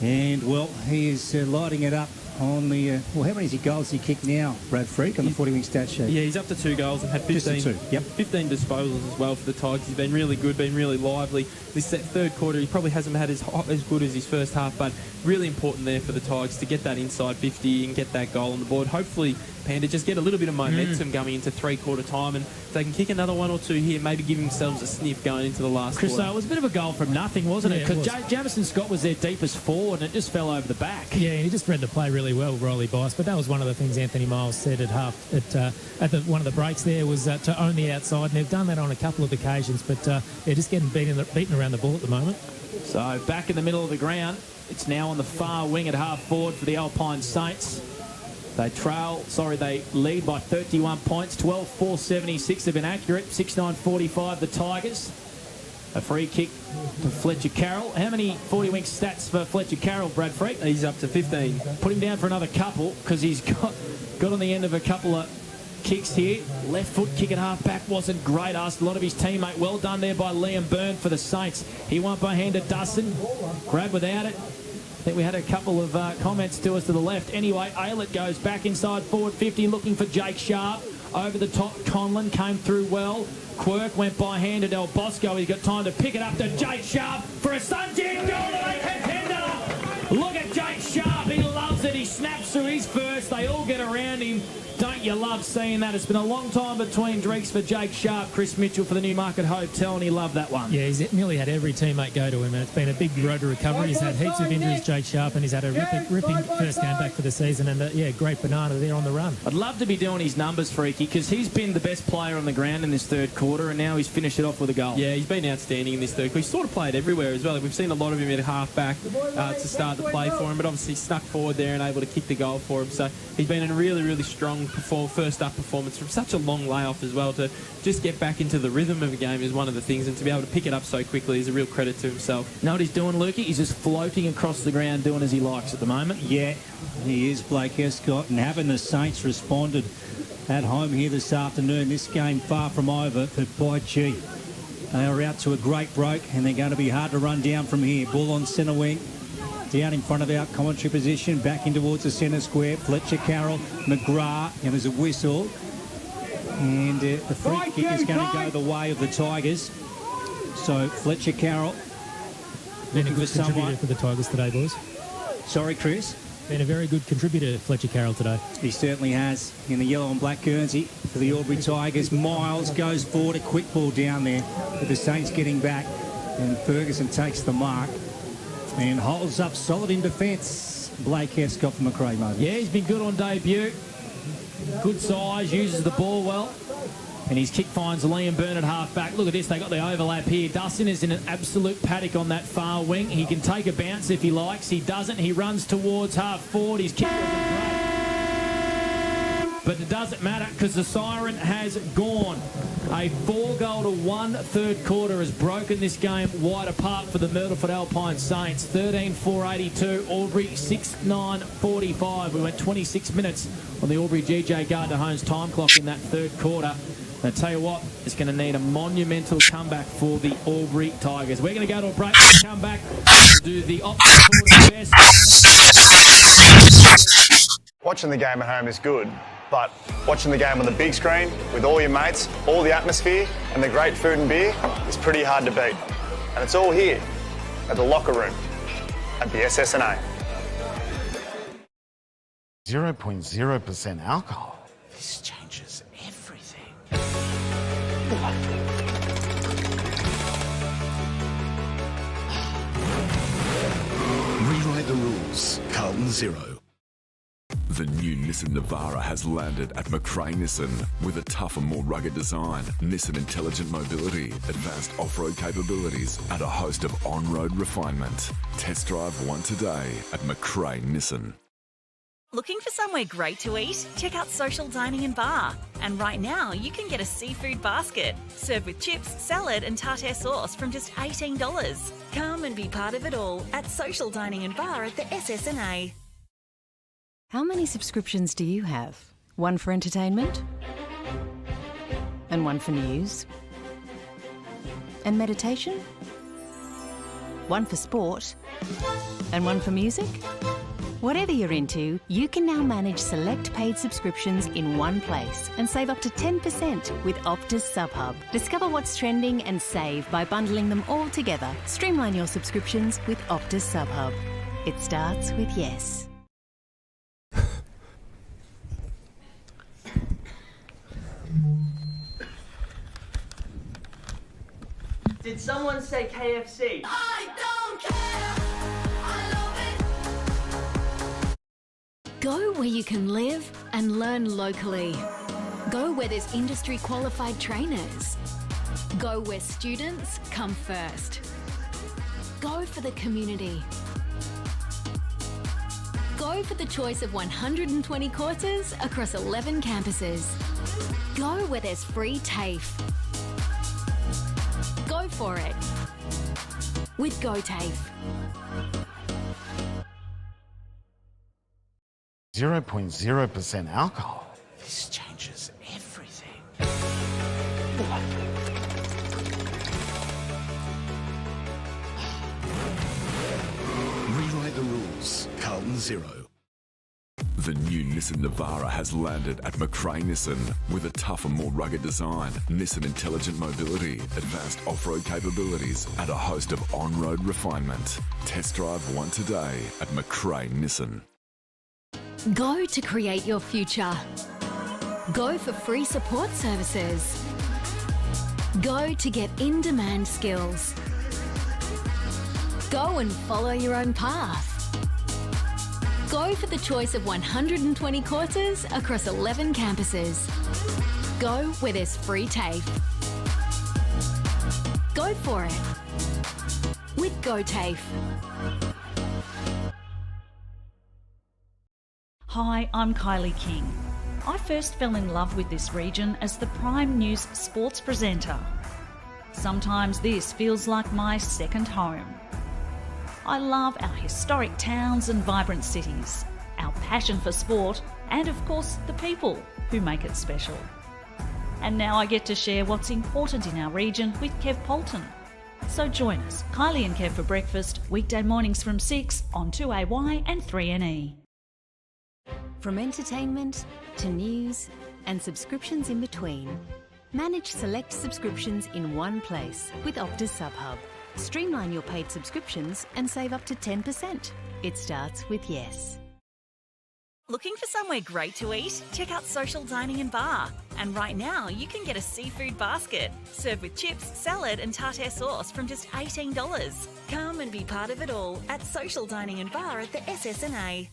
and well, he is lighting it up on the. Well, how many goals he kicked now, Brad Freak, on the 40-wing stat sheet? Yeah, he's up to 2 goals and had 15, 15 disposals as well for the Tigers. He's been really good, been really lively. This third quarter, he probably hasn't had as good as his first half, but really important there for the Tigers to get that inside 50 and get that goal on the board. Hopefully, Panda just get a little bit of momentum going into 3-quarter time, and if they can kick another 1 or 2 here, maybe give themselves a sniff going into the last Chris, quarter. it was a bit of a goal from nothing, wasn't it? Yeah, Because Jamison Scott was their deepest forward and it just fell over the back. Yeah, he just read the play really well, Riley Bice. But that was one of the things Anthony Miles said at one of the breaks there was to own the outside, and they've done that on a couple of occasions. But they're just getting beaten around the ball at the moment. So back in the middle of the ground, it's now on the far wing at half forward for the Alpine Saints. They lead by 31 points, 12-4-76 have been accurate, 6-9-45 the Tigers. A free kick to Fletcher Carroll. How many 40-wing stats for Fletcher Carroll, Brad Freak? He's up to 15. Put him down for another couple because he's got on the end of a couple of kicks here. Left foot kick at half back wasn't great. Asked a lot of his teammate. Well done there by Liam Byrne for the Saints. He won by hand to Dustin. Grab without it. I think we had a couple of comments to us to the left. Anyway, Aylett goes back inside forward 50 looking for Jake Sharp. Over the top, Conlon came through well. Quirk went by hand to Del Bosco. He's got time to pick it up to Jake Sharp for a Sunjin goal. Contender. Look at Jake Sharp. He loves it. He snaps through his first. They all get around him. Don't you love seeing that? It's been a long time between drinks for Jake Sharp. Chris Mitchell for the Newmarket Hotel, and he loved that one. Yeah, he's nearly had every teammate go to him, and it's been a big road to recovery. He's had heaps of injuries, Jake Sharp, and he's had a ripping first game back for the season, and great banana there on the run. I'd love to be doing his numbers, Freaky, because he's been the best player on the ground in this third quarter, and now he's finished it off with a goal. Yeah, he's been outstanding in this third quarter. He's sort of played everywhere as well. We've seen a lot of him at half-back to start the play for him, but obviously snuck forward there and able to kick the goal for him. So he's been in a really, really strong first-up performance from such a long layoff as well. To just get back into the rhythm of a game is one of the things, and to be able to pick it up so quickly is a real credit to himself. Know what he's doing, Lukey? He's just floating across the ground doing as he likes at the moment. Yeah, he is, Blake Escott, and having the Saints responded at home here this afternoon, this game far from over, but by gee, they are out to a great break, and they're going to be hard to run down from here. Ball on centre wing, down in front of our commentary position, back in towards the centre square. Fletcher Carroll, McGrath, and there's a whistle. And the free kick is going to go the way of the Tigers. So Fletcher Carroll Been a looking good for someone. contributor for the Tigers today, boys. Sorry, Chris? Been a very good contributor, Fletcher Carroll, today. He certainly has. In the yellow and black Guernsey for the Albury Tigers. Miles goes forward, a quick ball down there with the Saints getting back. And Ferguson takes the mark and holds up solid in defence. Blake Escott from Macrae moment. Yeah, he's been good on debut. Good size, uses the ball well. And his kick finds Liam Byrne at half-back. Look at this, they got the overlap here. Dustin is in an absolute paddock on that far wing. He can take a bounce if he likes. He doesn't. He runs towards half-forward. His kick wasn't great. But it doesn't matter because the siren has gone. A 4-goal-to-1 third quarter has broken this game wide apart for the Myrlteford Alpine Saints. 13-4-82, Albury 6-9-45. We went 26 minutes on the Albury GJ Gardner Holmes time clock in that third quarter. I tell you what, it's going to need a monumental comeback for the Albury Tigers. We're going to go to a break and come back to do the opposite best. Watching the game at home is good, but watching the game on the big screen with all your mates, all the atmosphere and the great food and beer is pretty hard to beat. And it's all here at the locker room at the SSNA. 0.0% alcohol. This changes everything. Rewrite the rules. Carlton 0. The new Nissan Navara has landed at McRae Nissan with a tougher, more rugged design, Nissan intelligent mobility, advanced off-road capabilities, and a host of on-road refinement. Test drive one today at McRae Nissan. Looking for somewhere great to eat? Check out Social Dining and Bar. And right now, you can get a seafood basket served with chips, salad, and tartare sauce from just $18. Come and be part of it all at Social Dining and Bar at the SSNA. How many subscriptions do you have? One for entertainment? And one for news? And meditation? One for sport? And one for music? Whatever you're into, you can now manage select paid subscriptions in one place and save up to 10% with Optus SubHub. Discover what's trending and save by bundling them all together. Streamline your subscriptions with Optus SubHub. It starts with yes. Did someone say KFC? I don't care. I love it. Go where you can live and learn locally. Go where there's industry qualified trainers. Go where students come first. Go for the community. Go for the choice of 120 courses across 11 campuses. Go where there's free TAFE. Go for it with GoTAFE. 0.0% alcohol. This changes everything. Rewrite the rules. Carlton 0. The new Nissan Navara has landed at McRae Nissan with a tougher, more rugged design, Nissan intelligent mobility, advanced off-road capabilities, and a host of on-road refinement. Test drive one today at McRae Nissan. Go to create your future. Go for free support services. Go to get in-demand skills. Go and follow your own path. Go for the choice of 120 courses across 11 campuses. Go where there's free TAFE. Go for it with GoTAFE. Hi, I'm Kylie King. I first fell in love with this region as the Prime News sports presenter. Sometimes this feels like my second home. I love our historic towns and vibrant cities, our passion for sport, and of course the people who make it special. And now I get to share what's important in our region with Kev Polton. So join us, Kylie and Kev for breakfast, weekday mornings from 6 on 2AY and 3NE. From entertainment to news and subscriptions in between, manage select subscriptions in one place with Optus SubHub. Streamline your paid subscriptions and save up to 10%. It starts with yes. Looking for somewhere great to eat? Check out Social Dining and Bar. And right now, you can get a seafood basket served with chips, salad, and tartare sauce from just $18. Come and be part of it all at Social Dining and Bar at the SSNA.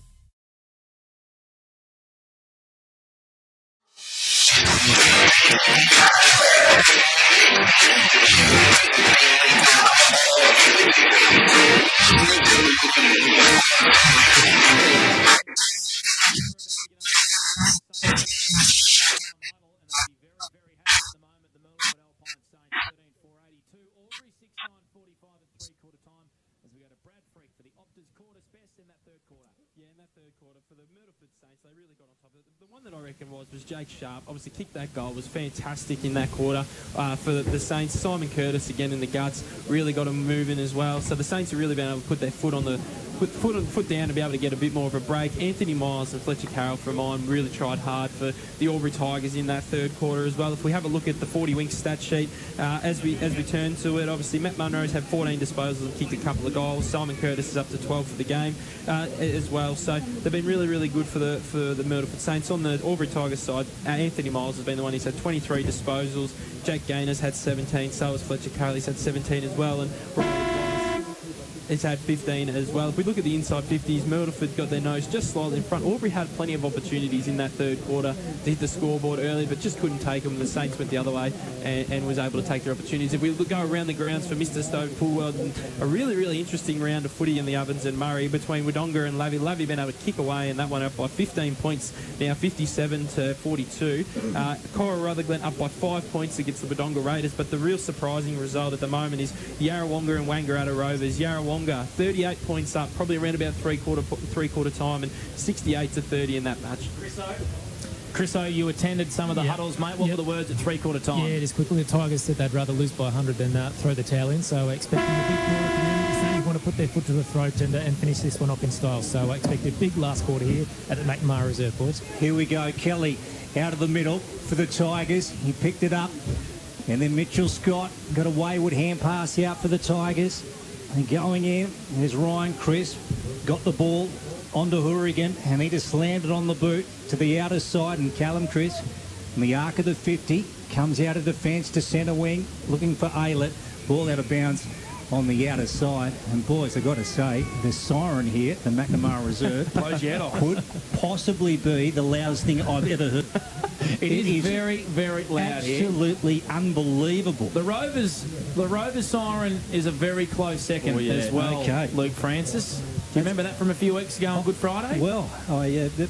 As we go to Brad Freak for the Optus quarter best in that third quarter. Yeah, that third quarter for the Myrlteford Saints, they really got on top of it. The one that I reckon was Jake Sharp. Obviously kicked that goal, was fantastic in that quarter for the Saints. Simon Curtis again in the guts, really got them moving as well. So the Saints have really been able to put their foot on the foot down to be able to get a bit more of a break. Anthony Miles and Fletcher Carroll from mine really tried hard for the Albury Tigers in that third quarter as well. If we have a look at the 40 Winks stat sheet as we turn to it, obviously Matt Munro's had 14 disposals and kicked a couple of goals. Simon Curtis is up to 12 for the game as well. So they've been really, really good for the Myrlteford Saints. On the Albury Tigers side, Anthony Miles has been the one who's had 23 disposals. Jake Gainer's had 17, so has Fletcher Carroll. He's had 17 as well. And it's had 15 as well. If we look at the inside 50s, Myrlteford got their nose just slightly in front. Aubrey had plenty of opportunities in that third quarter to hit the scoreboard early, but just couldn't take them. The Saints went the other way and was able to take their opportunities. If we go around the grounds for Mr. Stoke Poolworld, a really, really interesting round of footy in the Ovens and Murray between Wodonga and Lavey. Lavey been able to kick away, and that one up by 15 points, now 57 to 42. Cora Rutherglen up by 5 points against the Wodonga Raiders, but the real surprising result at the moment is Yarrawonga and Wangaratta Rovers. Yarrawonga 38 points up, probably around about three quarter time, and 68 to 30 in that match. Chriso, you attended some of the huddles, mate. What were the words at three-quarter time? Yeah, just quickly, the Tigers said they'd rather lose by 100 than throw the towel in, so expecting a big quarter community saying want to put their foot to the throat and finish this one off in style. So I expect a big last quarter here at the McNamara Reserve, boys. Here we go. Kelly out of the middle for the Tigers. He picked it up. And then Mitchell Scott got a wayward hand pass out for the Tigers. And going in, there's Ryan Crisp. Got the ball onto Hourigan, and he just slammed it on the boot to the outer side. And Callum Crisp, in the arc of the 50, comes out of defence to centre wing, looking for Aylett. Ball out of bounds on the outer side. And boys, I've got to say, the siren here at the McNamara Reserve blows your head off. Could possibly be the loudest thing I've ever heard. It is very, very loud here. Absolutely unbelievable. The Rovers siren is a very close second as well. Okay. Luke Francis. Do you remember that from a few weeks ago on Good Friday? Well,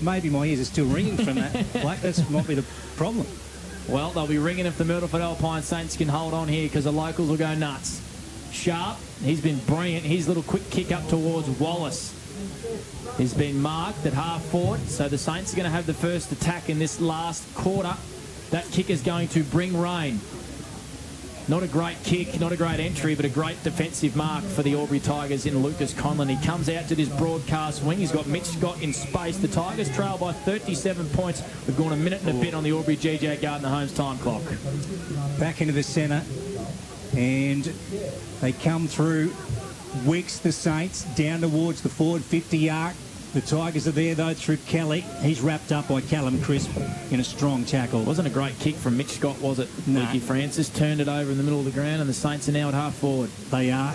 maybe my ears are still ringing from that. Blake, that might be the problem. Well, they'll be ringing if the Myrtleford Alpine Saints can hold on here, because the locals will go nuts. Sharp, he's been brilliant. His little quick kick up towards Wallace has been marked at half forward, so the Saints are going to have the first attack in this last quarter. That kick is going to bring rain. Not a great kick, not a great entry, but a great defensive mark for the Albury Tigers in Lucas Conlon. He comes out to this broadcast wing. He's got Mitch Scott in space. The Tigers trail by 37 points. We've gone a minute and a bit on the Albury GJ Gardner Holmes time clock. Back into the centre, and they come through Wicks, the Saints, down towards the forward 50 arc. The Tigers are there, though, through Kelly. He's wrapped up by Callum Crisp in a strong tackle. Wasn't a great kick from Mitch Scott, was it? No. Lukey Francis turned it over in the middle of the ground, and the Saints are now at half forward. They are.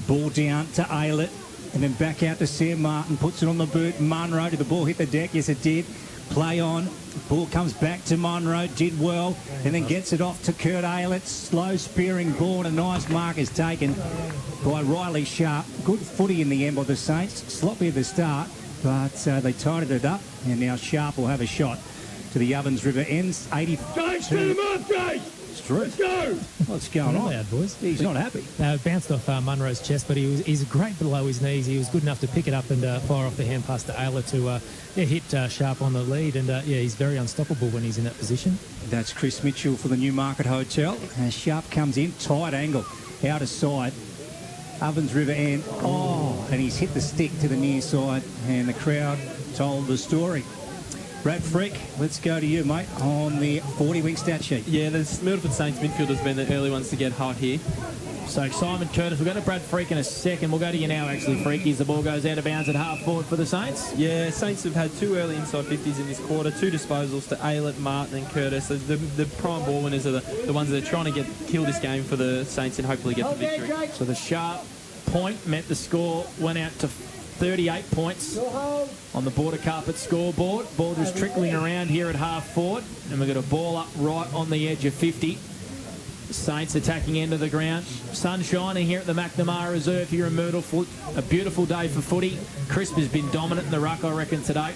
Ball down to Aylett, and then back out to Sam Martin. Puts it on the boot. Munro, did the ball hit the deck? Yes, it did. Play on. Ball comes back to Munro. Did well. And then gets it off to Kurt Aylett. Slow spearing ball. A nice mark is taken by Riley Sharp. Good footy in the end by the Saints. Sloppy at the start, but they tidied it up. And now Sharp will have a shot to the Ovens River ends. 82. It's true. Let's go. What's going on? Loud, boys. He's not happy. Bounced off Munro's chest, but he's great below his knees. He was good enough to pick it up and fire off the hand pass to Ayla to hit Sharp on the lead. And he's very unstoppable when he's in that position. That's Chris Mitchell for the Newmarket Hotel. As Sharp comes in, tight angle, outer side. Ovens River end. And he's hit the stick to the near side, and the crowd told the story. Brad Freak, let's go to you, mate, on the 40 wing stat sheet. Yeah, the Myrtleford Saints midfielders have been the early ones to get hot here. So Simon Curtis, we'll go to Brad Freak in a second. We'll go to you now, actually, Freaky, as the ball goes out of bounds at half forward for the Saints. Yeah, Saints have had two early inside 50s in this quarter, two disposals to Aylett, Martin and Curtis. The prime ball winners are the ones that are trying to kill this game for the Saints and hopefully get the victory. So the Sharp point meant the score went out to 38 points on the border carpet scoreboard. Ball just trickling around here at half forward, and we've got a ball up right on the edge of 50. Saints attacking end of the ground. Sun shining here at the McNamara Reserve here in Myrtleford. A beautiful day for footy. Crisp has been dominant in the ruck, I reckon, today.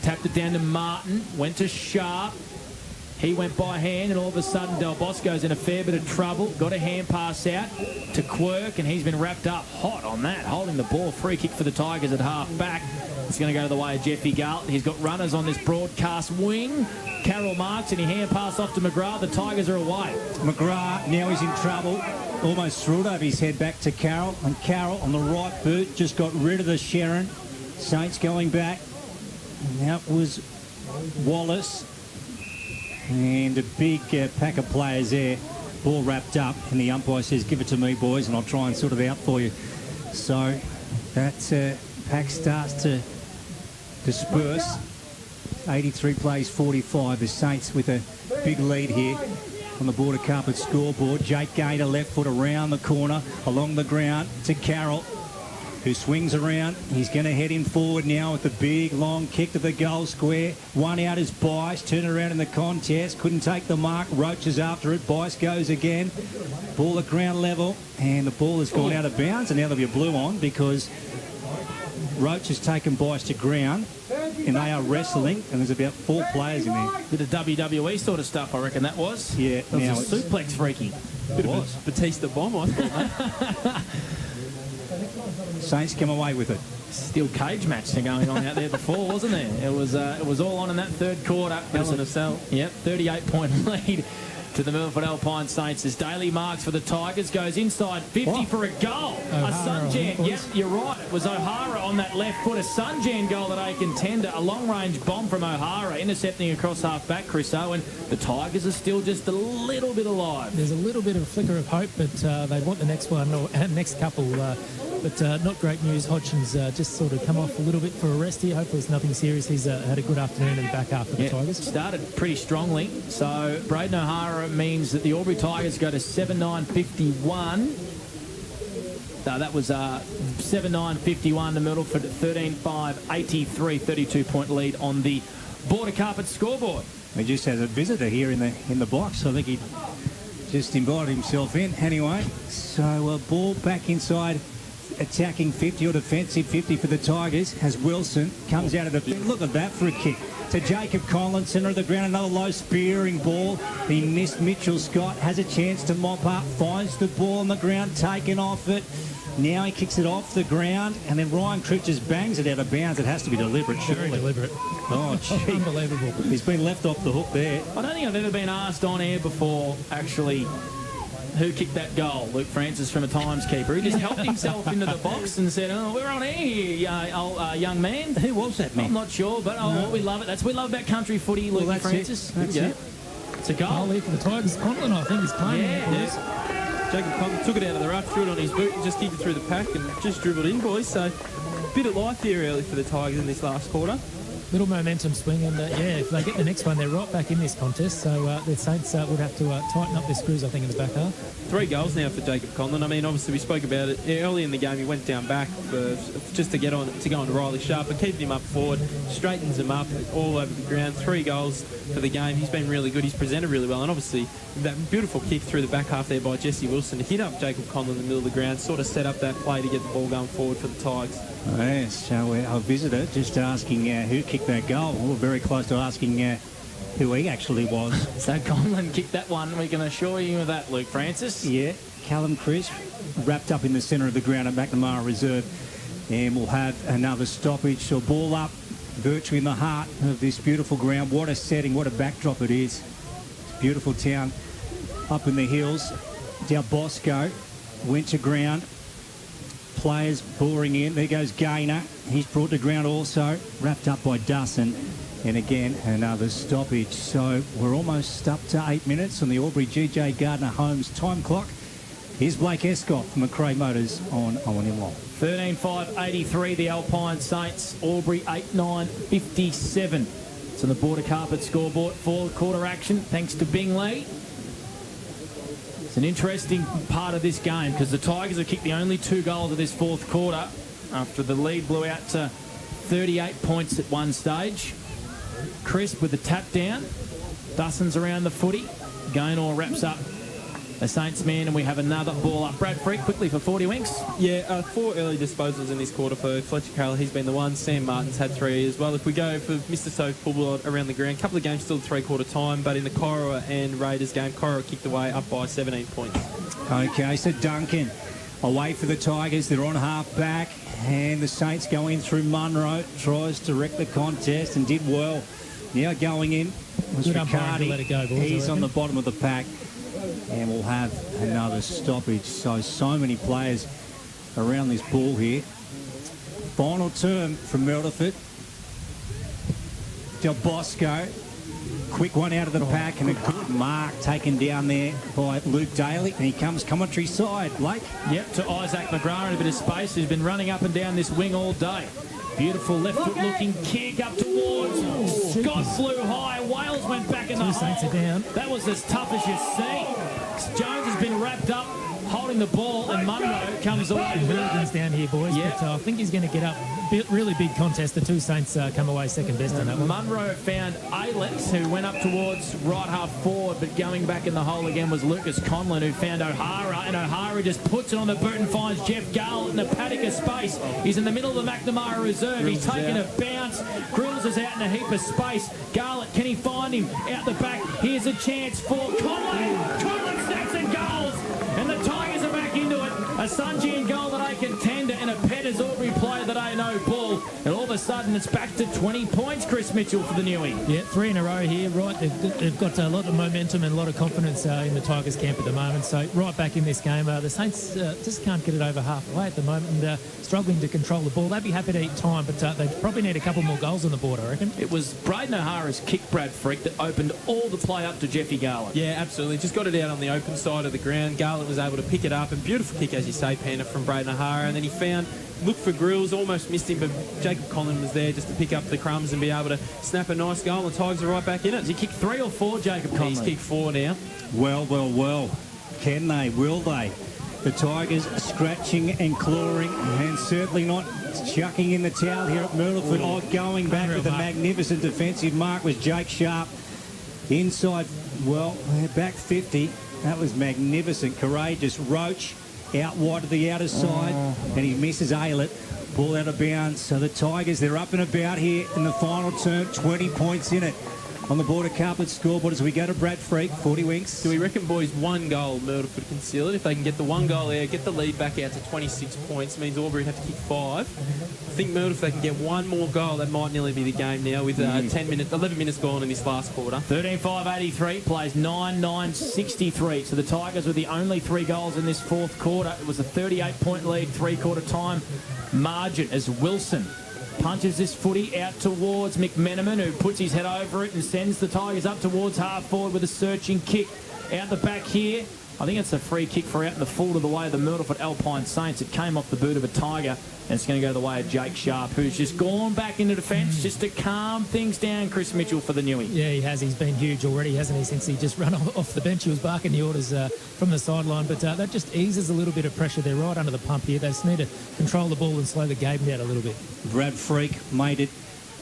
Tapped it down to Martin, went to Sharp. He went by hand, and all of a sudden Del Bosco's in a fair bit of trouble. Got a hand pass out to Quirk, and he's been wrapped up hot on that, holding the ball. Free kick for the Tigers at half back. It's going to go the way of Jeffy Galt. He's got runners on this broadcast wing. Carroll marks and he hand pass off to McGrath. The Tigers are away. McGrath, now he's in trouble. Almost threw it over his head back to Carroll. And Carroll on the right boot just got rid of the Sharon. Saints going back. And that was Wallace. And a big pack of players there. Ball wrapped up. And the umpire says, give it to me, boys, and I'll try and sort it out for you. So that pack starts to disperse. 83 plays 45. The Saints with a big lead here on the Border Carpet scoreboard. Jake Gaynor left foot around the corner, along the ground to Carroll, who swings around. He's going to head in forward now with the big long kick to the goal square. One out is Bice, turn around in the contest, couldn't take the mark. Roach is after it. Bice goes again. Ball at ground level, and the ball has gone out of bounds, and now there'll be a blue on because Roach has taken Bice to ground, and they are wrestling, and there's about 4 players in there. Bit of WWE sort of stuff, I reckon that was. Yeah, that was a suplex freaky. Bit of a Batista bomb, I thought. Saints come away with it. Steel cage match going on out there before, wasn't there? It was all on in that third quarter. Bell of Cell. Yep, 38-point lead to the Myrlteford Alpine Saints as Daly marks for the Tigers, goes inside 50 for a goal. O'Hara, a Sunjan. Yep, you're right. It was O'Hara on that left foot. A Sunjan goal that Aiken tender. A long-range bomb from O'Hara, intercepting across half-back Chris Owen. The Tigers are still just a little bit alive. There's a little bit of a flicker of hope, but they want the next one or next couple. But not great news. Hodgson's just sort of come off a little bit for a rest here. Hopefully it's nothing serious. He's had a good afternoon in the back half for the Tigers. Started pretty strongly. So Braden O'Hara means that the Albury Tigers go to 7-9-51. That was 7-9-51 to Myrtleford at 13-5-83, 32-point lead on the Border Carpet scoreboard. He just has a visitor here in the box. I think he just invited himself in. Anyway, so ball back inside. Attacking 50 or defensive 50 for the Tigers as Wilson comes out of the... Look at that for a kick. To Jacob Collins, centre of the ground, another low spearing ball. He missed Mitchell Scott, has a chance to mop up, finds the ball on the ground, taken off it. Now he kicks it off the ground, and then Ryan Critch just bangs it out of bounds. It has to be deliberate, surely. Very deliberate. Oh, gee. Unbelievable. He's been left off the hook there. I don't think I've ever been asked on air before, actually, who kicked that goal. Luke Francis from a Times keeper. He just helped himself into the box and said, "Oh, we're on air here, young man." Who was that man? I'm not sure, but we love it. That's what we love about country footy, Luke Francis. That's it. It's a goal. Goal here for the Tigers. Conlon, I think, is claiming it. Yeah. Jacob Conlon took it out of the rough, threw it on his boot and just kicked it through the pack and just dribbled in, boys. So a bit of life here early for the Tigers in this last quarter. Little momentum swing, and if they get the next one, they're right back in this contest. So the Saints would have to tighten up their screws, I think, in the back half. 3 goals now for Jacob Conlon. I mean, obviously we spoke about it early in the game. He went down back just to go on to Riley Sharp, but keeping him up forward, straightens him up all over the ground. 3 goals for the game. He's been really good. He's presented really well, and obviously that beautiful kick through the back half there by Jesse Wilson to hit up Jacob Conlon in the middle of the ground, sort of set up that play to get the ball going forward for the Tigers. Yes, so our visitor just asking who kicked that goal. We're very close to asking who he actually was. So Conlon kicked that one. We can assure you of that, Luke Francis. Yeah, Callum Crisp wrapped up in the centre of the ground at McNamara Reserve. And we'll have another stoppage. So ball up virtually in the heart of this beautiful ground. What a setting, what a backdrop it is. It's a beautiful town up in the hills. Del Bosco went to ground. Players boring in. There goes Gaynor. He's brought to ground also. Wrapped up by Dussin. And again, another stoppage. So we're almost up to 8 minutes on the Albury GJ Gardner Homes time clock. Here's Blake Escott from McRae Motors on Owen Long. 13-5-83, the Alpine Saints. Albury 8-9-57. It's on the Border Carpet scoreboard. 4th quarter action, thanks to Bingley. It's an interesting part of this game because the Tigers have kicked the only 2 goals of this 4th quarter after the lead blew out to 38 points at one stage. Crisp with the tap down. Dustin's around the footy. Gaynor wraps up a Saints man, and we have another ball up. Brad Freak quickly for 40 winks. Yeah, 4 early disposals in this quarter for Fletcher Carroll. He's been the one. Sam Martin's had 3 as well. If we go for Mr. Stove Pullball around the ground, a couple of games still 3-quarter time, but in the Corowa and Raiders game, Corowa kicked away up by 17 points. Okay, so Duncan away for the Tigers. They're on half back, and the Saints go in through Munro. Tries to wreck the contest and did well. Now going in was Good umpire to Riccardi. let it go, boys, I He's on reckon. the bottom of the pack, and we'll have another stoppage. So many players around this ball here. Final term from Myrlteford. Del Bosco. Quick one out of the pack, and a good mark taken down there by Luke Daly. And he comes commentary side. Blake? Yep, to Isaac McGrath in a bit of space, who's been running up and down this wing all day. Beautiful left foot looking kick up towards. Scott flew high. Wales went back in the Two Saints hole. are down. That was as tough as you see. Jones has been wrapped up, holding the ball, and Munro comes away. Milligan's down here, boys. Yeah. But I think he's going to get up. Really big contest. The two Saints come away second best on that one. Munro found Alex, who went up towards right half forward, but going back in the hole again was Lucas Conlon, who found O'Hara, and O'Hara just puts it on the boot and finds Jeff Gale in a paddock of space. He's in the middle of the McNamara Reserve. He's taking a bounce. Grills is out in a heap of space. Garlett, can he find him out the back? Here's a chance for Conlon. Conlon snaps and goals, and the Tigers are back into it. A Sunjian goal that I contender and a Petters Aubrey player that I know ball. And all of a sudden it's back to 20 points, Chris Mitchell, for the Newey. Yeah, 3 in a row here, right? They've got a lot of momentum and a lot of confidence in the Tigers camp at the moment. So right back in this game. The Saints just can't get it over halfway at the moment and struggling to control the ball. They'd be happy to eat time, but they probably need a couple more goals on the board, I reckon. It was Braden O'Hara's kick, Brad Freak, that opened all the play up to Jeffy Garlett. Yeah, absolutely. Just got it out on the open side of the ground. Garlett was able to pick it up, and beautiful kick, as you say, Panda, from Braden O'Hara. And then he looked for Grills, almost missed him, but Jacob Conlon was there just to pick up the crumbs and be able to snap a nice goal. And the Tigers are right back in it. Has he kicked 3 or 4, Jacob Conlon? He's kicked 4 now. Well. Can they? Will they? The Tigers scratching and clawing, and certainly not chucking in the towel here at Myrlteford. Oh, going back with a magnificent defensive mark was Jake Sharp. Inside, back 50. That was magnificent, courageous. Roach out wide to the outer side, and he misses Aylett. Ball out of bounds. So the Tigers, they're up and about here in the final term. 20 points in it on the Border Carpet scoreboard as we go to Brad Freak. 40 winks. Do we reckon, boys, 1 goal Myrlteford can seal it? If they can get the 1 goal there, get the lead back out to 26 points, means Albury have to kick 5. I think Myrlteford, if they can get 1 more goal, that might nearly be the game now with 11 minutes gone in this last quarter. 13-5-83, plays 9-9-63. So the Tigers were the only 3 goals in this fourth quarter. It was a 38-point lead, 3-quarter time margin as Wilson punches this footy out towards McMenamin, who puts his head over it and sends the Tigers up towards half forward with a searching kick out the back here. I think it's a free kick for out in the full to the way of the Myrlteford Alpine Saints. It came off the boot of a Tiger, and it's going to go the way of Jake Sharp, who's just gone back into defence just to calm things down, Chris Mitchell, for the Newey. Yeah, he has. He's been huge already, hasn't he, since he just run off the bench. He was barking the orders from the sideline, but that just eases a little bit of pressure. They're right under the pump here. They just need to control the ball and slow the game down a little bit. Brad Freak made it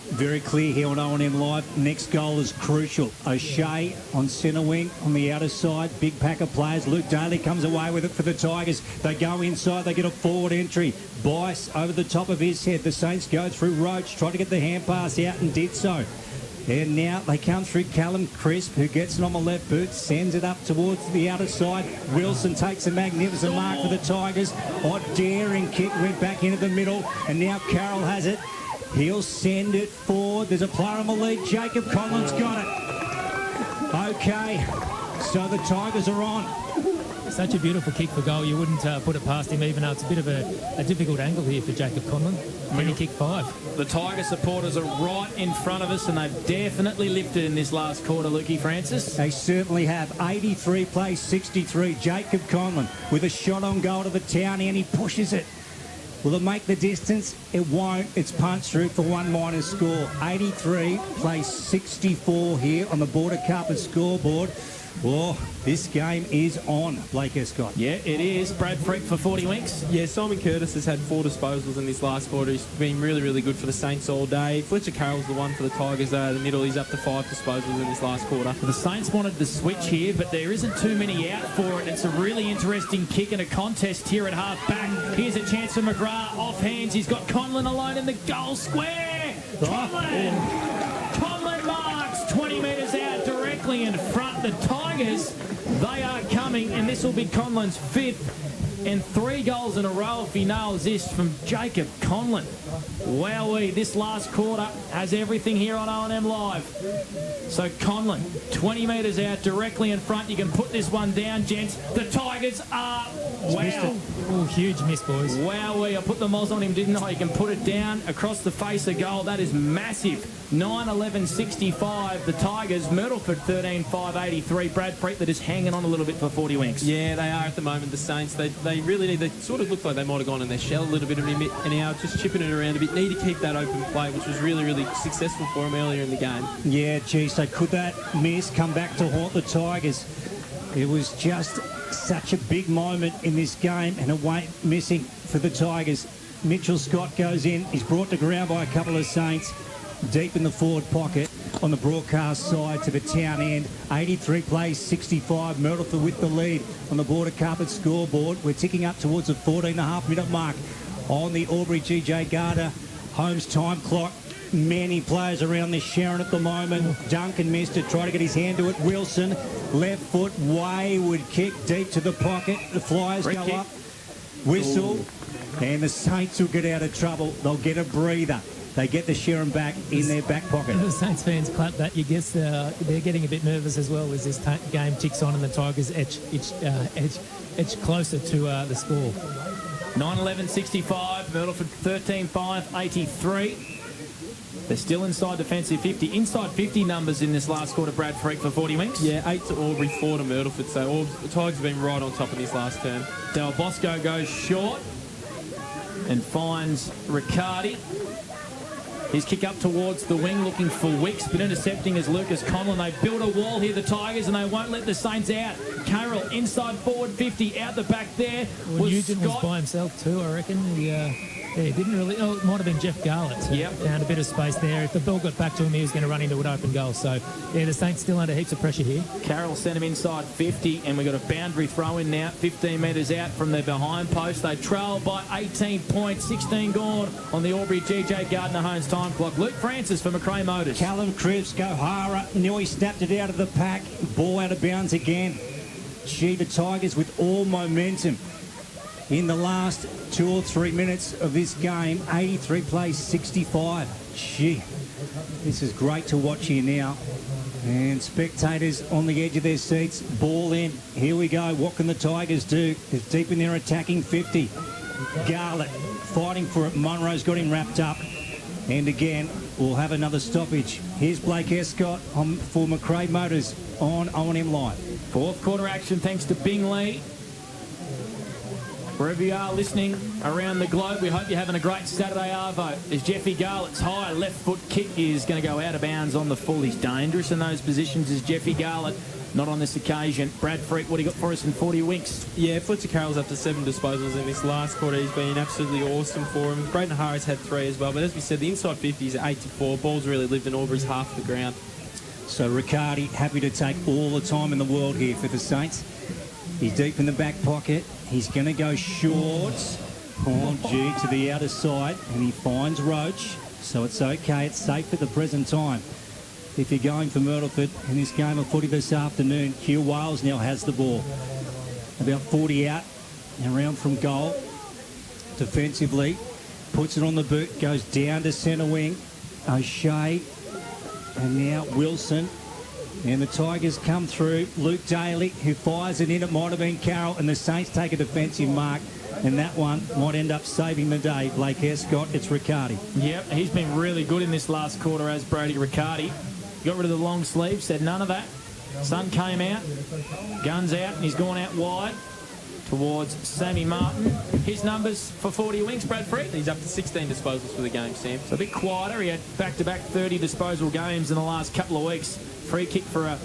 very clear here on O&M Live. Next goal is crucial. O'Shea on centre wing on the outer side. Big pack of players. Luke Daly comes away with it for the Tigers. They go inside. They get a forward entry. Bice over the top of his head. The Saints go through Roach. Try to get the hand pass out and did so. And now they come through Callum Crisp, who gets it on the left boot, sends it up towards the outer side. Wilson takes a magnificent mark for the Tigers. Oh, daring kick went back into the middle, and now Carroll has it. He'll send it forward. There's a player on the lead. Jacob Conlon's got it. Okay, so the Tigers are on. Such a beautiful kick for goal. You wouldn't put it past him, even though it's a bit of a difficult angle here for Jacob Conlon. When he kicked 5. The Tiger supporters are right in front of us, and they've definitely lifted in this last quarter, Lukey Francis. They certainly have. 83 plays 63. Jacob Conlon with a shot on goal to the town, and he pushes it. Will it make the distance? It won't. It's punched through for 1 minus score. 83 plays 64 here on the Border Carpet scoreboard. Oh, this game is on, Blake Escott. Yeah, it is. Brad Freak for 40 winks. Yeah, Simon Curtis has had 4 disposals in this last quarter. He's been really, really good for the Saints all day. Fletcher Carroll's the one for the Tigers there in the middle. He's up to 5 disposals in this last quarter. The Saints wanted the switch here, but there isn't too many out for it. It's a really interesting kick and a contest here at half back. Here's a chance for McGrath. Off hands. He's got Conlon alone in the goal square. Conlon marks 20 metres out directly in front. The Tigers, they are coming, and this will be Conlon's 5th. and 3 goals in a row if he nails this from Jacob Conlon. Wowee, this last quarter has everything here on O&M Live. So Conlon, 20 metres out, directly in front. You can put this one down, gents. The Tigers are... Wow. Oh, huge miss, boys. Wowee, I put the moz on him, didn't I? You can put it down across the face of goal. That is massive. 9-11-65, the Tigers. Myrlteford 13-5-83. Brad Freet, they're just hanging on a little bit for 40 winks. Yeah, they are at the moment, the Saints. They really need... They sort of look like they might have gone in their shell a little bit and now just chipping it around a bit. Need to keep that open play, which was really, really successful for them earlier in the game. Yeah, geez, so could that miss come back to haunt the Tigers? It was just such a big moment in this game and a weight missing for the Tigers. Mitchell Scott goes in. He's brought to ground by a couple of Saints. Deep in the forward pocket on the broadcast side to the town end. 83 plays 65. Myrlteford with the lead on the Border Carpet scoreboard. We're ticking up towards the 14.5-minute mark on the Albury GJ Garda Holmes time clock. Many players around this Sharon at the moment. Duncan missed it, tried to get his hand to it. Wilson, left foot, wayward kick deep to the pocket. The Flyers go up. Whistle. And the Saints will get out of trouble. They'll get a breather. They get the Sharon back in their back pocket. The Saints fans clap that. You guess they're getting a bit nervous as well as this game ticks on and the Tigers edge closer to the score. 9-11-65, Myrlteford 13-5-83. They're still inside defensive 50. Inside 50 numbers in this last quarter, Brad Freak, for 40 winks. Yeah, 8 to Albury, 4 to Myrtleford. So the Tigers have been right on top of this last term. Del Bosco goes short and finds Riccardi. His kick up towards the wing, looking for Wicks, but intercepting is Lucas Conlon. They build a wall here, the Tigers, and they won't let the Saints out. Carroll inside forward 50, out the back there. Well, Nugent was by himself too, I reckon. He didn't really... Oh, it might have been Jeff Garlett. Yep. Found a bit of space there. If the ball got back to him, he was going to run into an open goal. So, yeah, the Saints still under heaps of pressure here. Carroll sent him inside 50, and we've got a boundary throw in now, 15 metres out from their behind post. They trail by 18 points, 16 gone on the Albury GJ Gardner Holmes time clock. Luke Francis for McRae Motors. Callum Cripps, Gohara, nearly snapped it out of the pack. Ball out of bounds again. Gee, the Tigers with all momentum in the last 2 or 3 minutes of this game. 83 plays 65. Gee, this is great to watch here now. And spectators on the edge of their seats. Ball in. Here we go. What can the Tigers do? They're deep in their attacking 50. Garlett fighting for it. Munro's got him wrapped up. And again, we'll have another stoppage. Here's Blake Escott for McRae Motors on O&M Live. Fourth quarter action thanks to Bingley. Wherever you are listening around the globe, we hope you're having a great Saturday arvo. As Jeffy Garlett's high left foot kick is going to go out of bounds on the full. He's dangerous in those positions as Jeffy Garlett. Not on this occasion. Brad Freak, what do you got for us in 40 winks? Yeah, Fletcher Carroll's up to 7 disposals in this last quarter. He's been absolutely awesome for him. Braden O'Hara's had 3 as well. But as we said, the inside 50 is 8 to 4. Ball's really lived in Albury's half of the ground. So Riccardi happy to take all the time in the world here for the Saints. He's deep in the back pocket. He's going to go short. Oh, gee, to the outer side. And he finds Roach. So it's okay. It's safe at the present time. If you're going for Myrtleford in this game of footy this afternoon, Hugh Wales now has the ball. About 40 out and around from goal. Defensively, puts it on the boot, goes down to centre wing. O'Shea, and now Wilson. And the Tigers come through. Luke Daly, who fires it in. It might have been Carroll, and the Saints take a defensive mark. And that one might end up saving the day. Blake Escott, it's Riccardi. Yep, he's been really good in this last quarter as Brady Riccardi. Got rid of the long sleeve, said none of that. Sun came out, guns out, and he's gone out wide towards Sammy Martin. His numbers for 40 winks, Brad Freak? He's up to 16 disposals for the game, Sam. So a bit quieter. He had back-to-back 30 disposal games in the last couple of weeks. Free kick for out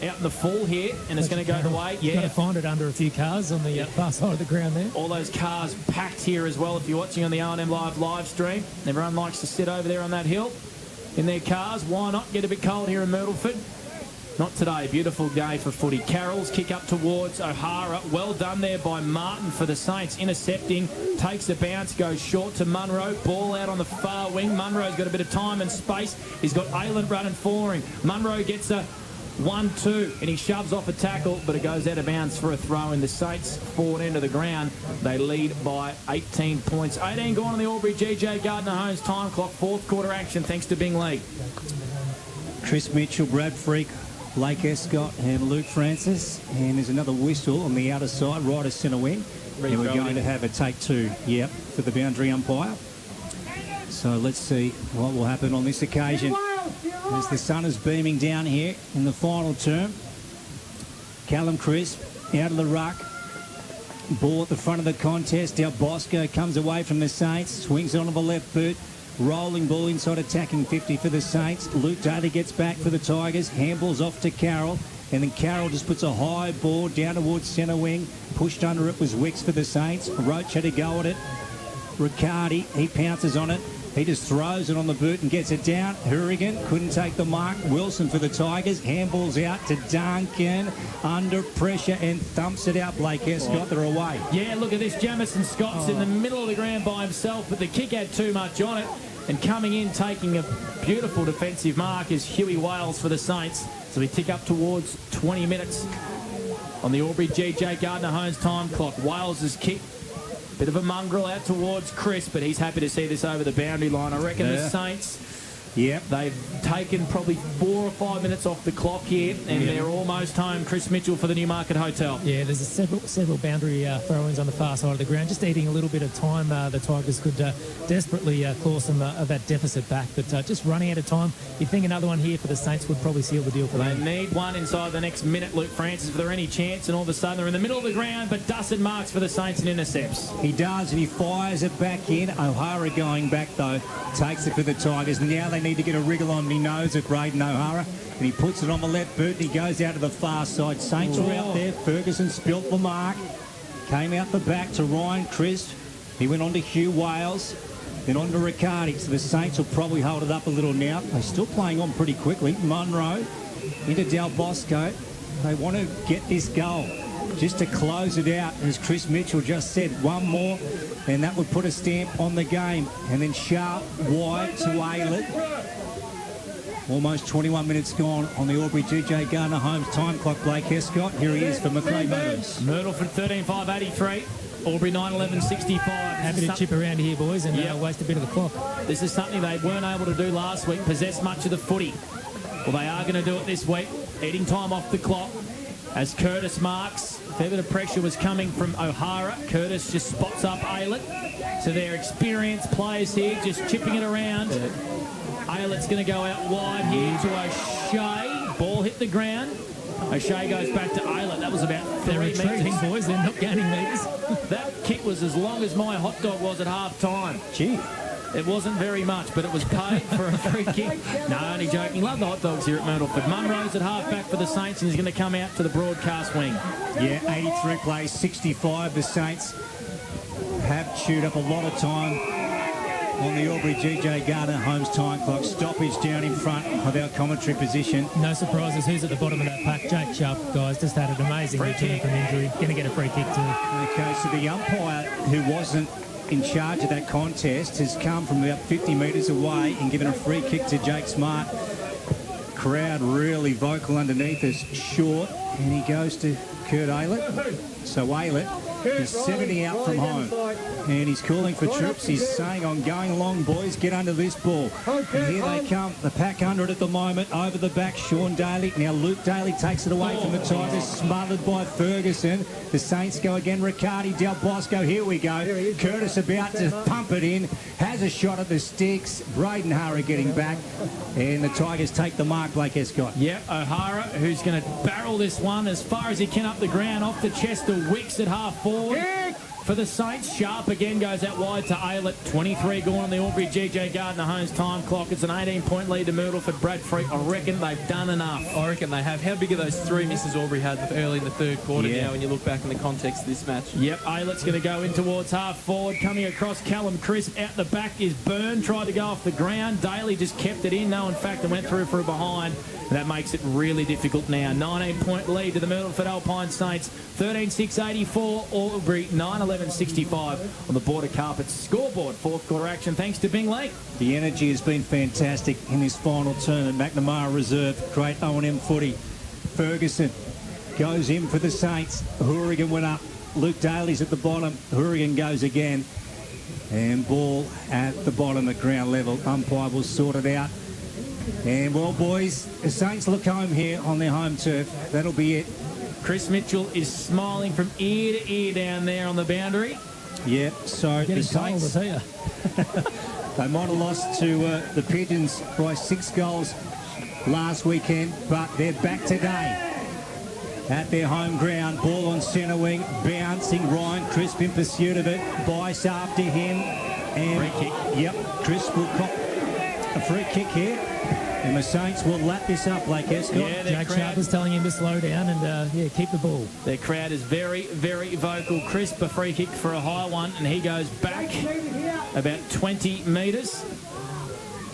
in the full here, and it's going to go the way. Yeah, got to find it under a few cars on the far side of the ground there. All those cars packed here as well. If you're watching on the O&M live stream, everyone likes to sit over there on that hill in their cars. Why not? Get a bit cold here in Myrtleford. Not today. Beautiful day for footy. Carroll's kick up towards O'Hara. Well done there by Martin for the Saints. Intercepting. Takes a bounce. Goes short to Munro. Ball out on the far wing. Munro's got a bit of time and space. He's got Aylant running for him. Munro gets a 1-2, and he shoves off a tackle, but it goes out of bounds for a throw in. The Saints forward end of the ground. They lead by 18 points. 18 gone on the Albury GJ Gardner Holmes time clock. Fourth quarter action thanks to Bing Lee. Chris Mitchell, Brad Freak, Blake Escott and Luke Francis. And there's another whistle on the outer side, right of centre wing. And we're going to have a take two, for the boundary umpire. So let's see what will happen on this occasion. As the sun is beaming down here in the final term. Callum Crisp out of the ruck. Ball at the front of the contest. Del Bosco comes away from the Saints. Swings onto the left boot. Rolling ball inside attacking 50 for the Saints. Luke Daly gets back for the Tigers. Handballs off to Carroll. And then Carroll just puts a high ball down towards centre wing. Pushed under it was Wicks for the Saints. Roach had a go at it. Riccardi, he pounces on it. He just throws it on the boot and gets it down. Hurrigan couldn't take the mark. Wilson for the Tigers. Handballs out to Duncan. Under pressure and thumps it out. Blake Escott, they're away. Yeah, look at this. Jamison Scott's in the middle of the ground by himself, but the kick had too much on it. And coming in, taking a beautiful defensive mark is Huey Wales for the Saints. So we tick up towards 20 minutes on the Albury GJ Gardner Holmes time clock. Wales' kick. Bit of a mongrel out towards Chris, but he's happy to see this over the boundary line. I reckon the Saints, they've taken probably 4 or 5 minutes off the clock here, and they're almost home. Chris Mitchell for the Newmarket Hotel. Yeah, there's several boundary throw-ins on the far side of the ground. Just eating a little bit of time. The Tigers could desperately claw some of that deficit back, but just running out of time. You think another one here for the Saints would probably seal the deal for them. They need one inside the next minute, Luke Francis, if they're any chance, and all of a sudden they're in the middle of the ground, but Dustin marks for the Saints and intercepts. He does, and he fires it back in. O'Hara going back, though, takes it for the Tigers. Now they need to get a wriggle on. He knows it, Braden O'Hara, and he puts it on the left boot, and he goes out to the far side. Saints are out there. Ferguson spilt the mark. Came out the back to Ryan Crisp. He went on to Hugh Wales. Then on to Riccardi. So the Saints will probably hold it up a little now. They're still playing on pretty quickly. Munro into Del Bosco. They want to get this goal just to close it out. As Chris Mitchell just said, one more, and that would put a stamp on the game. And then sharp wide to Aylett. Almost 21 minutes gone on the Albury GJ Gardner Holmes time clock. Blake Escott, here he is for McLean Motors. Myrtleford 13.583. Albury 9.11.65. Happy to chip around here, boys, and waste a bit of the clock. This is something they weren't able to do last week, possess much of the footy. Well, they are going to do it this week, eating time off the clock. As Curtis marks, a fair bit of pressure was coming from O'Hara. Curtis just spots up Aylett. So they're experienced players here, just chipping it around. Aylett's going to go out wide here to O'Shea. Ball hit the ground. O'Shea goes back to Aylett. That was about 3 metres. Boys, they're not gaining metres. That kick was as long as my hot dog was at half time. Gee. It wasn't very much, but it was paid for a free kick. No, only joking. Love the hot dogs here at Myrtleford. Munro's at half back for the Saints, and he's going to come out to the broadcast wing. Yeah, 83 plays, 65. The Saints have chewed up a lot of time on the Albury GJ Gardner Holmes time clock. Stoppage down in front of our commentary position. No surprises. Who's at the bottom of that pack? Jake Sharp, guys, just had an amazing return from injury. Going to get a free kick too. Okay, so the umpire who wasn't in charge of that contest has come from about 50 metres away and given a free kick to Jake Smart. Crowd really vocal underneath us. Short, and he goes to Kurt Aylett. So Aylett is 70 out from home, and he's calling for troops. He's saying, I'm going along, boys, get under this ball. And here they come, the pack under it at the moment, over the back, Sean Daly. Now Luke Daly takes it away from the Tigers, smothered by Ferguson. The Saints go again, Riccardi, Del Bosco, here we go. Curtis about to pump it in, has a shot at the sticks. Braden Hara getting back, and the Tigers take the mark, Blake Escott. Yep, O'Hara, who's going to barrel this one as far as he can up the ground, off the chest of Wicks at half forward. For the Saints, Sharp again goes out wide to Aylett. 23 gone on the Albury GJ Gardner Holmes time clock. It's an 18-point lead to Myrtleford. Brad Freak, I reckon they've done enough. I reckon they have. How big are those 3 misses Albury had early in the third quarter now when you look back in the context of this match? Yep, Aylett's going to go in towards half forward. Coming across Callum Crisp. Out the back is Byrne. Tried to go off the ground. Daly just kept it in. No, in fact, it went through for a behind. And that makes it really difficult now. 19-point lead to the Myrtleford Alpine Saints. 13-6-84. Albury 9-11-65 on the Border Carpets scoreboard. Fourth quarter action thanks to Bing Lee. The energy has been fantastic in this final term at McNamara Reserve. Great O&M footy Ferguson goes in for the Saints. Hourigan went up. Luke Daly's at the bottom. Hourigan goes again. And ball at the bottom at ground level. Umpire will sort it out. And, well, boys, the Saints look home here on their home turf. That'll be it. Chris Mitchell is smiling from ear to ear down there on the boundary. Yeah, so the Saints, they might have lost to the Pigeons by 6 goals last weekend, but they're back today at their home ground. Ball on centre wing, bouncing. Ryan Crisp in pursuit of it. Bice after him. And free kick. Yep, Crisp will cop a free kick here. And the Saints will lap this up, Blake Escott. Yeah, Jake Sharp is telling him to slow down and, keep the ball. Their crowd is very, very vocal. Crisp, a free kick for a high one, and he goes back about 20 metres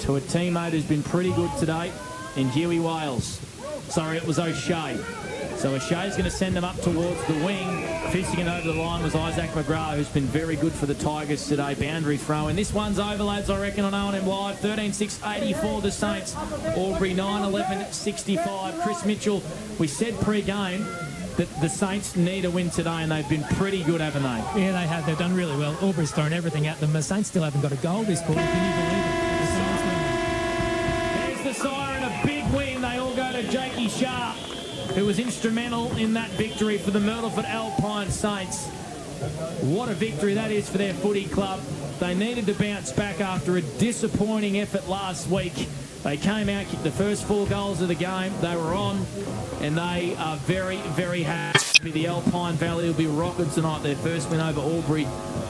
to a teammate who's been pretty good today in Huey Wales. Sorry, it was O'Shea. So O'Shea's going to send them up towards the wing. Fisting it over the line was Isaac McGrath, who's been very good for the Tigers today. Boundary throw. And this one's over, lads, I reckon, on O&M Live. 13-6-84 the Saints. Aubrey 9-11-65. Chris Mitchell, we said pre-game that the Saints need a win today, and they've been pretty good, haven't they? Yeah, they have. They've done really well. Aubrey's thrown everything at them. The Saints still haven't got a goal this quarter. Can you believe it? There's the siren, a big win. They all go to Jakey Sharp, who was instrumental in that victory for the Myrlteford Alpine Saints. What a victory that is for their footy club. They needed to bounce back after a disappointing effort last week. They came out, kicked the first 4 goals of the game. They were on, and they are very, very happy. The Alpine Valley will be rocking tonight, their first win over Albury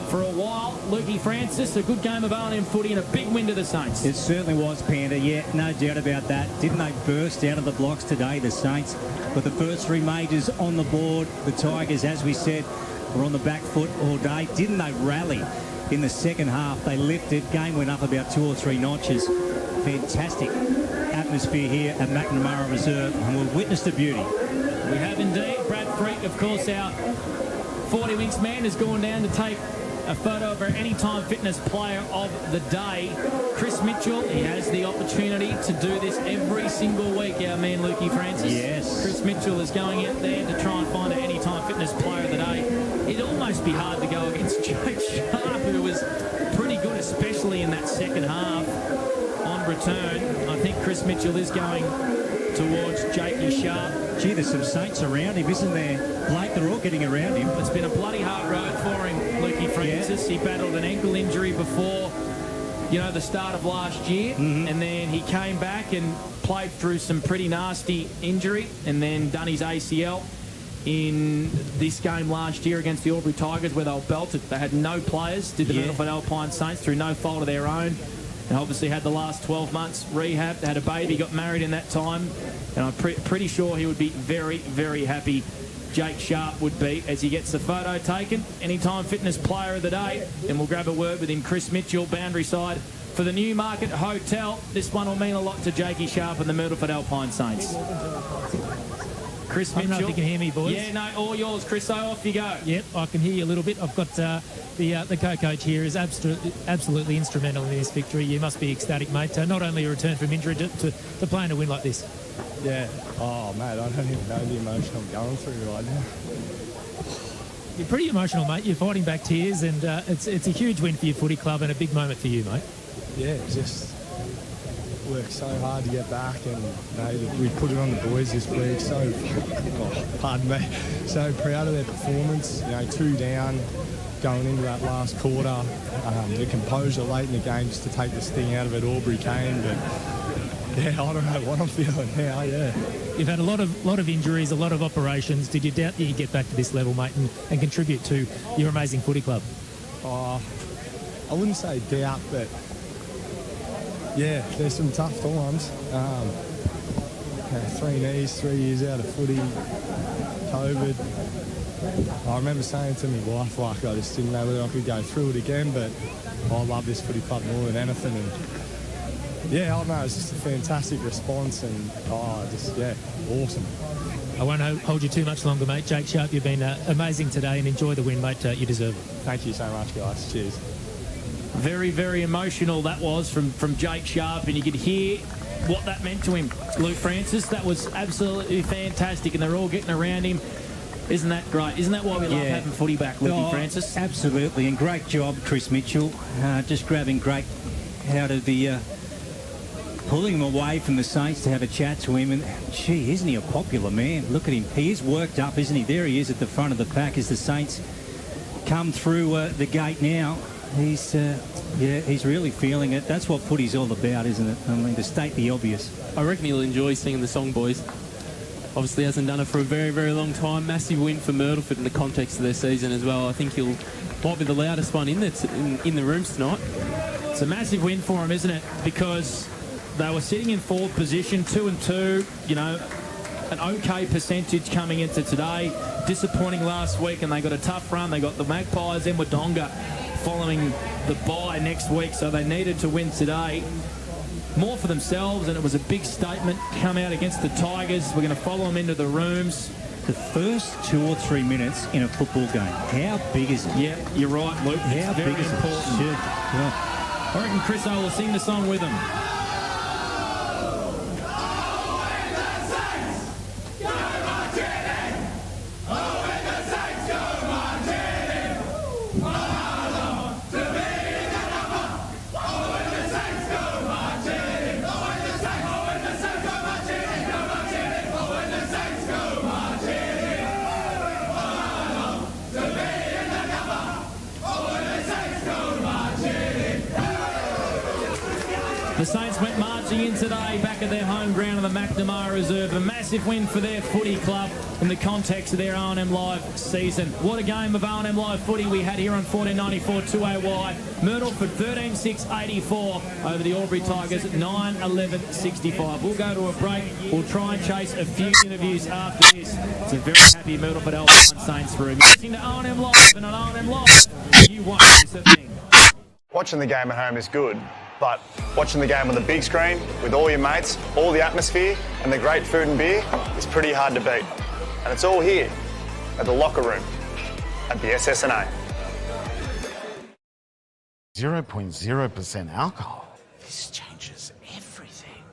for a while. Lukey Francis, a good game of O&M footy and a big win to the Saints. It certainly was, Panda. Yeah, no doubt about that. Didn't they burst out of the blocks today, the Saints? With the first 3 majors on the board, the Tigers, as we said, were on the back foot all day. Didn't they rally in the second half? They lifted. Game went up about 2 or 3 notches. Fantastic atmosphere here at McNamara Reserve, and we've witnessed the beauty. We have indeed. Brad Freak, of course, our 40 Winks man, has gone down to take a photo of our Anytime Fitness player of the day. Chris Mitchell, he has the opportunity to do this every single week, our man Lukey Francis. Yes. Chris Mitchell is going out there to try and find an Anytime Fitness player of the day. It'd almost be hard to go against Jake Sharp, who was pretty good, especially in that second half. On return, I think Chris Mitchell is going towards Jakey Sharp. Gee, there's some Saints around him, isn't there? Blake, they're all getting around him. It's been a bloody hard road for him, Lukey Francis. Yeah. He battled an ankle injury before, the start of last year. Mm-hmm. And then he came back and played through some pretty nasty injury and then done his ACL in this game last year against the Albury Tigers, where they were belted. They had no players, did the Myrlteford Alpine Saints through no fault of their own. And obviously had the last 12 months rehab, had a baby, got married in that time. And I'm pretty sure he would be very, very happy, Jake Sharp would be, as he gets the photo taken. Anytime Fitness player of the day. And we'll grab a word with him. Chris Mitchell, boundary side for the Newmarket Hotel. This one will mean a lot to Jakey Sharp and the Myrlteford Alpine Saints. Chris Mitchell. I don't know if you can hear me, boys. Yeah, no, all yours, Chris. So off you go. Yep, I can hear you a little bit. I've got the co-coach here is absolutely instrumental in this victory. You must be ecstatic, mate. Not only a return from injury to playing a win like this. Yeah. Oh, mate, I don't even know the emotion I'm going through right now. You're pretty emotional, mate. You're fighting back tears, and it's a huge win for your footy club and a big moment for you, mate. Yeah, just worked so hard to get back, and we put it on the boys this week. So, pardon me, so proud of their performance. 2 down going into that last quarter. The composure late in the game just to take the sting out of it. Aubrey came, but yeah, I don't know what I'm feeling now. Yeah, you've had a lot of injuries, a lot of operations. Did you doubt that you get back to this level, mate, and contribute to your amazing footy club? I wouldn't say doubt, but yeah, there's some tough times. 3 knees, 3 years out of footy, COVID. I remember saying to my wife, I just didn't know whether I could go through it again, but I love this footy club more than anything. And yeah, I don't know, it's just a fantastic response, and awesome. I won't hold you too much longer, mate. Jake Sharp, you've been amazing today, and enjoy the win, mate. You deserve it. Thank you so much, guys. Cheers. Very, very emotional that was from Jake Sharp, and you could hear what that meant to him, Luke Francis. That was absolutely fantastic, and they're all getting around him. Isn't that great? Isn't that why we love having footy back, Lukey Francis? Absolutely, and great job, Chris Mitchell. Just grabbing great out of the... pulling him away from the Saints to have a chat to him. And, gee, isn't he a popular man? Look at him. He is worked up, isn't he? There he is at the front of the pack as the Saints come through the gate now. He's really feeling it. That's what footy's all about, isn't it? I mean, to state the obvious. I reckon he'll enjoy singing the song, boys. Obviously hasn't done it for a very, very long time. Massive win for Myrlteford in the context of their season as well. I think he'll might be the loudest one in the rooms tonight. It's a massive win for him, isn't it? Because they were sitting in fourth position, 2-2, you know, an okay percentage coming into today. Disappointing last week, and they got a tough run. They got the Magpies and Wodonga following the bye next week, so they needed to win today. More for themselves, and it was a big statement come out against the Tigers. We're going to follow them into the rooms. The first 2 or 3 minutes in a football game, how big is it? Yeah, you're right, Luke. How it's very big is important. it? Yeah. I reckon Chris O will sing the song with them. The Saints went marching in today back at their home ground in the McNamara Reserve. A massive win for their footy club in the context of their O&M Live season. What a game of O&M Live footy we had here on 1494 2AY. Myrtleford 13-6-84 over the Albury Tigers at 9-11-65. We'll go to a break. We'll try and chase a few interviews after this. It's a very happy Myrtleford Alpine Saints room. You're listening to O&M Live, and on O&M Live, you won't miss a thing. Watching the game at home is good, but watching the game on the big screen with all your mates, all the atmosphere and the great food and beer is pretty hard to beat. And it's all here at the locker room at the SSNA. 0.0% alcohol. This changes everything.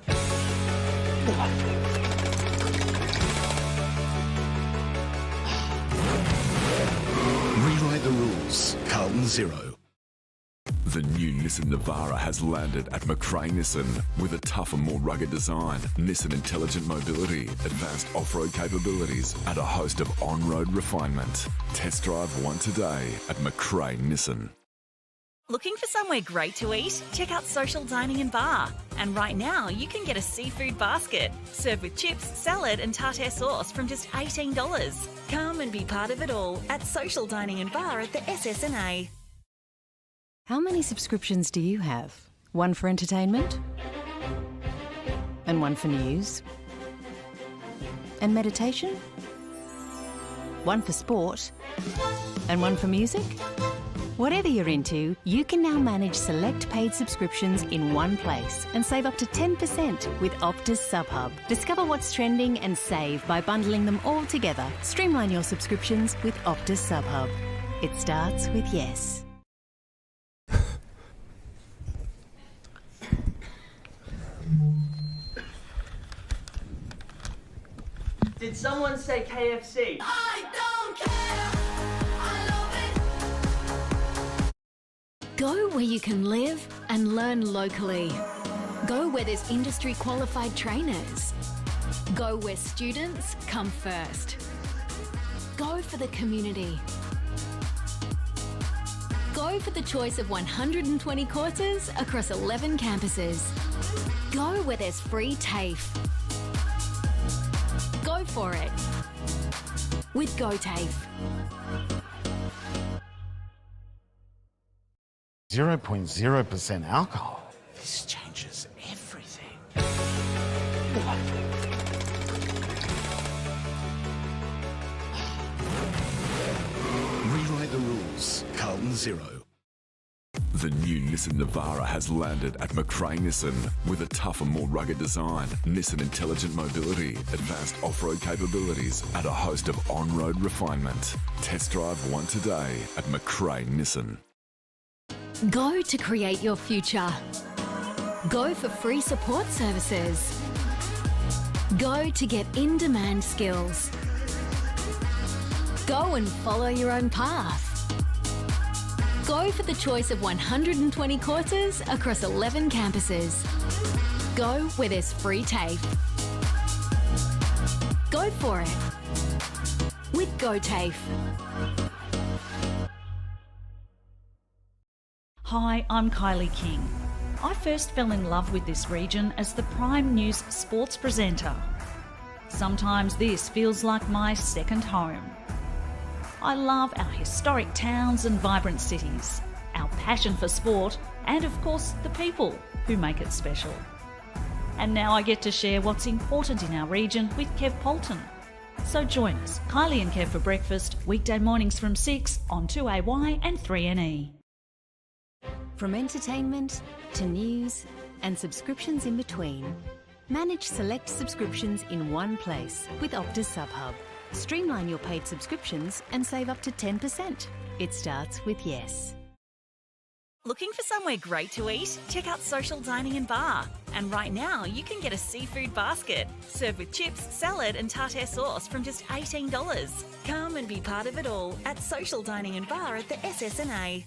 Rewrite the rules. Carlton 0. The new Nissan Navara has landed at McRae Nissan with a tougher, more rugged design, Nissan Intelligent Mobility, advanced off-road capabilities, and a host of on-road refinement. Test drive one today at McRae Nissan. Looking for somewhere great to eat? Check out Social Dining and Bar. And right now, you can get a seafood basket served with chips, salad and tartare sauce from just $18. Come and be part of it all at Social Dining and Bar at the SSNA. How many subscriptions do you have? One for entertainment? And one for news? And meditation? One for sport? And one for music? Whatever you're into, you can now manage select paid subscriptions in one place and save up to 10% with Optus SubHub. Discover what's trending and save by bundling them all together. Streamline your subscriptions with Optus SubHub. It starts with yes. Did someone say KFC? I don't care. I love it. Go where you can live and learn locally. Go where there's industry qualified trainers. Go where students come first. Go for the community. Go for the choice of 120 courses across 11 campuses. Go where there's free TAFE. Go for it with GoTAFE. 0.0% alcohol. This changes everything. Rewrite the rules. Carlton 0. The new Nissan Navara has landed at McRae Nissan with a tougher, more rugged design, Nissan Intelligent Mobility, advanced off-road capabilities, and a host of on-road refinement. Test drive one today at McRae Nissan. Go to create your future. Go for free support services. Go to get in-demand skills. Go and follow your own path. Go for the choice of 120 courses across 11 campuses. Go where there's free TAFE. Go for it with GoTAFE. Hi, I'm Kylie King. I first fell in love with this region as the Prime News sports presenter. Sometimes this feels like my second home. I love our historic towns and vibrant cities, our passion for sport, and of course the people who make it special. And now I get to share what's important in our region with Kev Polton. So join us, Kylie and Kev for breakfast, weekday mornings from 6 on 2AY and 3NE. From entertainment to news and subscriptions in between, manage select subscriptions in one place with Optus SubHub. Streamline your paid subscriptions and save up to 10%. It starts with yes. Looking for somewhere great to eat? Check out Social Dining and Bar. And right now, you can get a seafood basket served with chips, salad and tartare sauce from just $18. Come and be part of it all at Social Dining and Bar at the SSNA.